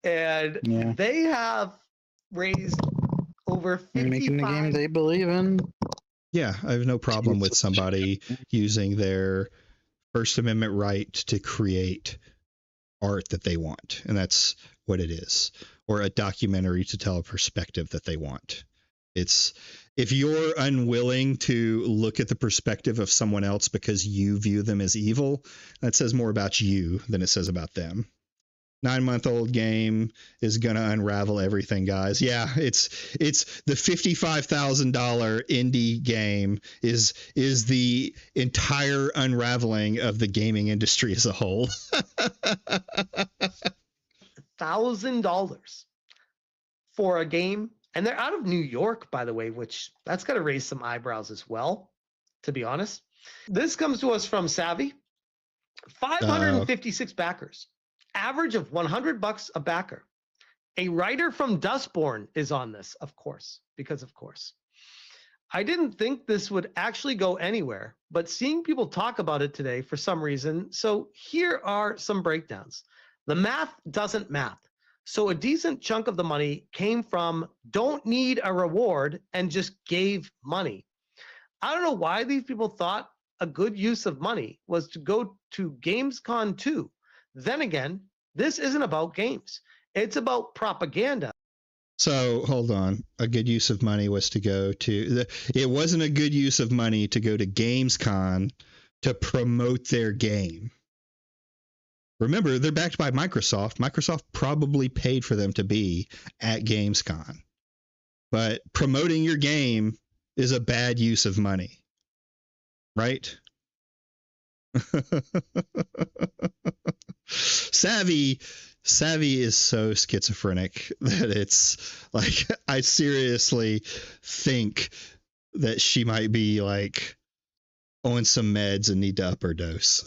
and Yeah. they have raised over Making the game 55. they believe in. Yeah, I have no problem with somebody using their First Amendment right to create art that they want. And that's what it is. Or a documentary to tell a perspective that they want. It's if you're unwilling to look at the perspective of someone else because you view them as evil, that says more about you than it says about them. 9-month-old game is gonna unravel everything, guys. Yeah, it's the $55,000 indie game is the entire unraveling of the gaming industry as a whole. $1,000 for a game, and they're out of New York, by the way, which that's got to raise some eyebrows as well, to be honest. This comes to us from Savvy. 556 backers, average of $100 a backer. A writer from Dustborn is on this, of course, because of course. I didn't think this would actually go anywhere, but seeing people talk about it today for some reason, so here are some breakdowns. The math doesn't math. So a decent chunk of the money came from don't need a reward and just gave money. I don't know why these people thought a good use of money was to go to GamesCon 2. Then again, this isn't about games. It's about propaganda. So hold on. A good use of money was to go to it wasn't a good use of money to go to GamesCon to promote their game. Remember, they're backed by Microsoft. Microsoft probably paid for them to be at GamesCon. But promoting your game is a bad use of money. Right? Savvy is so schizophrenic that it's like I seriously think that she might be like on some meds and need to up her dose.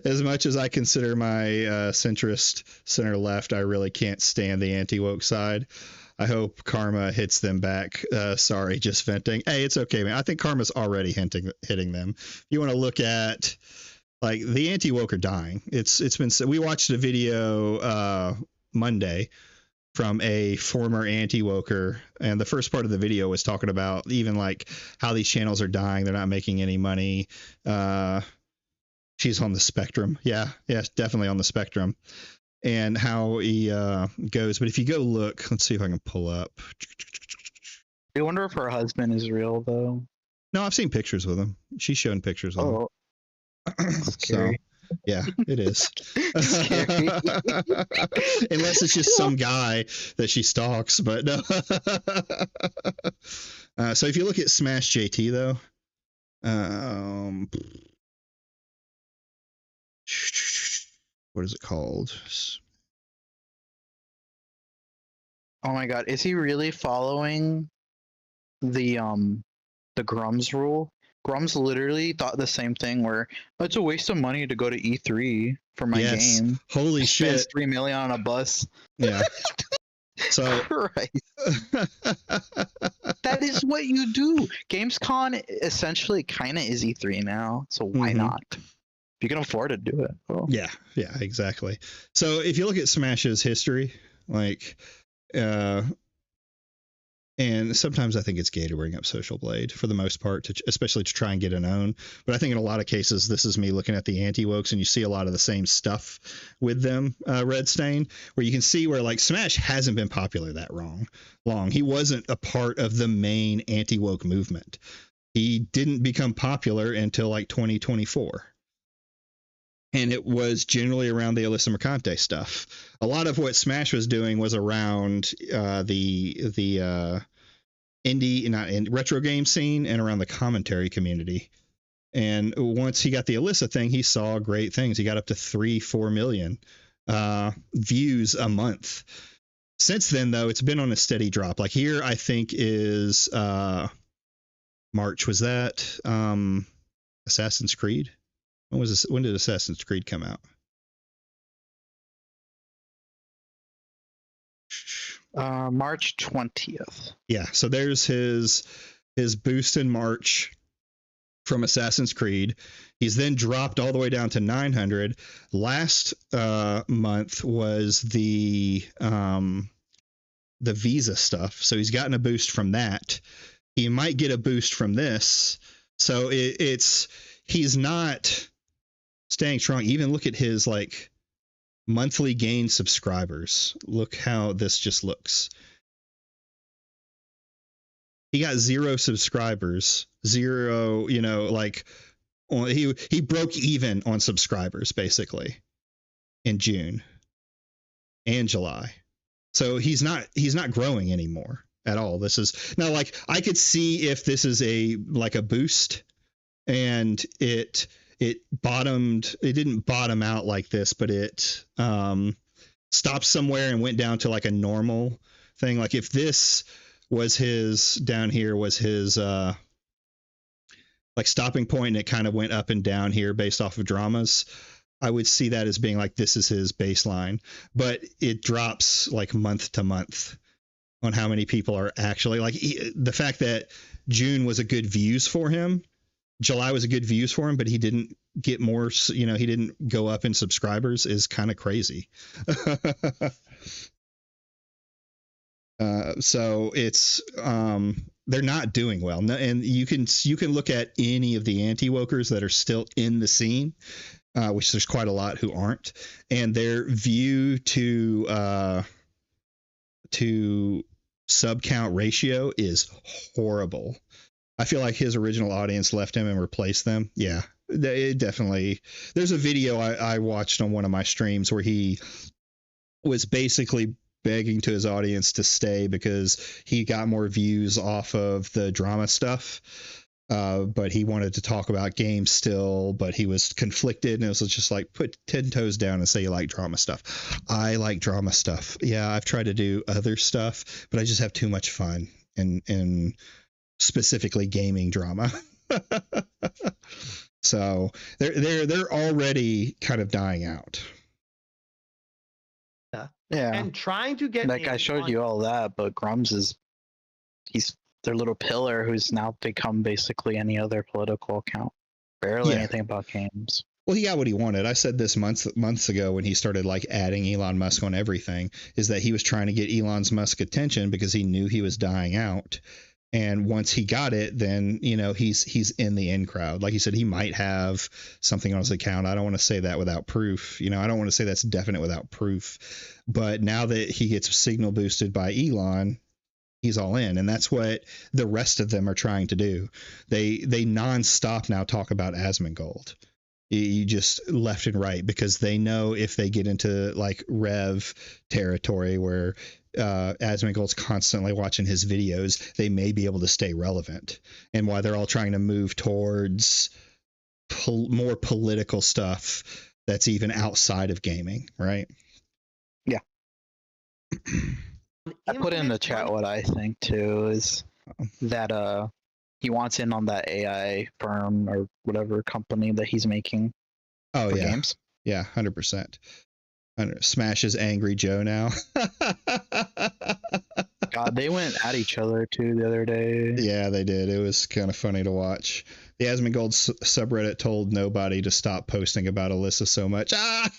As much as I consider my centrist center left, I really can't stand the anti-woke side. I hope karma hits them back. Sorry, just venting. Hey, it's okay, man. I think karma's already hitting them. You want to look at like the anti-woke are dying. It's been, we watched a video Monday from a former anti-woker, and the first part of the video was talking about even like how these channels are dying. They're not making any money. She's on the spectrum. Yeah, definitely on the spectrum. And how he goes. But if you go look, let's see if I can pull up. I wonder if her husband is real, though. No, I've seen pictures with him. She's shown pictures with him. Scary. So, yeah, it is. Scary. Unless it's just some guy that she stalks, but no. So if you look at Smash JT, though, what is it called? Oh my god, is he really following the Grums rule? Grums literally thought the same thing, where it's a waste of money to go to E3 for my game. Holy shit. Spends $3 million on a bus. Yeah. So Christ. That is what you do. Gamescom essentially kind of is E3 now, so why not? If you can afford to do it. Oh. Yeah, exactly. So if you look at Smash's history, like, and sometimes I think it's gay to bring up Social Blade for the most part, especially to try and get an own. But I think in a lot of cases, this is me looking at the anti-wokes, and you see a lot of the same stuff with them, Red Stain, where you can see where like Smash hasn't been popular that long. He wasn't a part of the main anti-woke movement. He didn't become popular until like 2024. And it was generally around the Alyssa Mercante stuff. A lot of what Smash was doing was around the retro game scene and around the commentary community. And once he got the Alyssa thing, he saw great things. He got up to 3-4 million views a month. Since then, though, it's been on a steady drop. Like here, I think is March. Was that Assassin's Creed? When did Assassin's Creed come out? March 20th. Yeah, so there's his boost in March from Assassin's Creed. He's then dropped all the way down to 900. Last month was the visa stuff, so he's gotten a boost from that. He might get a boost from this. So he's not staying strong. Even look at his like monthly gain subscribers. Look how this just looks. He got 0 subscribers, 0, like he broke even on subscribers basically in June and July. So he's not growing anymore at all. This is now like I could see if this is a boost and it bottomed. It didn't bottom out like this, but it stopped somewhere and went down to like a normal thing. Like if this was his down here was his like stopping point, and it kind of went up and down here based off of dramas, I would see that as being like this is his baseline. But it drops like month to month on how many people are actually like the fact that June was a good views for him. July was a good views for him, but he didn't get more, he didn't go up in subscribers is kind of crazy. So it's, they're not doing well. And you can look at any of the anti-wokers that are still in the scene, which there's quite a lot who aren't, and their view to sub count ratio is horrible. I feel like his original audience left him and replaced them. Yeah, it definitely. There's a video I watched on one of my streams where he was basically begging to his audience to stay because he got more views off of the drama stuff. But he wanted to talk about games still, but he was conflicted, and it was just like put 10 toes down and say you like drama stuff. I like drama stuff. Yeah, I've tried to do other stuff, but I just have too much fun in specifically gaming drama. So they're already kind of dying out. Yeah. and trying to get Like I in showed on- you all that, but Grums he's their little pillar who's now become basically any other political account. Barely Yeah. anything about games. Well, he got what he wanted. I said this months ago when he started like adding Elon Musk on everything, is that he was trying to get Elon Musk attention because he knew he was dying out. And once he got it, then, you know, he's in the in crowd. Like you said, he might have something on his account. I don't want to say that without proof. You know, I don't want to say that's definite without proof. But now that he gets signal boosted by Elon, he's all in. And that's what the rest of them are trying to do. They nonstop now talk about Asmongold. You just left and right, because they know if they get into like Rev territory where Asmongold's constantly watching his videos, they may be able to stay relevant. And why they're all trying to move towards more political stuff that's even outside of gaming, right? Yeah. I put in the chat what I think too is that he wants in on that AI firm or whatever company that he's making Oh for yeah. games. Yeah, 100%. Smash is Angry Joe now. God, they went at each other too the other day. Yeah, they did. It was kind of funny to watch. The Asmongold subreddit told nobody to stop posting about Alyssa so much. That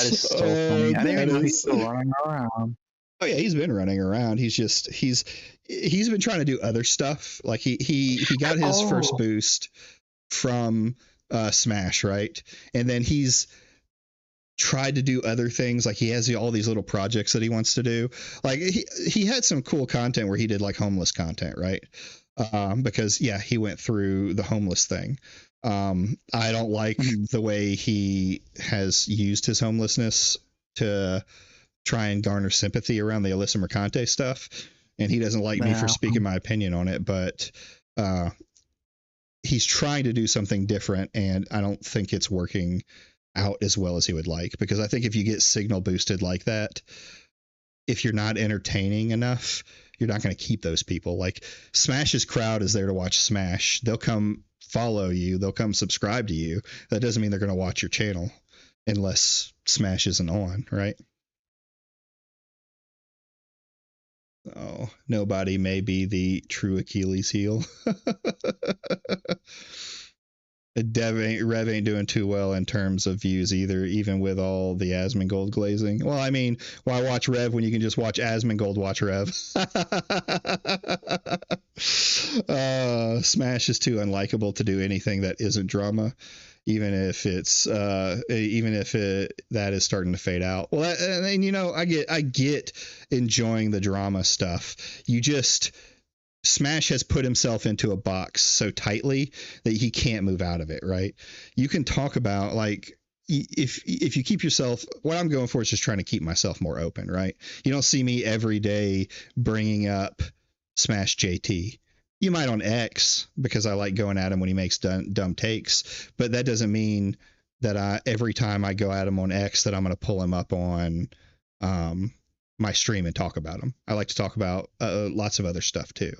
is so funny. I didn't even know he's still running around. Oh yeah, he's been running around. He's been trying to do other stuff. Like he got his first boost from Smash, right? And then he's tried to do other things. Like he has all these little projects that he wants to do. Like he had some cool content where he did like homeless content, right? Because yeah, he went through the homeless thing. I don't like the way he has used his homelessness to try and garner sympathy around the Alyssa Mercante stuff. And he doesn't like me for speaking my opinion on it, but he's trying to do something different, and I don't think it's working out as well as he would like, because I think if you get signal boosted like that, if you're not entertaining enough, you're not going to keep those people. Like Smash's crowd is there to watch Smash. They'll come follow you. They'll come subscribe to you. That doesn't mean they're going to watch your channel unless Smash isn't on, right? Oh, nobody may be the true Achilles heel. Rev ain't doing too well in terms of views either, even with all the Asmongold glazing. Well, I mean, why watch Rev when you can just watch Asmongold watch Rev? Smash is too unlikable to do anything that isn't drama, even if that is starting to fade out. Well, and you know, I get enjoying the drama stuff. Smash has put himself into a box so tightly that he can't move out of it, right? You can talk about, like, if you keep yourself, what I'm going for is just trying to keep myself more open, right? You don't see me every day bringing up Smash JT. You might on X, because I like going at him when he makes dumb takes, but that doesn't mean that every time I go at him on X that I'm going to pull him up on my stream and talk about them. I like to talk about lots of other stuff too.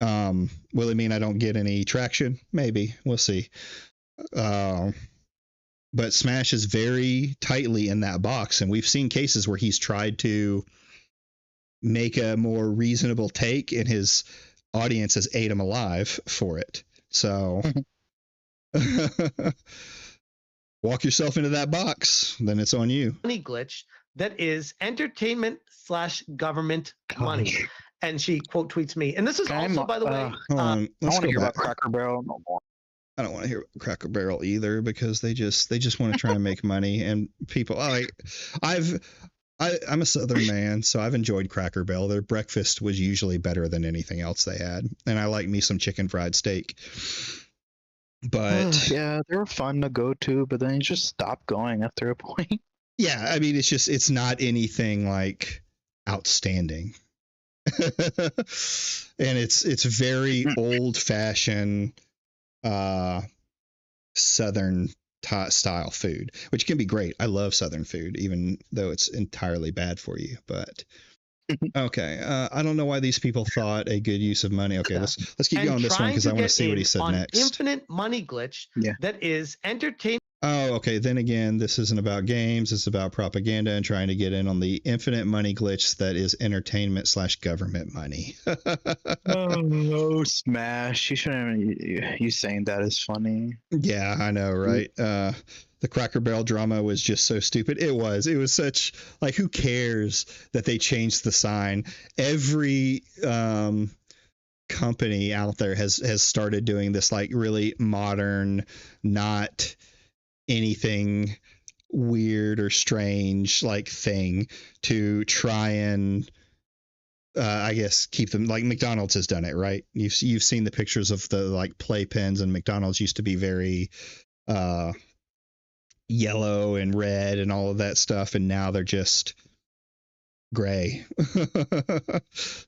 Will it mean I don't get any traction? Maybe. We'll see. But Smash is very tightly in that box, and we've seen cases where he's tried to make a more reasonable take, and his audience has ate him alive for it. So walk yourself into that box, then it's on you. Money glitch that is entertainment/government money. And she quote tweets me. And this is also, by the way, hold on. I want to hear about Cracker Barrel no more. I don't want to hear about Cracker Barrel either, because they just want to try and make money, and people I'm a Southern man, so I've enjoyed Cracker Barrel. Their breakfast was usually better than anything else they had, and I like me some chicken fried steak. But yeah, they were fun to go to, but then you just stop going after a point. Yeah, I mean, it's not anything like outstanding. And it's very old fashioned Southern style food, which can be great. I love Southern food, even though it's entirely bad for you. But okay, I don't know why these people thought a good use of money. Okay, let's keep going this one, because I want to see what he said next. Infinite money glitch that is entertainment Oh, okay. Then again, this isn't about games. It's about propaganda and trying to get in on the infinite money glitch that is entertainment/government money. Oh no, Smash! You shouldn't. You saying that is funny. Yeah, I know, right? The Cracker Barrel drama was just so stupid. It was. It was such like, who cares that they changed the sign? Every company out there has started doing this like really modern, not anything weird or strange like thing to try and I guess keep them, like McDonald's has done it, right? You've seen the pictures of the like playpens, and McDonald's used to be very yellow and red and all of that stuff, and now they're just gray.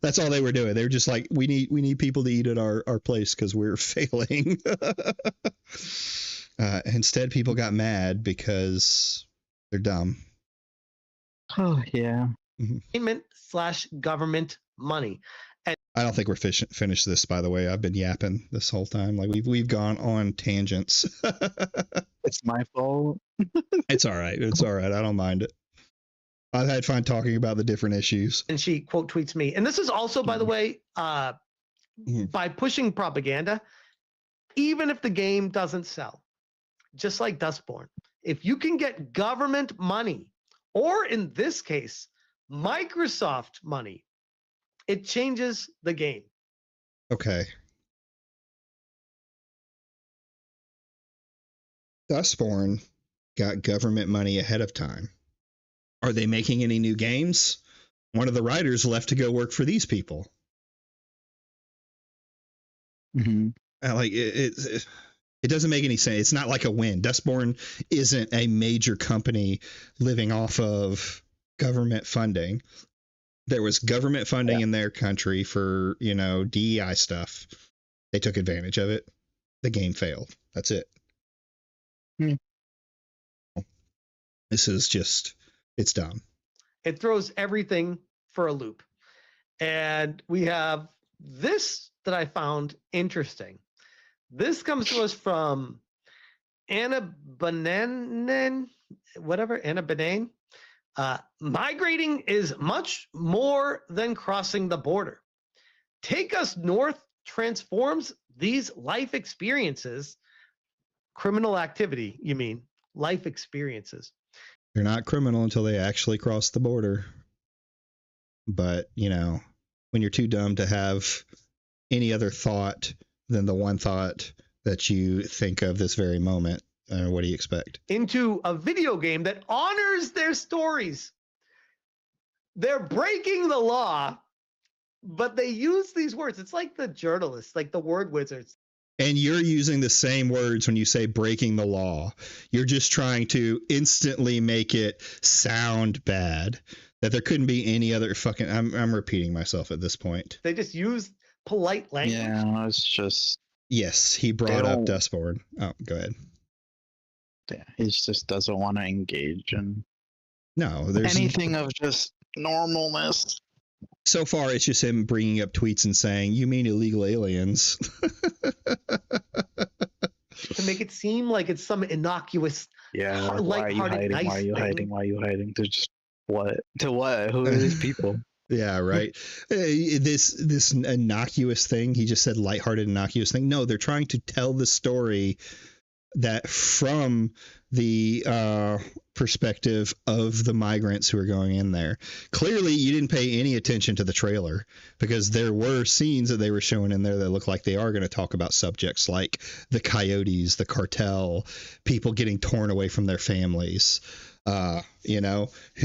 That's all they were doing. They were just like, we need people to eat at our place because we're failing. Instead, people got mad because they're dumb. Oh yeah. Entertainment/government money. I don't think we're finished this, by the way. I've been yapping this whole time. Like we've gone on tangents. It's my fault. It's all right. It's all right. I don't mind it. I've had fun talking about the different issues. And she quote tweets me. And this is also, by the way, by pushing propaganda, even if the game doesn't sell, just like Dustborn, if you can get government money, or in this case, Microsoft money, it changes the game. Okay. Dustborn got government money ahead of time. Are they making any new games? One of the writers left to go work for these people. Mm-hmm. Like it doesn't make any sense. It's not like a win. Dustborn isn't a major company living off of government funding. There was government funding in their country for, DEI stuff. They took advantage of it. The game failed. That's it. This is just, it's dumb. It throws everything for a loop. And we have this that I found interesting. This comes to us from Anna Bananen, Anna Banane. Migrating is much more than crossing the border. Take Us North transforms these life experiences, criminal activity, you mean, life experiences. They're not criminal until they actually cross the border. But, when you're too dumb to have any other thought than the one thought that you think of this very moment, what do you expect? Into a video game that honors their stories. They're breaking the law, but they use these words. It's like the journalists, like the word wizards. And you're using the same words when you say breaking the law. You're just trying to instantly make it sound bad. That there couldn't be any other fucking... I'm repeating myself at this point. They just use polite language. Yeah, it's just... Yes, he brought up Dustborn. Oh, go ahead. Yeah, he just doesn't want to engage in there's anything of just normalness. So far, it's just him bringing up tweets and saying, "You mean illegal aliens?" To make it seem like it's some innocuous, why are you hiding? Nice why are you hiding? Why are you hiding? They're just what? To what? Who are these people? Yeah, right. This innocuous thing. He just said lighthearted, innocuous thing. No, they're trying to tell the story that from the perspective of the migrants who are going in there. Clearly, you didn't pay any attention to the trailer because there were scenes that they were showing in there that look like they are going to talk about subjects like the coyotes, the cartel, people getting torn away from their families. Who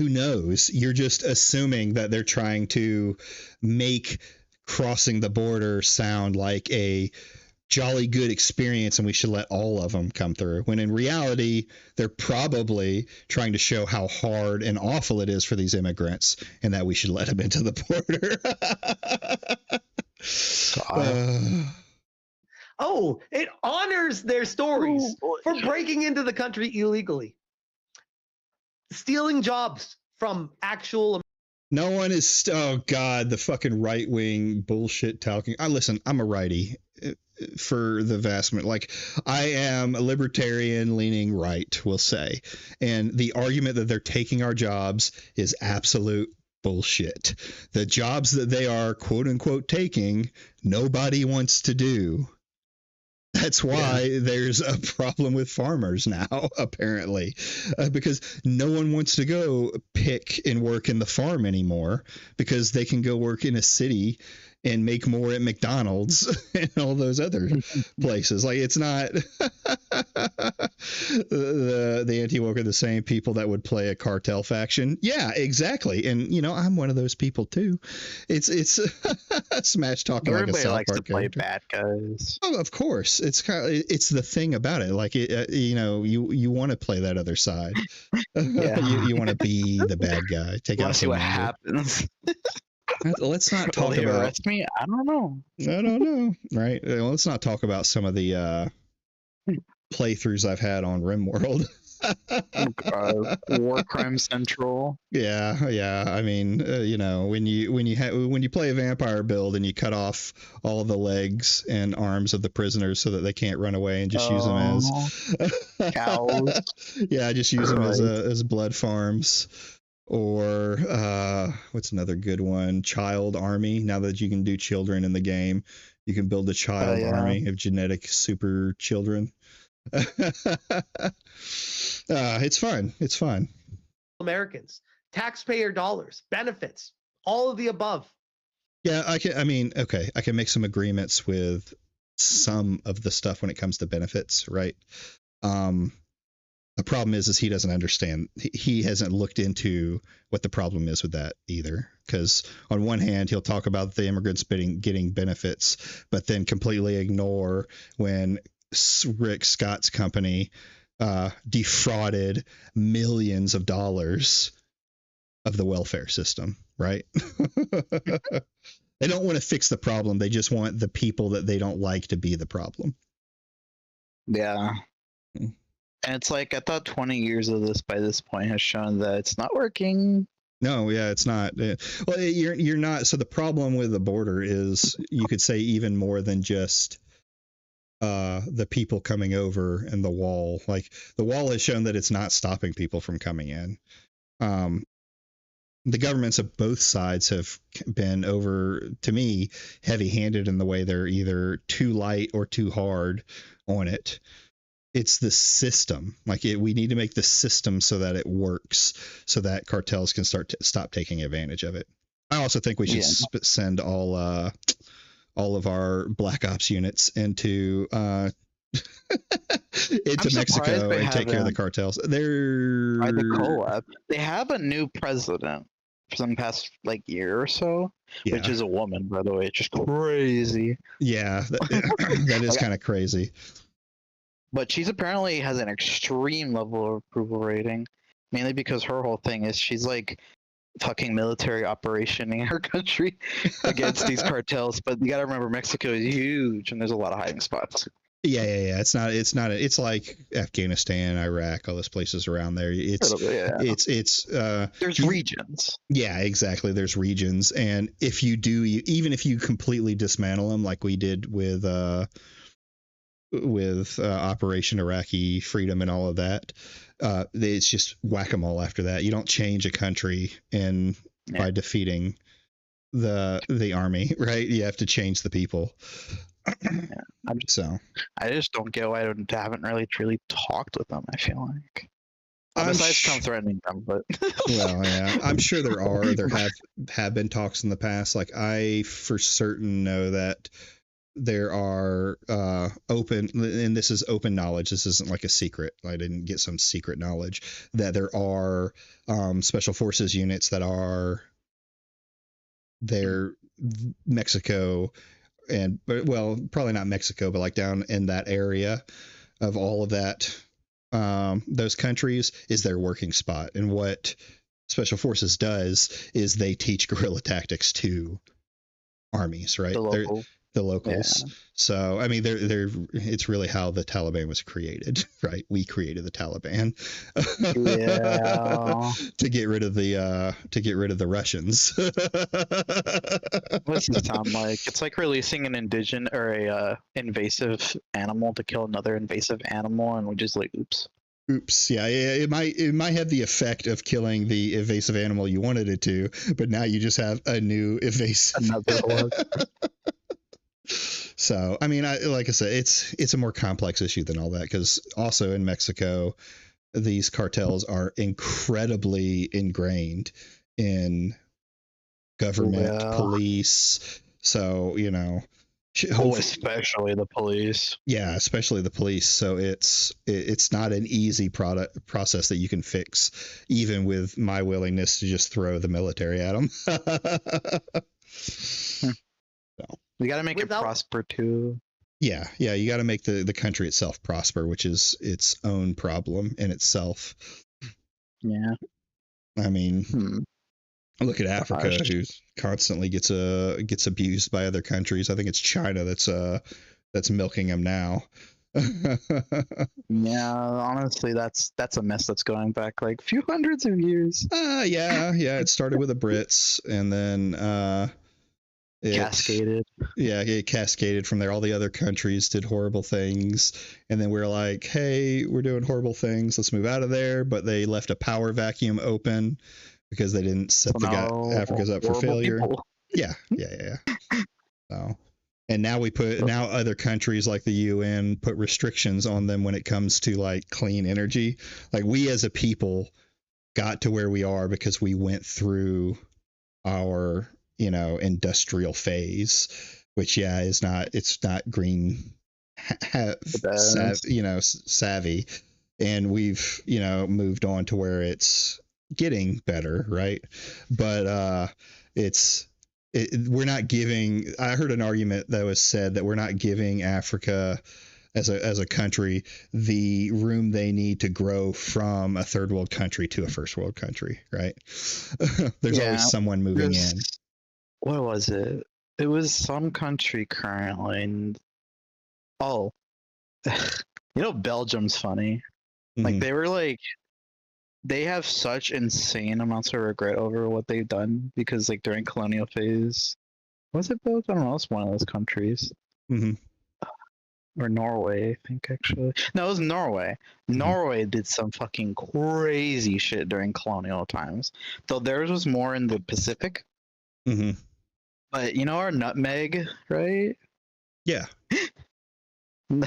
knows? You're just assuming that they're trying to make crossing the border sound like a jolly good experience and we should let all of them come through, when in reality they're probably trying to show how hard and awful it is for these immigrants and that we should let them into the border. It honors their stories for breaking into the country illegally, stealing jobs from actual... No one is... Oh, God, the fucking right-wing bullshit talking. Listen, I'm a righty. for the vast majority. Like, I am a libertarian leaning right, we'll say. And the argument that they're taking our jobs is absolute bullshit. The jobs that they are quote unquote taking, nobody wants to do. That's why there's a problem with farmers now, apparently, because no one wants to go pick and work in the farm anymore because they can go work in a city and make more at McDonald's and all those other places. Like, it's not the anti-woke are the same people that would play a cartel faction. Yeah, exactly. And, you know, I'm one of those people too. It's smash talking like a South likes Park to play character. bad guys. Oh, of course. It's it's the thing about it. Like, you know, you want to play that other side. Yeah. you want to be the bad guy. Take Want out to see the what anger. happens? Let's not Will talk they about. arrest me? I don't know. I don't know. Right. Well, let's not talk about some of the playthroughs I've had on Rimworld. War Crime Central. Yeah. I mean, you know, when you play a vampire build and you cut off all of the legs and arms of the prisoners so that they can't run away and just use them as cows. Yeah, just use them as blood farms. Or what's another good one? Child army. Now that you can do children in the game, you can build a child army of genetic super children. It's fun. It's fun. Americans, taxpayer dollars, benefits, all of the above. Yeah, I can make some agreements with some of the stuff when it comes to benefits, right? The problem is he doesn't understand. He hasn't looked into what the problem is with that either. Because on one hand, he'll talk about the immigrants getting benefits, but then completely ignore when Rick Scott's company defrauded millions of dollars of the welfare system, right? They don't want to fix the problem. They just want the people that they don't like to be the problem. Yeah. And it's like, I thought 20 years of this by this point has shown that it's not working. No, yeah, it's not. Well, you're not. So the problem with the border is, you could say, even more than just the people coming over and the wall. Like, the wall has shown that it's not stopping people from coming in. The governments of both sides have been, over, to me, heavy-handed in the way they're either too light or too hard on it. It's the system. Like, we need to make the system so that it works, so that cartels can stop taking advantage of it. I also think we should send all of our Black Ops units into Mexico and take care of the cartels. They're the co-op. They have a new president for the past year or so, which is a woman, by the way. It's just crazy. Yeah, that is kind of crazy. But she's apparently has an extreme level of approval rating, mainly because her whole thing is she's like fucking military operation in her country against these cartels. But you got to remember, Mexico is huge and there's a lot of hiding spots. Yeah. It's like Afghanistan, Iraq, all those places around there. There's regions. Yeah, exactly. There's regions. And even if you completely dismantle them, like we did with Operation Iraqi Freedom and all of that, it's just whack-a-mole after that. You don't change a country by defeating the army, right? You have to change the people. I just don't get why I haven't really truly talked with them. I feel like, besides come threatening them, but well, yeah, I'm sure there have been talks in the past. Like, I for certain know that there are open, and this is open knowledge. This isn't like a secret. I didn't get some secret knowledge that there are special forces units that are there, Mexico, and well, probably not Mexico, but like down in that area of all of that, those countries is their working spot. And what special forces does is they teach guerrilla tactics to armies, right? the locals. Yeah. So I mean, they're it's really how the Taliban was created, right? We created the Taliban to get rid of the Russians. What's it sound like? It's like releasing an indigenous or a invasive animal to kill another invasive animal, and we just like, oops. Yeah, it might have the effect of killing the invasive animal you wanted it to, but now you just have a new invasive. Another one. So, I mean, like I said, it's a more complex issue than all that, because also in Mexico, these cartels are incredibly ingrained in government, police. So, you know, especially the police. Yeah, especially the police. So it's not an easy process that you can fix, even with my willingness to just throw the military at them. So. We got to make it prosper too. Yeah, you got to make the country itself prosper, which is its own problem in itself. Yeah. I mean, look at Africa, who constantly gets abused by other countries. I think it's China that's milking them now. Yeah, honestly, that's a mess that's going back like a few hundreds of years. Yeah. It started with the Brits, and then cascaded. Yeah, it cascaded from there. All the other countries did horrible things, and then we were like, hey, we're doing horrible things, let's move out of there. But they left a power vacuum open because they didn't set Africa's up for failure. People. Yeah. So, and now now other countries like the UN put restrictions on them when it comes to like clean energy. Like, we as a people got to where we are because we went through our, you know, industrial phase, which it's not green, savvy, and we've, you know, moved on to where it's getting better, right? But we're not giving. I heard an argument that was said that we're not giving Africa as a country the room they need to grow from a third world country to a first world country, right? There's always someone moving in. What was it? It was some country currently. You know, Belgium's funny. Mm-hmm. Like, they were like, they have such insane amounts of regret over what they've done because, like, during colonial phase, was it Belgium? I don't know. It's one of those countries. Mm-hmm. Or Norway, I think, actually. No, it was Norway. Mm-hmm. Norway did some fucking crazy shit during colonial times. Though theirs was more in the Pacific. Mm-hmm. But you know our nutmeg, right? Yeah. An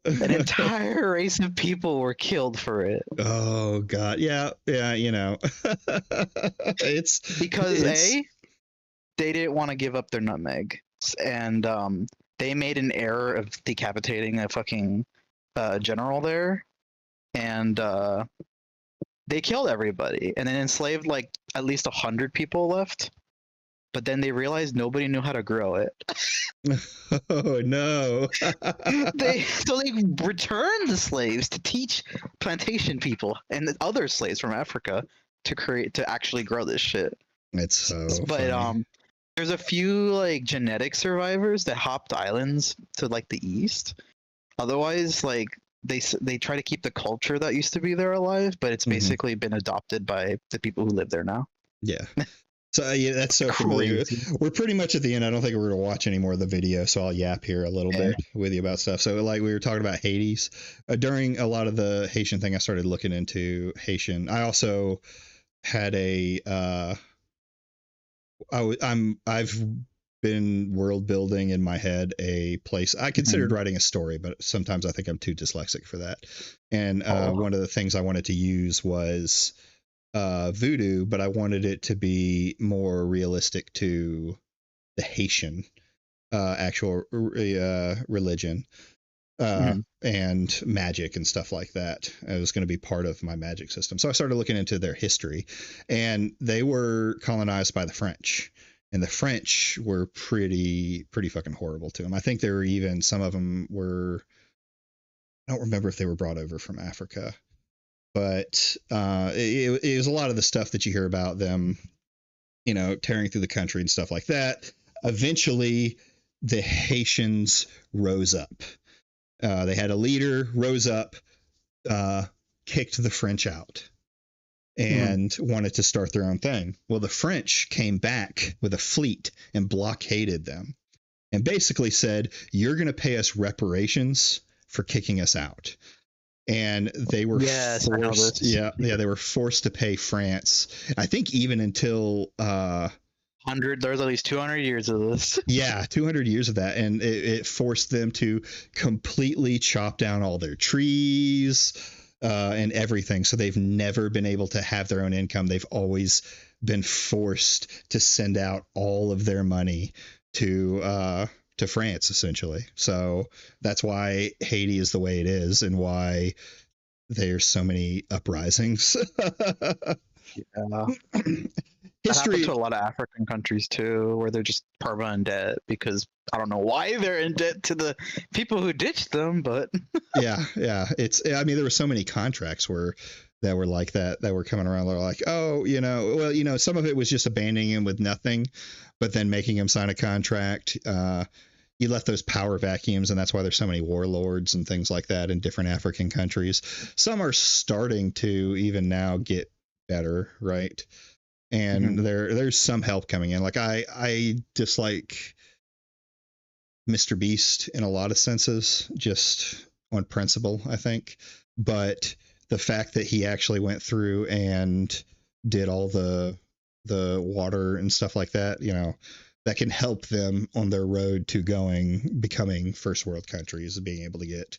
entire race of people were killed for it. Oh God, yeah, you know. It's because they didn't want to give up their nutmeg, and they made an error of decapitating a fucking general there, and they killed everybody, and then enslaved like at least 100 people left. But then they realized nobody knew how to grow it. Oh no! They returned the slaves to teach plantation people and the other slaves from Africa to actually grow this shit. It's so funny. There's a few like genetic survivors that hopped islands to like the east. Otherwise, like they try to keep the culture that used to be there alive, but it's basically been adopted by the people who live there now. Yeah. So yeah, that's so familiar. We're pretty much at the end. I don't think we're going to watch any more of the video, so I'll yap here a little bit with you about stuff. So like we were talking about Hades. During a lot of the Haitian thing, I started looking into Haitian. I also had I've been world building in my head a place. I considered writing a story, but sometimes I think I'm too dyslexic for that. And one of the things I wanted to use was voodoo, but I wanted it to be more realistic to the Haitian actual religion and magic and stuff like that. It was going to be part of my magic system. So I started looking into their history, and they were colonized by the French, and the French were pretty fucking horrible to them. I think there were even some of them were, I don't remember if they were brought over from Africa. But it was a lot of the stuff that you hear about them, you know, tearing through the country and stuff like that. Eventually, the Haitians rose up. They had a leader, rose up, kicked the French out, and wanted to start their own thing. Well, the French came back with a fleet and blockaded them and basically said, you're going to pay us reparations for kicking us out. And they were forced. Yeah, they were forced to pay France. I think even until there's at least 200 years of this. Yeah, 200 years of that, and it forced them to completely chop down all their trees and everything. So they've never been able to have their own income. They've always been forced to send out all of their money to France, essentially. So that's why Haiti is the way it is, and why there's so many uprisings. Yeah. That happened to a lot of African countries too, where they're just permanent in debt because I don't know why they're in debt to the people who ditched them, but yeah. I mean, there were so many contracts that were like that were coming around. They're like, oh, some of it was just abandoning him with nothing, but then making him sign a contract. You left those power vacuums, and that's why there's so many warlords and things like that in different African countries. Some are starting to even now get better, right? And there's some help coming in. Like I dislike Mr. Beast in a lot of senses, just on principle, I think. But the fact that he actually went through and did all the water and stuff like that, that can help them on their road to becoming first world countries, being able to get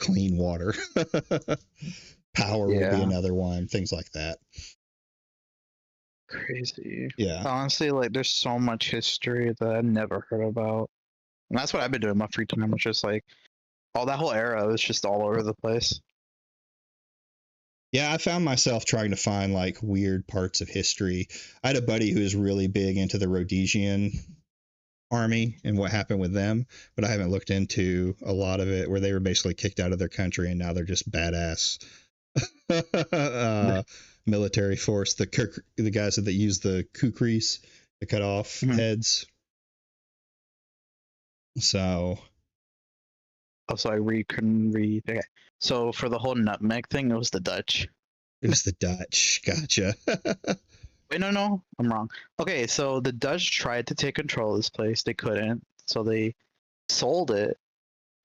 clean water. Power would be another one, things like that. Crazy. Yeah. Honestly, like there's so much history that I never heard about. And that's what I've been doing in my free time. It's just like that whole era was just all over the place. Yeah, I found myself trying to find like weird parts of history. I had a buddy who was really big into the Rhodesian army and what happened with them, but I haven't looked into a lot of it, where they were basically kicked out of their country and now they're just badass military force. The guys that use the kukris to cut off heads. So. Oh, so I couldn't read. Okay. So for the whole nutmeg thing, it was the Dutch. It was the Dutch. Gotcha. Wait, no, I'm wrong. Okay, so the Dutch tried to take control of this place. They couldn't. So they sold it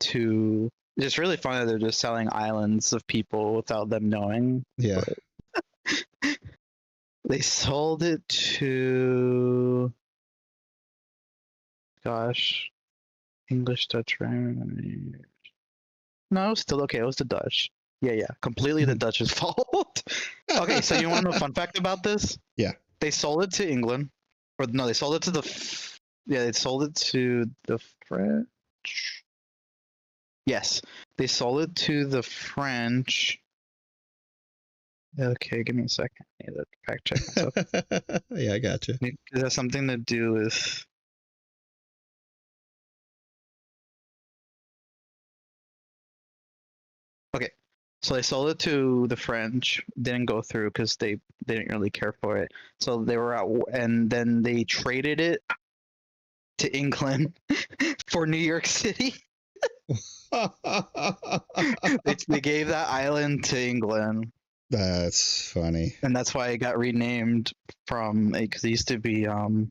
to... It's really funny that they're just selling islands of people without them knowing. Yeah. They sold it to... Gosh. English, Dutch, right? No, it was still okay. It was the Dutch. Yeah. Completely the Dutch's fault. Okay, so you want to know a fun fact about this? Yeah. They sold it to England. Or no, they sold it to they sold it to the French. Yes, they sold it to the French. Okay, give me a second. I need to fact check myself. Yeah, I gotcha. It has something to do with... Okay, so they sold it to the French. Didn't go through because they didn't really care for it. So they were out, and then they traded it to England for New York City. They gave that island to England. That's funny. And that's why it got renamed from, because it used to be New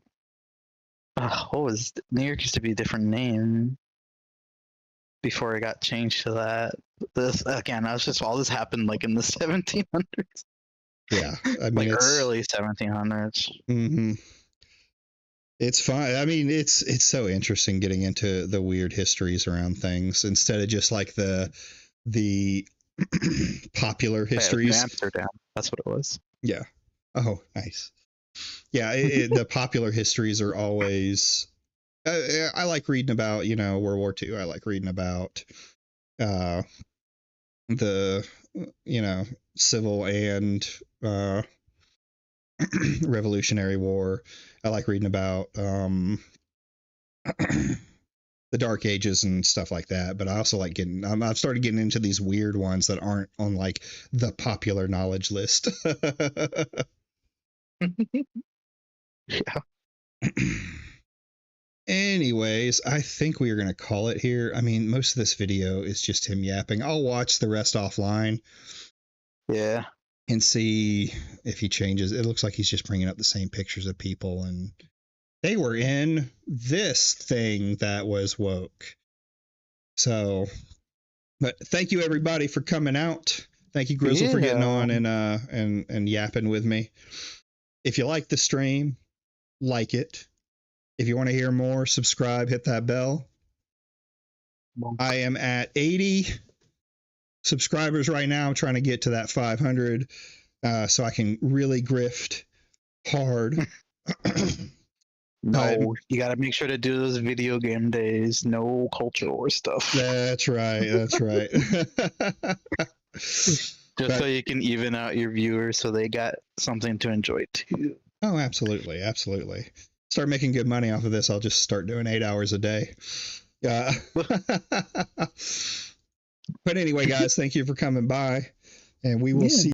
York used to be a different name before it got changed to that. This again, all this happened like in the 1700s. Yeah, I mean, like early 1700s. Mm-hmm. It's fun. I mean, it's so interesting getting into the weird histories around things instead of just like the popular histories. Amsterdam. That's what it was. Yeah. Oh, nice. Yeah, the popular histories are always. I like reading about World War II. I like reading about the Civil and Revolutionary War. I like reading about the Dark Ages and stuff like that, but I also like I've started getting into these weird ones that aren't on like the popular knowledge list. Yeah. anyways, I think we are going to call it here. I mean, most of this video is just him yapping. I'll watch the rest offline. Yeah. And see if he changes. It looks like he's just bringing up the same pictures of people, and they were in this thing that was woke. So, but thank you everybody for coming out. Thank you, Grizzle, for getting on and yapping with me. If you like the stream, like it. If you want to hear more, subscribe, hit that bell. I am at 80 subscribers right now. I'm trying to get to that 500 so I can really grift hard. No, you got to make sure to do those video game days. No culture war stuff. That's right. That's right. So you can even out your viewers so they got something to enjoy too. Oh, absolutely. Absolutely. Start making good money off of this. I'll just start doing 8 hours a day. Yeah. But anyway, guys, thank you for coming by, and we will see